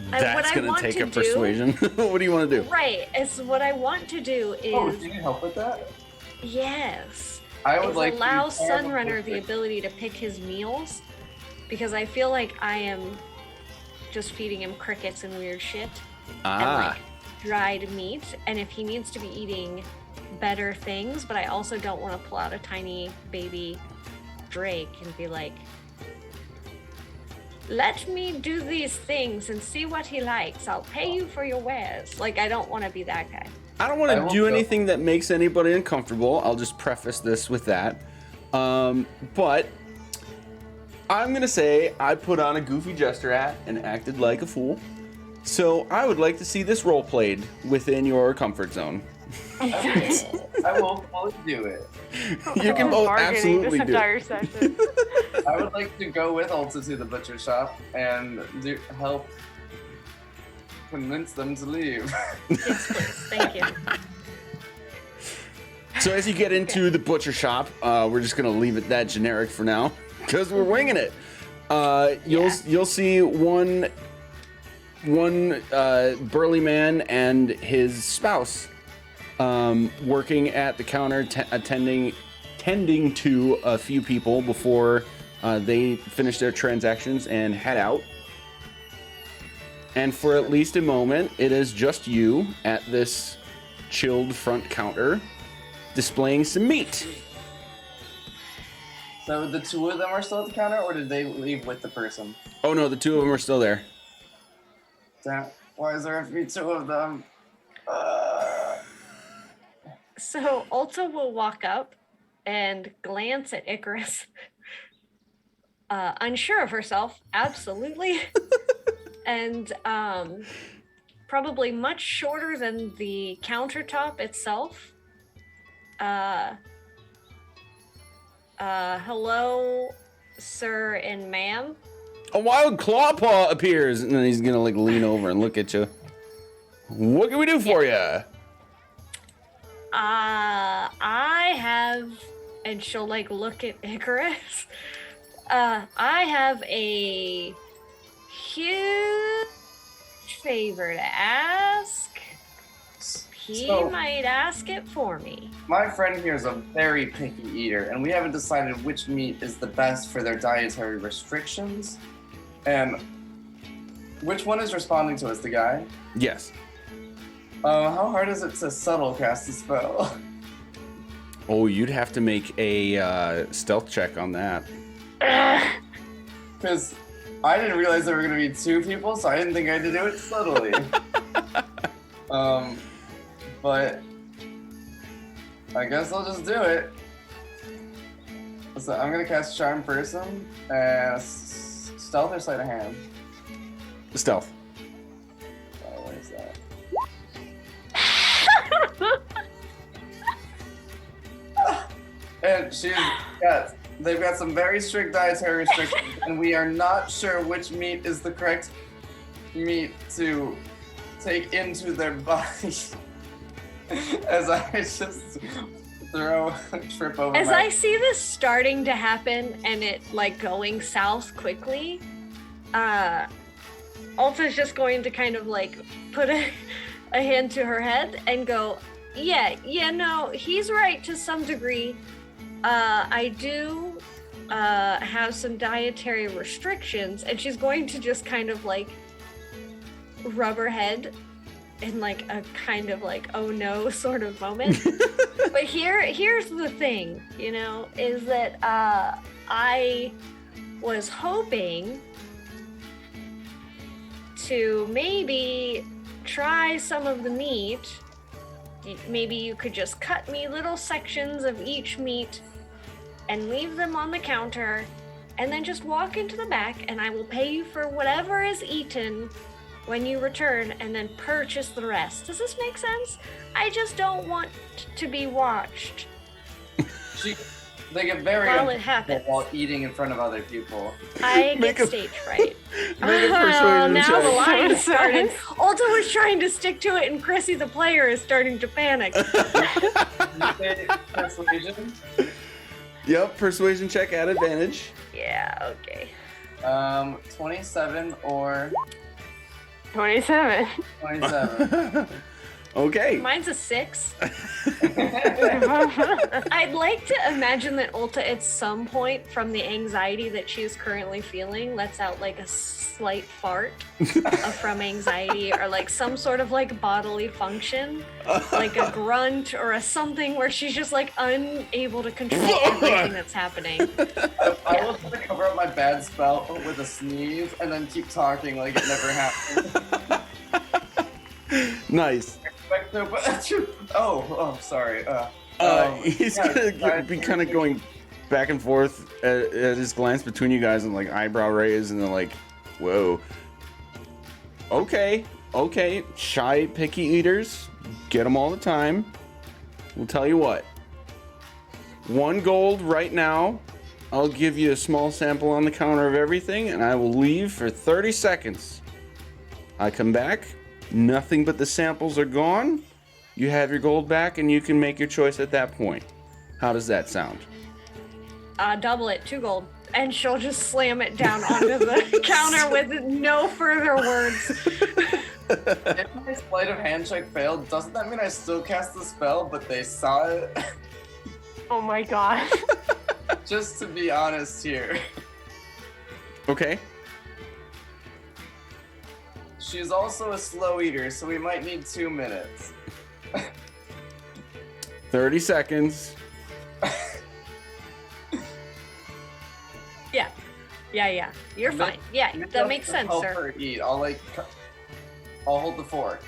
what That's I gonna want take to a do- persuasion. What do you want to do? Right. It's what I want to do is Oh, do you need help with that? yes. I would Is like allow to be part of a Sunrunner the butcher. ability to pick his meals because I feel like I am just feeding him crickets and weird shit and Ah. like dried meat. And if he needs to be eating better things, but I also don't want to pull out a tiny baby Drake and be like, let me do these things and see what he likes. I'll pay you for your wares. Like, I don't want to be that guy. I don't want I to will do go. anything that makes anybody uncomfortable. I'll just preface this with that. But I'm going to say I put on a goofy jester hat and acted like a fool. So I would like to see this role played within your comfort zone. I will fully do it. You can both Bargaining absolutely this do entire it. session. I would like to go with Ulta to the butcher shop and help convince them to leave. Yes, please. Thank you. So as you get into the butcher shop, we're just going to leave it that generic for now because we're winging it. You'll see one burly man and his spouse working at the counter, tending to a few people before they finish their transactions and head out. And for at least a moment, it is just you at this chilled front counter displaying some meat. So the two of them are still at the counter, or did they leave with the person? Oh no, the two of them are still there. Damn, why is there only two of them? So Ulta will walk up and glance at Icarus. Unsure of herself, absolutely. And probably much shorter than the countertop itself. Hello, sir and ma'am. A wild claw paw appears, and then he's gonna like lean over and look at you. What can we do for you? I have, and she'll like look at Icarus. I have a huge favor to ask, he So, might ask it for me. my friend here is a very picky eater, and we haven't decided which meat is the best for their dietary restrictions. And which one is responding to us, the guy? Yes. How hard is it to subtle cast a spell? Oh, you'd have to make a stealth check on that. Because I didn't realize there were going to be two people, so I didn't think I had to do it subtly. But I guess I'll just do it. So I'm going to cast Charm Person and Stealth or Sleight of Hand. Stealth. Oh, what is that? And they've got some very strict dietary restrictions, and we are not sure which meat is the correct meat to take into their body. As I just trip over As my... I see this starting to happen and it like going south quickly, Alta's just going to kind of like put a hand to her head and go, yeah, no, he's right to some degree. I do have some dietary restrictions, and she's going to just kind of like rub her head in like a kind of like oh no sort of moment. But here's the thing, you know, is that I was hoping to maybe try some of the meat. Maybe you could just cut me little sections of each meat and leave them on the counter, and then just walk into the back and I will pay you for whatever is eaten when you return, and then purchase the rest. Does this make sense? I just don't want to be watched. They get very While it uncomfortable happens. while eating in front of other people. I Make get a- stage fright. Make a persuasion Now check. the line is starting. Alta was trying to stick to it, and Chrissy the player is starting to panic. You say persuasion? Yep, persuasion check at advantage. Yeah, okay. 27 or 27. 27. Okay. Mine's a 6. I'd like to imagine that Ulta at some point from the anxiety that she is currently feeling lets out like a slight fart from anxiety, or like some sort of like bodily function, like a grunt or a something where she's just like unable to control everything that's happening. I will try to cover up my bad spell with a sneeze and then keep talking like it never happened. Nice. Oh, sorry. He's gonna be kind of going back and forth at his glance between you guys and like eyebrow raise, and then like, whoa. Okay. Shy, picky eaters, get them all the time. We'll tell you what. 1 gold right now. I'll give you a small sample on the counter of everything, and I will leave for 30 seconds. I come back. Nothing but the samples are gone. You have your gold back, and you can make your choice at that point. How does that sound? Double it, 2 gold. And she'll just slam it down onto the counter with no further words. If my sleight of hand check failed, doesn't that mean I still cast the spell, but they saw it? Oh my god. Just to be honest here. Okay. She's also a slow eater, so we might need 2 minutes. 30 seconds. Yeah. You're fine. Yeah, that makes sense, help sir. her eat. I'll hold the fork.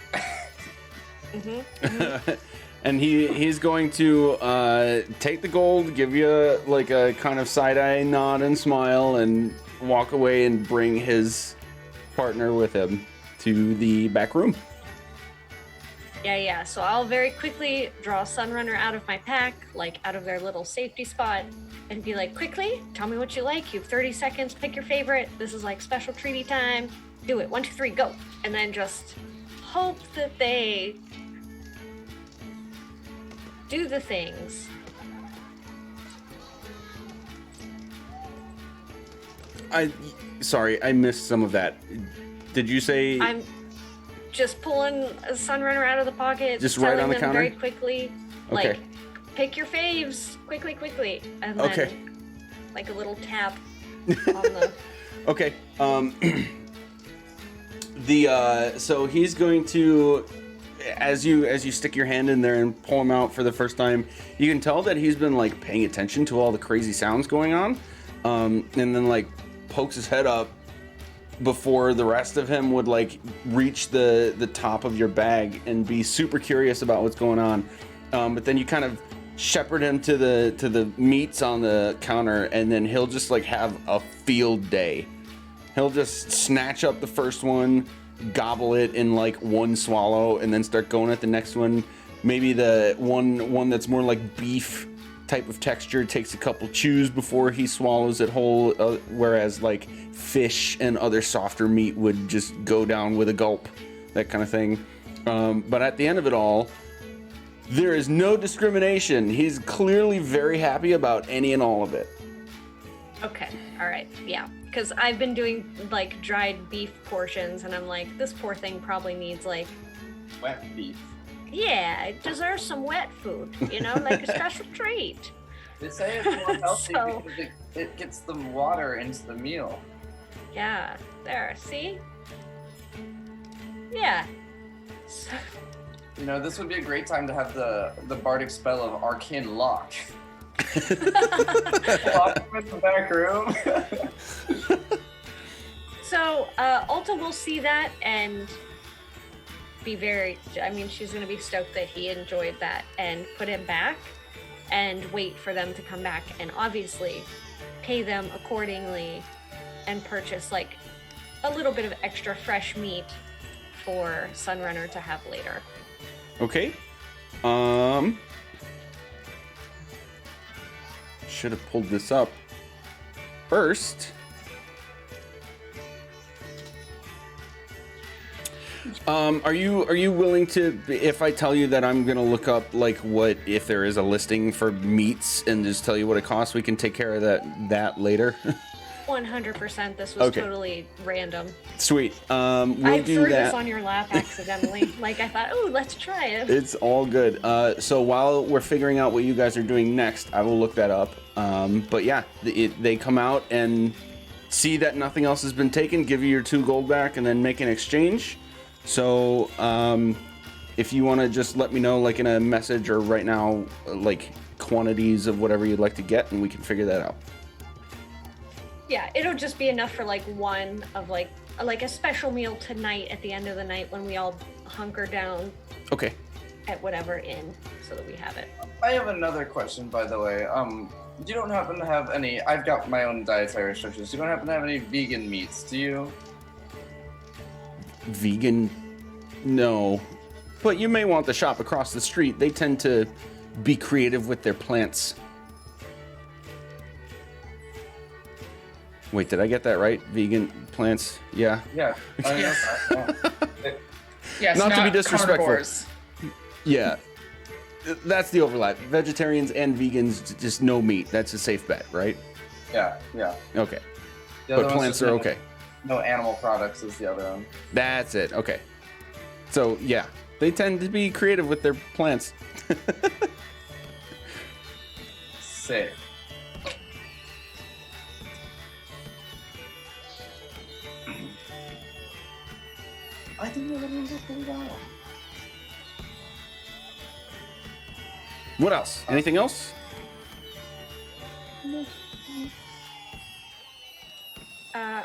And he's going to take the gold, give you like a kind of side-eye nod and smile, and walk away and bring his partner with him to the back room. Yeah. So I'll very quickly draw Sunrunner out of my pack, like out of their little safety spot, and be like, quickly, tell me what you like. You have 30 seconds, pick your favorite. This is like special treaty time. Do it. 1, 2, 3, go. And then just hope that they do the things. Sorry, I missed some of that. Did you say just pulling a Sunrunner out of the pocket, Just right telling on the them counter? very quickly, Okay. like, pick your faves, quickly, and then Okay. like a little tap on the. Okay. So he's going to, as you stick your hand in there and pull him out for the first time, you can tell that he's been like paying attention to all the crazy sounds going on, and then like pokes his head up before the rest of him would like reach the top of your bag and be super curious about what's going on. But then you kind of shepherd him to the meats on the counter, and then he'll just like have a field day. He'll just snatch up the first one, gobble it in like one swallow, and then start going at the next one. Maybe the one that's more like beef type of texture takes a couple chews before he swallows it whole, whereas like fish and other softer meat would just go down with a gulp, that kind of thing. But at the end of it all, there is no discrimination. He's clearly very happy about any and all of it. Okay, all right, yeah. Because I've been doing like dried beef portions, and I'm like, this poor thing probably needs like, Wet beef. yeah, it deserves some wet food, you know, like a special treat. They say it's more healthy So- because it gets the water into the meal. Yeah, there, see? Yeah. So, You know, this would be a great time to have the bardic spell of Arcane Lock. Lock him in the back room. so Ulta will see that and be very, I mean, she's going to be stoked that he enjoyed that and put him back and wait for them to come back and obviously pay them accordingly and purchase like a little bit of extra fresh meat for Sunrunner to have later. Okay. Should have pulled this up first. Are you willing to, if I tell you that I'm gonna look up like what if there is a listing for meats and just tell you what it costs, we can take care of that later. 100%. This was Okay. totally random. Sweet. We'll I do threw that. this on your lap accidentally. Like I thought, oh, let's try it. It's all good. So while we're figuring out what you guys are doing next, I will look that up. But yeah, they come out and see that nothing else has been taken, give you your 2 gold back, and then make an exchange. So if you want to just let me know, like in a message or right now, like quantities of whatever you'd like to get, and we can figure that out. Yeah, it'll just be enough for like one of like a special meal tonight at the end of the night when we all hunker down Okay. at whatever inn so that we have it. I have another question, by the way. You don't happen to have any? I've got my own dietary restrictions. You don't happen to have any vegan meats, do you? Vegan? No. But you may want the shop across the street. They tend to be creative with their plants. Wait, did I get that right? Vegan plants? Yeah. Yeah. I mean, yeah. Yes, Not to be disrespectful. carnivores. Yeah. That's the overlap. Vegetarians and vegans, just no meat. That's a safe bet, right? Yeah. Okay. The other But one's plants just are no- okay. No animal products is the other one. That's it. Okay. So, yeah. They tend to be creative with their plants. Sick. I think we're gonna do pretty well. What else? Anything else?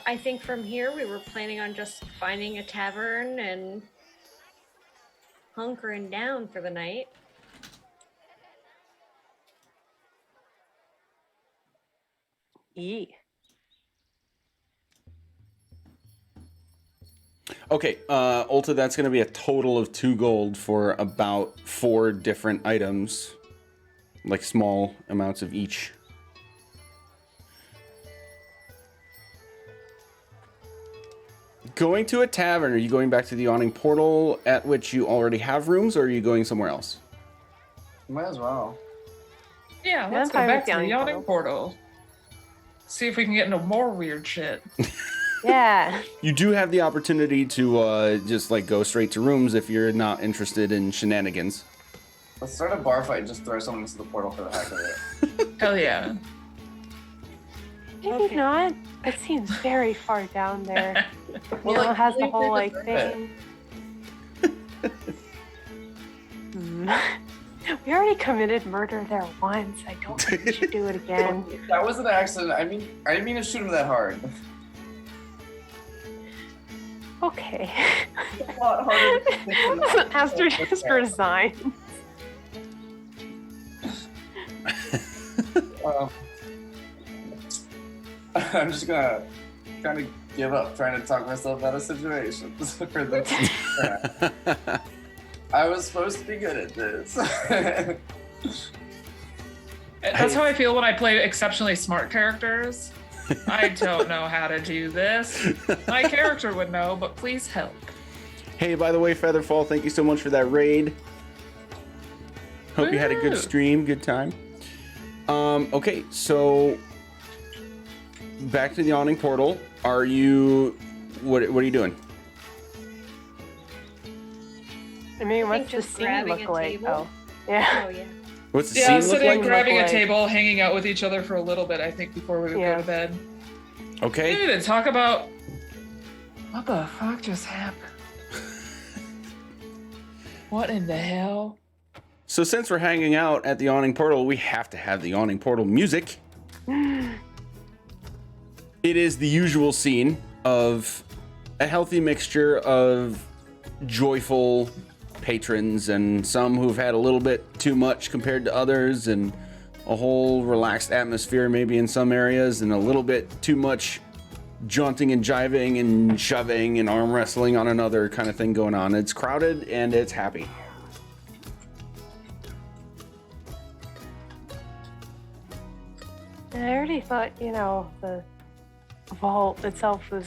I think from here we were planning on just finding a tavern and hunkering down for the night. Yee. Okay, Ulta, that's going to be a total of 2 gold for about 4 different items. Like small amounts of each. Going to a tavern, are you going back to the awning portal at which you already have rooms, or are you going somewhere else? Might as well. Yeah, I'm let's go fine with back to the yawning yawning portal. See if we can get into more weird shit. Yeah. You do have the opportunity to just like go straight to rooms if you're not interested in shenanigans. Let's start a bar fight and just throw someone into the portal for the heck of it. Hell yeah. Maybe Okay. not. It seems very far down there. Well, You know, like, it has the leave whole it like at that. thing. We already committed murder there once. I don't think we should do it again. That was an accident. I didn't mean to shoot him that hard. Okay. It's a lot harder than thinking. Aster just resigned. I'm just gonna kind of give up trying to talk myself out of situations for this. I was supposed to be good at this. That's how I feel when I play exceptionally smart characters. I don't know how to do this. My character would know, but please help. Hey, by the way, Featherfall, thank you so much for that raid. Hope you had a good Woo. stream, good time. Okay, so back to the awning portal. Are you? What are you doing? I mean, what's the just scene grabbing look a like? table. Oh, yeah. Oh yeah. What's the Yeah, scene look sitting, like? grabbing a Look like- table, hanging out with each other for a little bit, I think, before we would Yeah. go to bed. Okay. Maybe to talk about what the fuck just happened. What in the hell? So since we're hanging out at the awning portal, we have to have the awning portal music. It is the usual scene of a healthy mixture of joyful patrons and some who've had a little bit too much compared to others, and a whole relaxed atmosphere maybe in some areas, and a little bit too much jaunting and jiving and shoving and arm wrestling on another kind of thing going on. It's crowded and it's happy. I already thought, you know, the vault itself was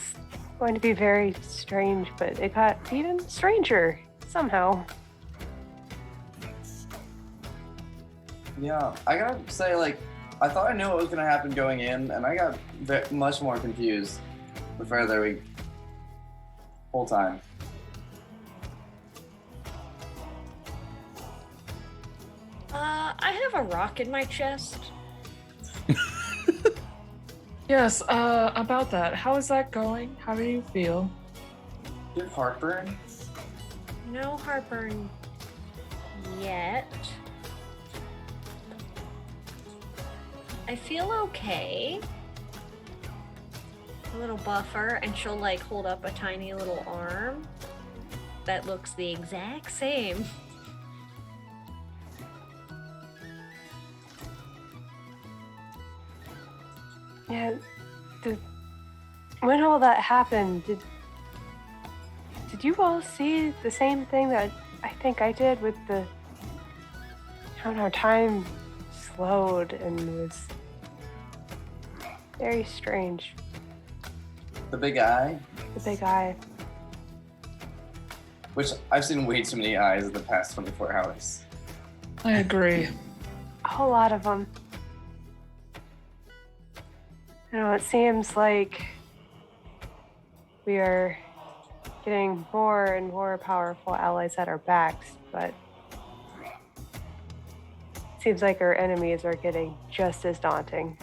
going to be very strange, but it got even stranger somehow. Yeah, I gotta say, like, I thought I knew what was gonna happen going in, and I got much more confused the further we whole time. I have a rock in my chest. Yes, about that. How is that going? How do you feel? Do you have heartburn? No heartburn yet. I feel okay. A little buffer, and she'll like hold up a tiny little arm that looks the exact same. Yeah. When all that happened, did you all see the same thing that I think I did with the, I don't know, time slowed and was very strange. The big eye, The big eye. which I've seen way too many eyes in the past 24 hours. I agree. A whole lot of them. You know, it seems like we are getting more and more powerful allies at our backs, but it seems like our enemies are getting just as daunting.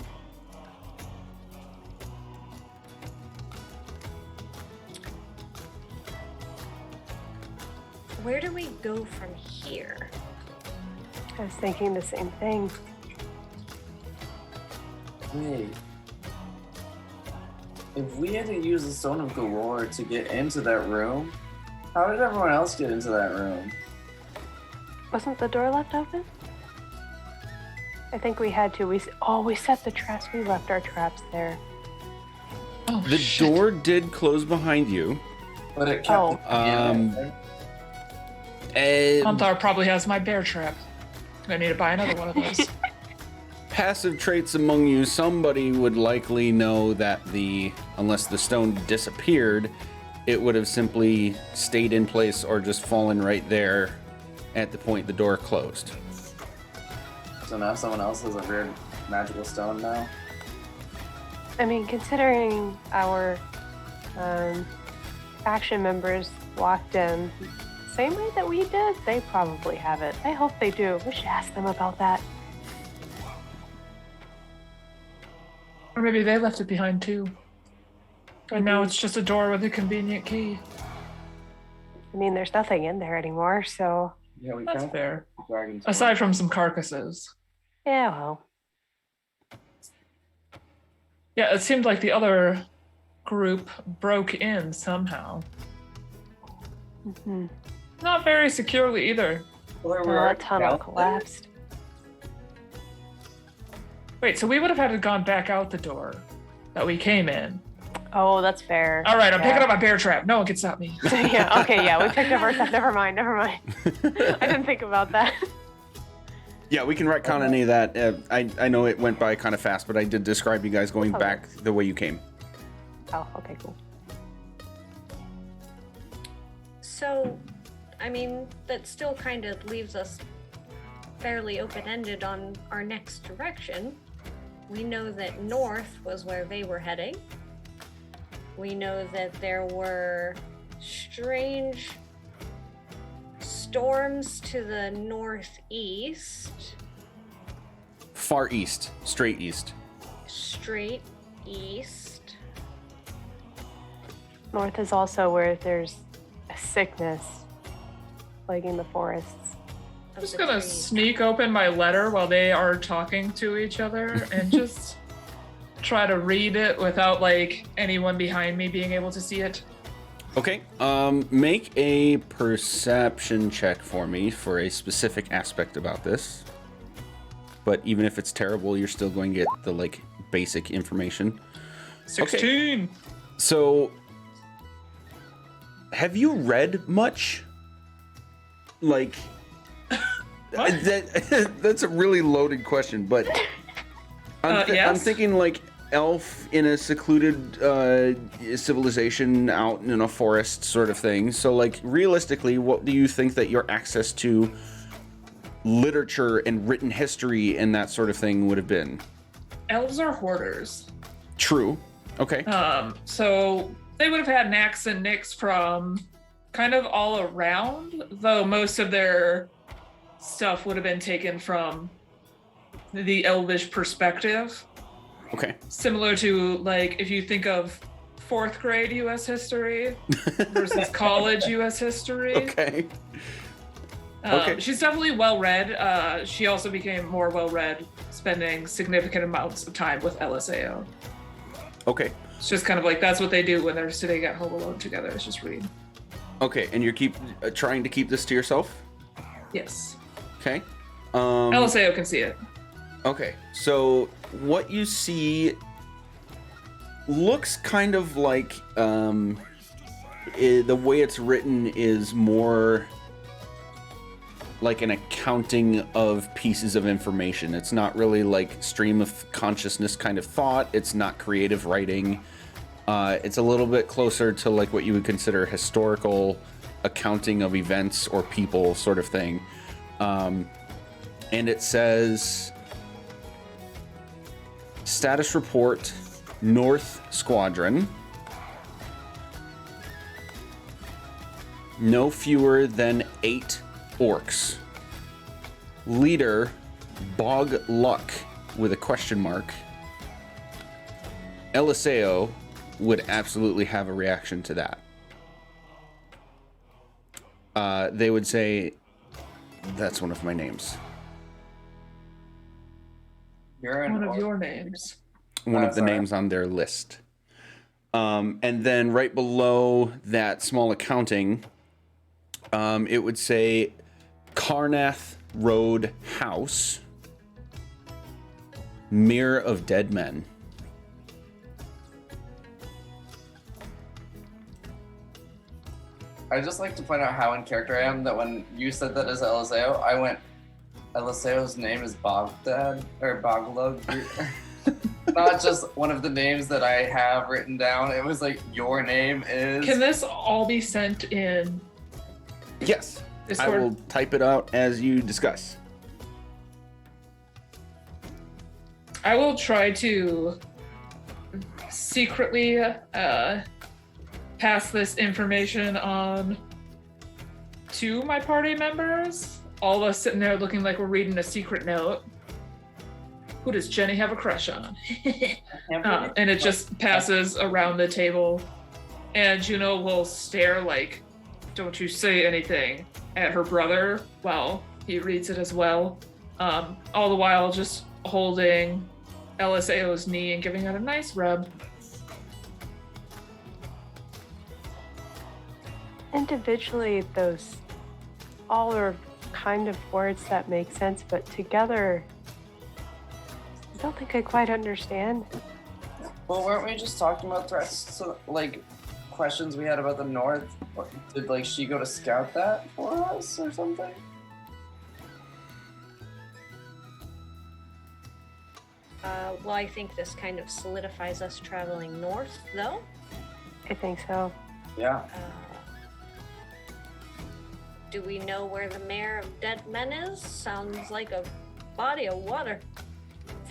Where do we go from here? I was thinking the same thing. Wait. If we had to use the Stone of Galore to get into that room, how did everyone else get into that room? Wasn't the door left open? I think we had to. We set the traps. We left our traps there. Oh, The shit. door did close behind you. But it kept Oh. in there, right? Hunthar probably has my bear trap. I need to buy another one of those. Passive traits among you, somebody would likely know that unless the stone disappeared, it would have simply stayed in place or just fallen right there at the point the door closed. So now someone else has a weird magical stone now. I mean, considering our faction members walked in same way that we did, they probably have it. I hope they do. We should ask them about that. Or maybe they left it behind too. And now it's just a door with a convenient key. I mean, there's nothing in there anymore, so... Yeah, we That's found fair. dragons. Aside from some carcasses. Yeah, well. Yeah, it seemed like the other group broke in somehow. Mm-hmm. Not very securely either. That tunnel collapsed. Wait, so we would have had to gone back out the door that we came in. Oh, that's fair. All right, I'm picking up my bear trap. No one can stop me. Yeah, okay, yeah, we picked up our stuff. Never mind. I didn't think about that. Yeah, we can retcon any of that. I know it went by kind of fast, but I did describe you guys going back the way you came. Oh, okay, cool. So, I mean, that still kind of leaves us fairly open-ended on our next direction. We know that north was where they were heading. We know that there were strange storms to the northeast. Far east, straight east. Straight east. North is also where there's a sickness plaguing the forests. I'm just gonna sneak open my letter while they are talking to each other and just try to read it without like anyone behind me being able to see it. Okay, make a perception check for me for a specific aspect about this. But even if it's terrible, you're still going to get the like basic information. 16. Okay. So, have you read much? Like, that's a really loaded question, but I'm yes. thinking like elf in a secluded civilization out in a forest sort of thing. So like realistically, what do you think that your access to literature and written history and that sort of thing would have been? Elves are hoarders. True. Okay. So they would have had knacks and nicks from kind of all around, though most of their stuff would have been taken from the elvish perspective. Okay. Similar to like if you think of 4th grade US history versus college US history. Okay. Okay. She's definitely well read. She also became more well read, spending significant amounts of time with LSAO. Okay. It's just kind of like that's what they do when they're sitting at home alone together. It's just read. Okay, and you're trying to keep this to yourself? Yes. Okay. LSAO can see it. Okay, so what you see looks kind of like the way it's written is more like an accounting of pieces of information. It's not really like stream of consciousness kind of thought. It's not creative writing. It's a little bit closer to like what you would consider historical accounting of events or people sort of thing. And it says, status report, North Squadron. No fewer than 8 orcs. Leader, Bog Luck, with a question mark. LSAO would absolutely have a reaction to that. They would say, that's one of my names. You're One of your names. One of the names on their list. And then right below that small accounting, it would say Karnath Road House, Mirror of Dead Men. I'd just like to point out how in character I am that when you said that as LSAO, I went, LSAO's name is Bogdad, or Boglug. Not just one of the names that I have written down. It was like, your name is... Can this all be sent in Yes. Discord? I will type it out as you discuss. I will try to secretly pass this information on to my party members. All of us sitting there looking like we're reading a secret note. Who does Jenny have a crush on? And it just passes around the table. And Juno will stare like, don't you say anything, at her brother while he reads it as well. All the while just holding LSAO's knee and giving it a nice rub. Individually, those all are kind of words that make sense, but together, I don't think I quite understand. Well, weren't we just talking about threats to, like, questions we had about the North? Or did, like, she go to scout that for us or something? Well, I think this kind of solidifies us traveling north, though. I think so. Yeah. Do we know where the Mayor of Dead Men is? Sounds like a body of water.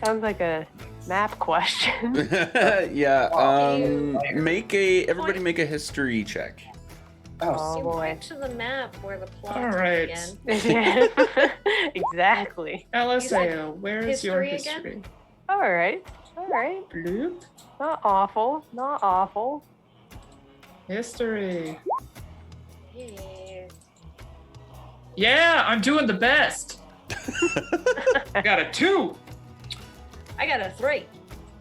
Sounds like a map question. Yeah. Ew. Everybody make a history check. Oh, You boy. point to the map where the plot All right. began. Exactly. LSAO, where is your history again? history? All right. Bloop. Not awful. History. Yeah. Yeah, I'm doing the best. I got a 2. I got a 3.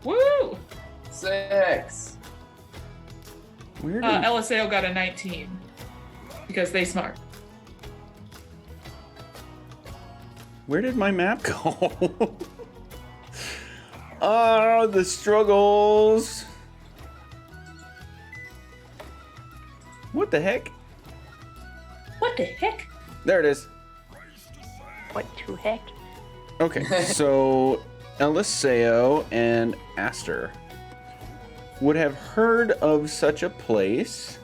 Woo! 6. Where did LSAO got a 19 because they smart. my map go? Oh, the struggles. What the heck? What the heck? There it is. What to heck? Okay, so Eliseo and Aster would have heard of such a place.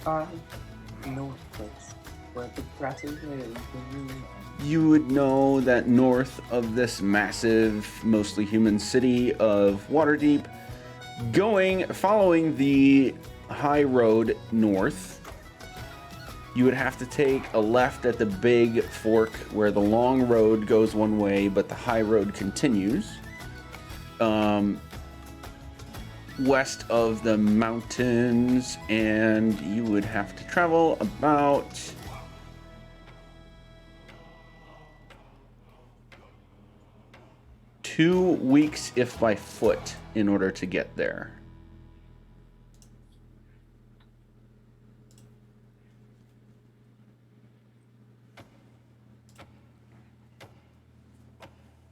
No place where the grass is green. You would know that north of this massive, mostly human city of Waterdeep, following the high road north, you would have to take a left at the big fork where the long road goes one way, but the high road continues. West of the mountains, and you would have to travel about 2 weeks, if by foot, in order to get there.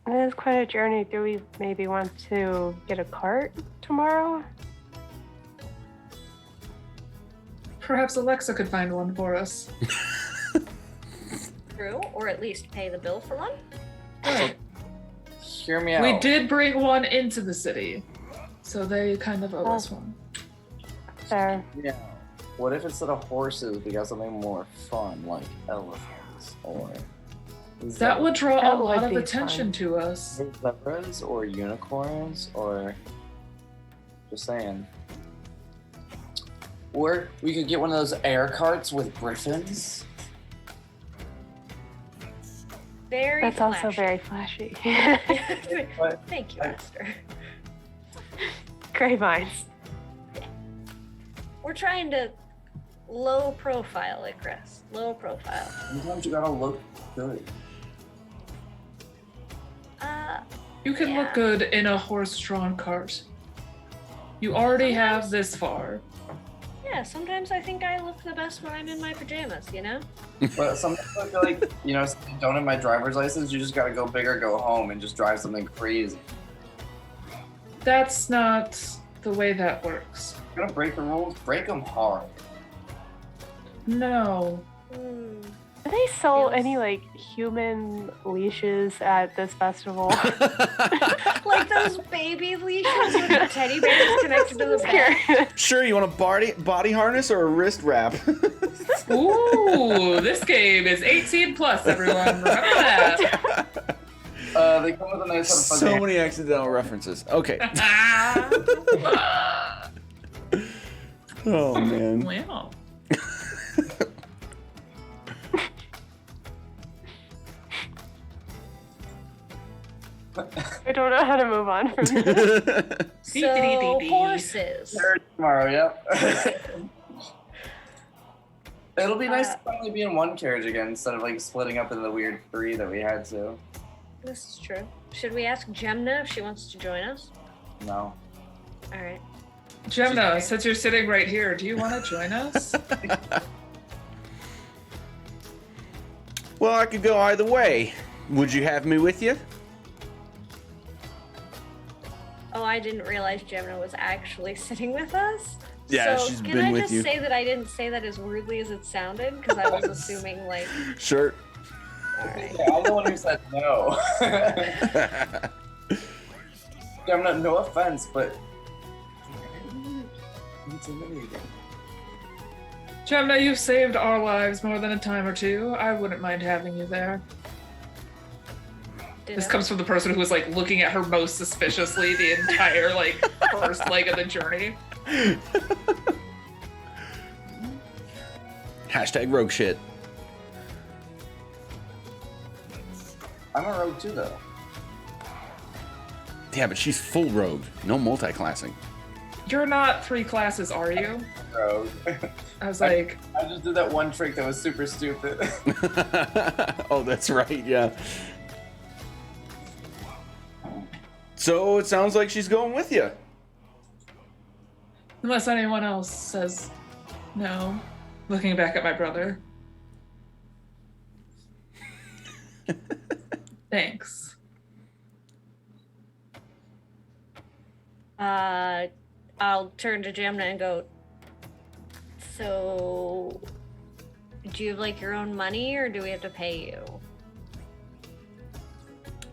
It is quite a journey. Do we maybe want to get a cart tomorrow? Perhaps Alexa could find one for us. True, or at least pay the bill for one. Right. Hear me out. We did bring one into the city, so they kind of owe us one. Fair. Yeah. What if instead of horses we got something more fun, like elephants or That would draw That a lot would of be attention fun. to us. zebras or unicorns or just saying. Or we could get one of those air carts with griffins. Very That's also flashy. very flashy. Thank you, Esther. Great minds. We're trying to low profile it, Chris. Low profile. Sometimes you gotta look good. You can Yeah. look good in a horse-drawn cart. You already have this far. Yeah, sometimes I think I look the best when I'm in my pajamas, you know? But sometimes I feel like, you know, if you don't have my driver's license, you just gotta go big or go home and just drive something crazy. That's not the way that works. You're gonna break the rules, break them hard. No. Hmm. Do they sell Feels- any like human leashes at this festival? Like those baby leashes with the teddy bears connected to the back. Sure, you want a body harness or a wrist wrap? Ooh, this game is 18 plus, everyone. Remember that. They come with a nice set of So many accidental references. Okay. Oh man. Wow. I don't know how to move on from this. So horses. Tomorrow, yep. It'll be nice to finally be in one carriage again instead of like splitting up into the weird 3 that we had to. This is true. Should we ask Gemna if she wants to join us? No. All right. Gemna, since you're sitting right here, do you want to join us? Well, I could go either way. Would you have me with you? Oh, I didn't realize Gemna was actually sitting with us. Yeah, so she's can been I with just you. say that I didn't say that as rudely as it sounded? Because I was assuming, like, Sure. all right. Yeah, I'm the one who said no. I'm no offense, but Gemna, you've saved our lives more than a time or two. I wouldn't mind having you there. This comes from the person who was like looking at her most suspiciously the entire like first leg of the journey. Hashtag rogue shit. I'm a rogue too, though. Yeah, but she's full rogue. No multi-classing. You're not 3 classes, are you? Rogue. I was like, I just did that one trick that was super stupid. Oh, that's right, yeah. So it sounds like she's going with you. unless anyone else says no. Looking back at my brother. Thanks. I'll turn to Jamna and go, so do you have like your own money or do we have to pay you?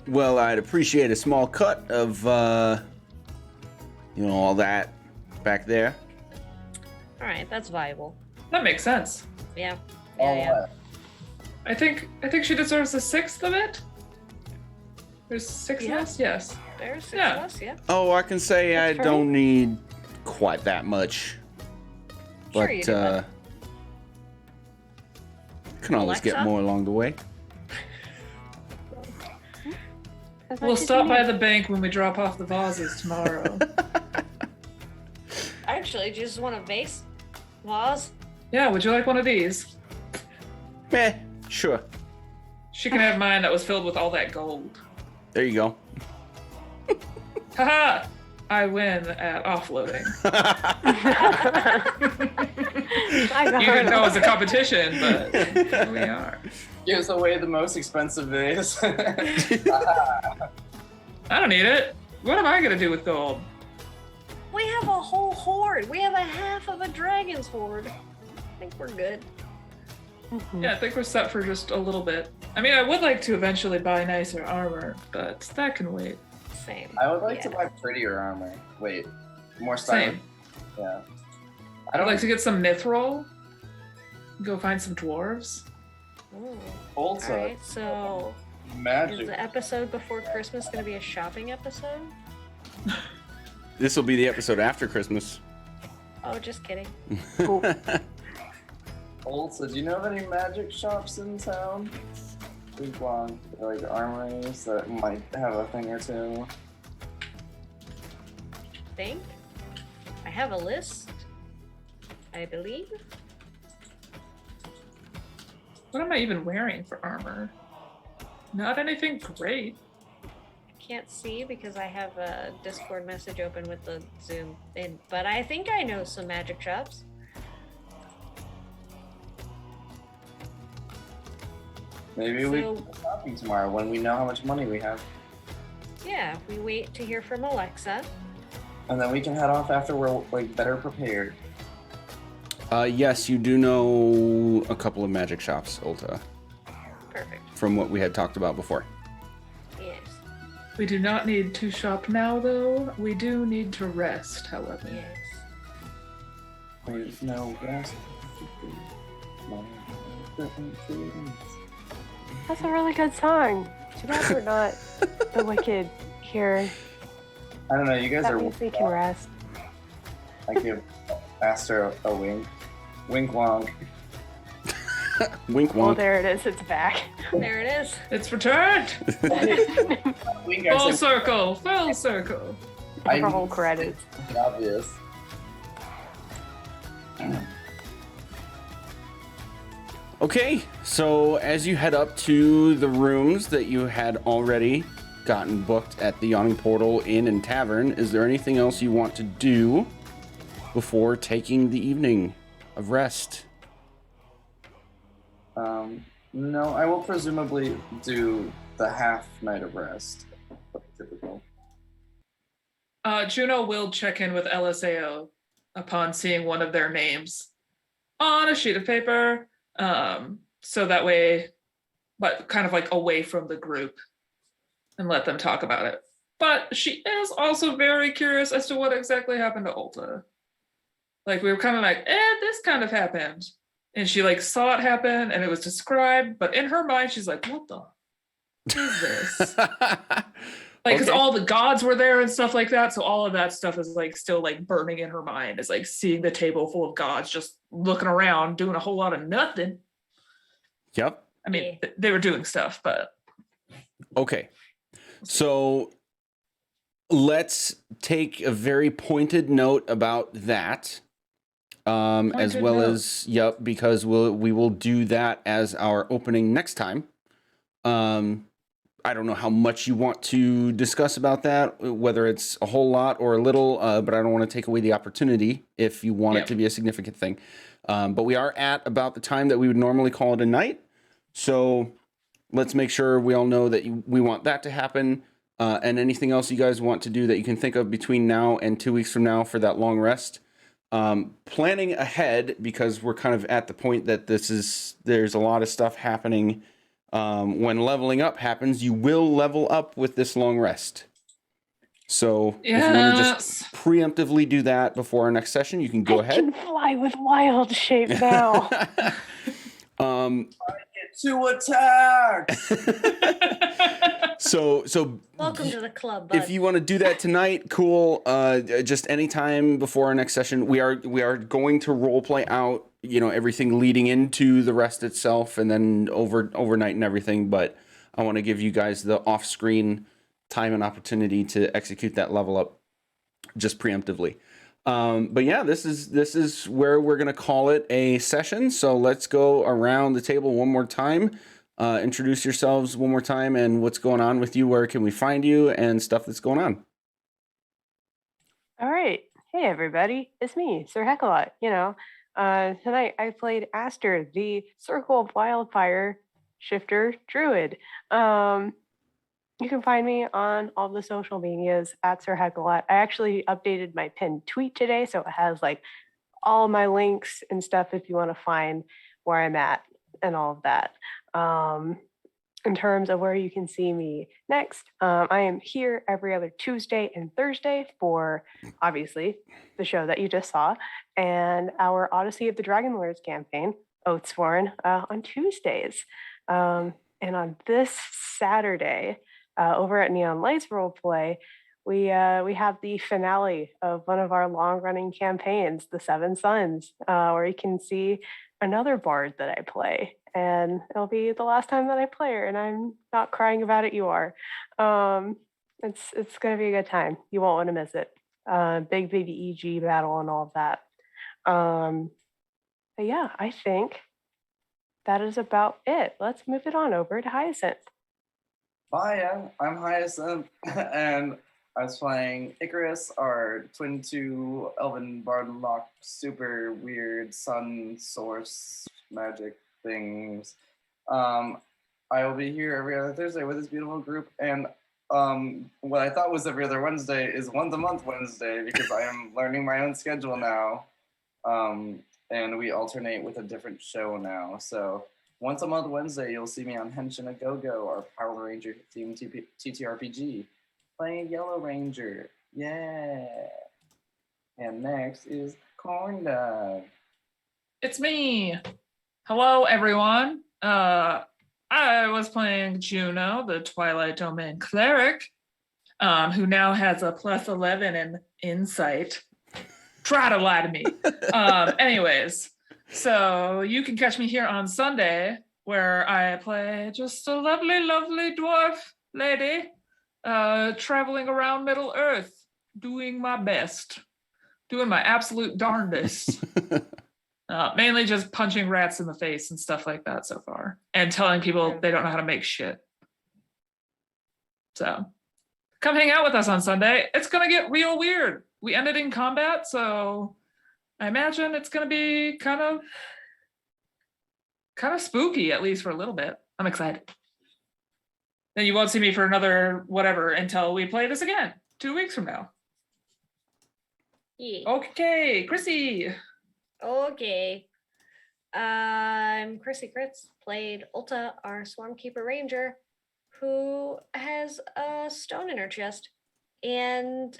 Well, I'd appreciate a small cut of, all that back there. All right, that's viable. That makes sense. Yeah. Oh, Yeah. I think she deserves a sixth of it. There's 6 of Yeah. us? Yes. There's 6 Yeah. of us, yeah. Oh, I can say I That's right. don't need quite that much. Sure But, you do, bud. can always get Alexa? more along the way. As We'll much as stop you by need. the bank when we drop off the vases tomorrow. Actually, do you just want a vase? Vase? Yeah, would you like one of these? Meh, sure. She can have mine that was filled with all that gold. There you go. Haha! I win at offloading. I got You didn't it. know it was a competition, but here we are. Gives away the most expensive vase. I don't need it. What am I gonna do with gold? We have a whole horde. We have a half of a dragon's horde. I think we're good. Yeah, I think we're set for just a little bit. I mean, I would like to eventually buy nicer armor, but that can wait. Same. I would like to Yeah. buy prettier armor. Wait, more stylish. Same. Yeah. I'd like to get some mithril. Go find some dwarves. Ooh. Also, All right, so is magic. the episode before Christmas going to be a shopping episode? This will be the episode after Christmas. Oh, just kidding. Also, do you know of any magic shops in town? Big one, like armories that might have a thing or two. Think? I have a list, I believe. What am I even wearing for armor? Not anything great. I can't see because I have a Discord message open with the Zoom in, but I think I know some magic shops. Maybe we So- can go shopping tomorrow when we know how much money we have. Yeah, we wait to hear from Alexa. And then we can head off after we're like better prepared. Yes, you do know a couple of magic shops, Ulta, Perfect. from what we had talked about before. Yes. We do not need to shop now, though. We do need to rest, however. Yes. Wait, no, yes. That's a really good song. Too bad we're not the wicked here. I don't know, you guys That are. means we can rest. I give Aster a wink. Wink wonk. Wink Oh, wonk. there it is. It's back. There it is. It's returned. Wink, I Full said circle. Full circle. I Roll need- credits. obvious. Okay, so as you head up to the rooms that you had already gotten booked at the Yawning Portal Inn and Tavern, is there anything else you want to do before taking the evening of rest? No, I will presumably do the half night of rest. Typical. Juno will check in with LSAO upon seeing one of their names on a sheet of paper. So that way, but kind of like away from the group and let them talk about it. But she is also very curious as to what exactly happened to Ulta. Like we were kind of like, this kind of happened. And she like saw it happen and it was described, but in her mind, she's like, what the is this? Like, because Okay. all the gods were there and stuff like that. So all of that stuff is like still like burning in her mind. It's like seeing the table full of gods just looking around, doing a whole lot of nothing. Yep. I mean, they were doing stuff, but Okay. So let's take a very pointed note about that. As Pointed well note. as, yep, because we will do that as our opening next time. I don't know how much you want to discuss about that, whether it's a whole lot or a little, but I don't want to take away the opportunity if you want Yeah. it to be a significant thing. But we are at about the time that we would normally call it a night. So let's make sure we all know that we want that to happen. And anything else you guys want to do that you can think of between now and 2 weeks from now for that long rest. Planning ahead, because we're kind of at the point that there's a lot of stuff happening. When leveling up happens, you will level up with this long rest. So if you want to just preemptively do that before our next session, you can go I ahead. can fly with wild shape now. To attack! So Welcome to the club, bud. if you want to do that tonight, cool. Just anytime before our next session, we are going to role play out, everything leading into the rest itself, and then overnight and everything. But I want to give you guys the off-screen time and opportunity to execute that level up, just preemptively. But yeah, this is where we're gonna call it a session. So let's go around the table one more time. Introduce yourselves one more time and what's going on with you, where can we find you, and stuff that's going on. All right. Hey, everybody. It's me, Sir Heckalot. Tonight I played Aster, the Circle of Wildfire Shifter Druid. You can find me on all the social medias at Sir Heckalot. I actually updated my pinned tweet today, so it has like all my links and stuff if you want to find where I'm at and all of that. In terms of where you can see me next, I am here every other Tuesday and Thursday for, obviously, the show that you just saw, and our Odyssey of the Dragon Lords campaign, Oathsworn, on Tuesdays. And on this Saturday, over at Neon Lights Roleplay, we have the finale of one of our long-running campaigns, The Seven Sons, where you can see another bard that I play. And it'll be the last time that I play her, and I'm not crying about it. You are. It's gonna be a good time. You won't want to miss it. Big baby EG battle and all of that. But yeah, I think that is about it. Let's move it on over to Hyacinth. Hiya, I'm Hyacinth, and I was playing Icarus, our twin 2 Elven Bardlock, super weird sun source magic things. I will be here every other Thursday with this beautiful group, and what I thought was every other Wednesday is once a month Wednesday, because I am learning my own schedule now, and we alternate with a different show now. So once a month Wednesday, you'll see me on Henshin a Go-Go, our Power Ranger themed TTRPG, playing Yellow Ranger. Yeah. And next is Corn Dog. it's me. Hello, everyone. I was playing Juno, the Twilight Domain cleric, who now has a +11 in insight. try to lie to me. Anyways, so you can catch me here on Sunday where I play just a lovely, lovely dwarf lady traveling around Middle Earth, doing my best, doing my absolute darndest. Mainly just punching rats in the face and stuff like that so far, and telling people they don't know how to make shit. So come hang out with us on Sunday. It's going to get real weird. We ended in combat, so I imagine it's going to be kind of spooky, at least for a little bit. I'm excited. Then you won't see me for another whatever until we play this again 2 weeks from now. Yeah. Okay, Chrissy. Okay. I'm Chrissy Kritz, played Ulta, our Swarmkeeper Ranger, who has a stone in her chest. And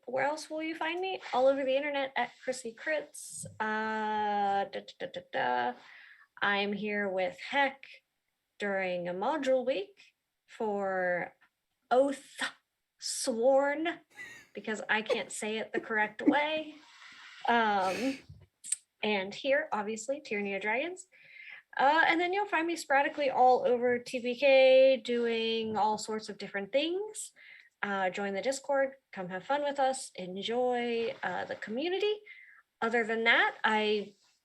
where else will you find me? All over the internet at Chrissy Kritz. I'm here with Heck during a module week for Oath Sworn, because I can't say it the correct way. And here, obviously, Tyranny of Dragons. And then you'll find me sporadically all over TPK doing all sorts of different things. Join the Discord, come have fun with us, enjoy the community. Other than that,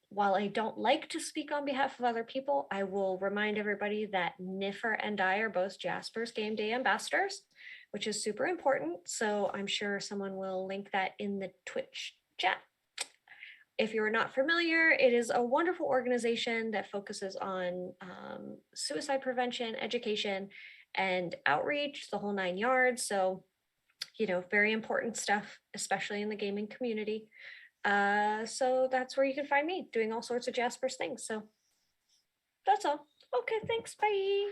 while I don't like to speak on behalf of other people, I will remind everybody that Niffer and I are both Jasper's Game Day ambassadors, which is super important. So I'm sure someone will link that in the Twitch chat. If you're not familiar, it is a wonderful organization that focuses on suicide prevention, education, and outreach, the whole 9 yards. So, very important stuff, especially in the gaming community. So that's where you can find me doing all sorts of Jasper's things. So that's all. Okay, thanks. Bye.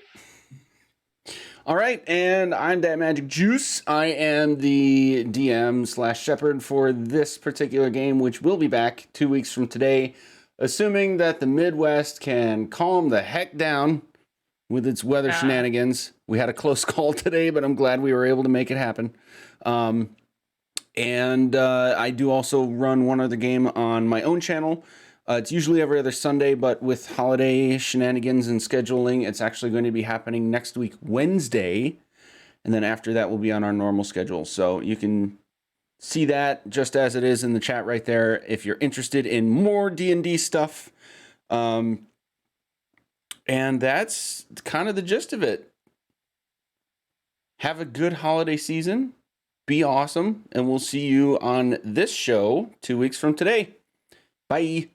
All right, and I'm that Magic Juice. I am the DM/shepherd for this particular game, which will be back 2 weeks from today, assuming that the Midwest can calm the heck down with its weather shenanigans. We had a close call today, but I'm glad we were able to make it happen. And I do also run one other game on my own channel. It's usually every other Sunday, but with holiday shenanigans and scheduling, it's actually going to be happening next week, Wednesday. And then after that, we'll be on our normal schedule. So you can see that just as it is in the chat right there if you're interested in more D&D stuff. And that's kind of the gist of it. Have a good holiday season. Be awesome. And we'll see you on this show 2 weeks from today. Bye.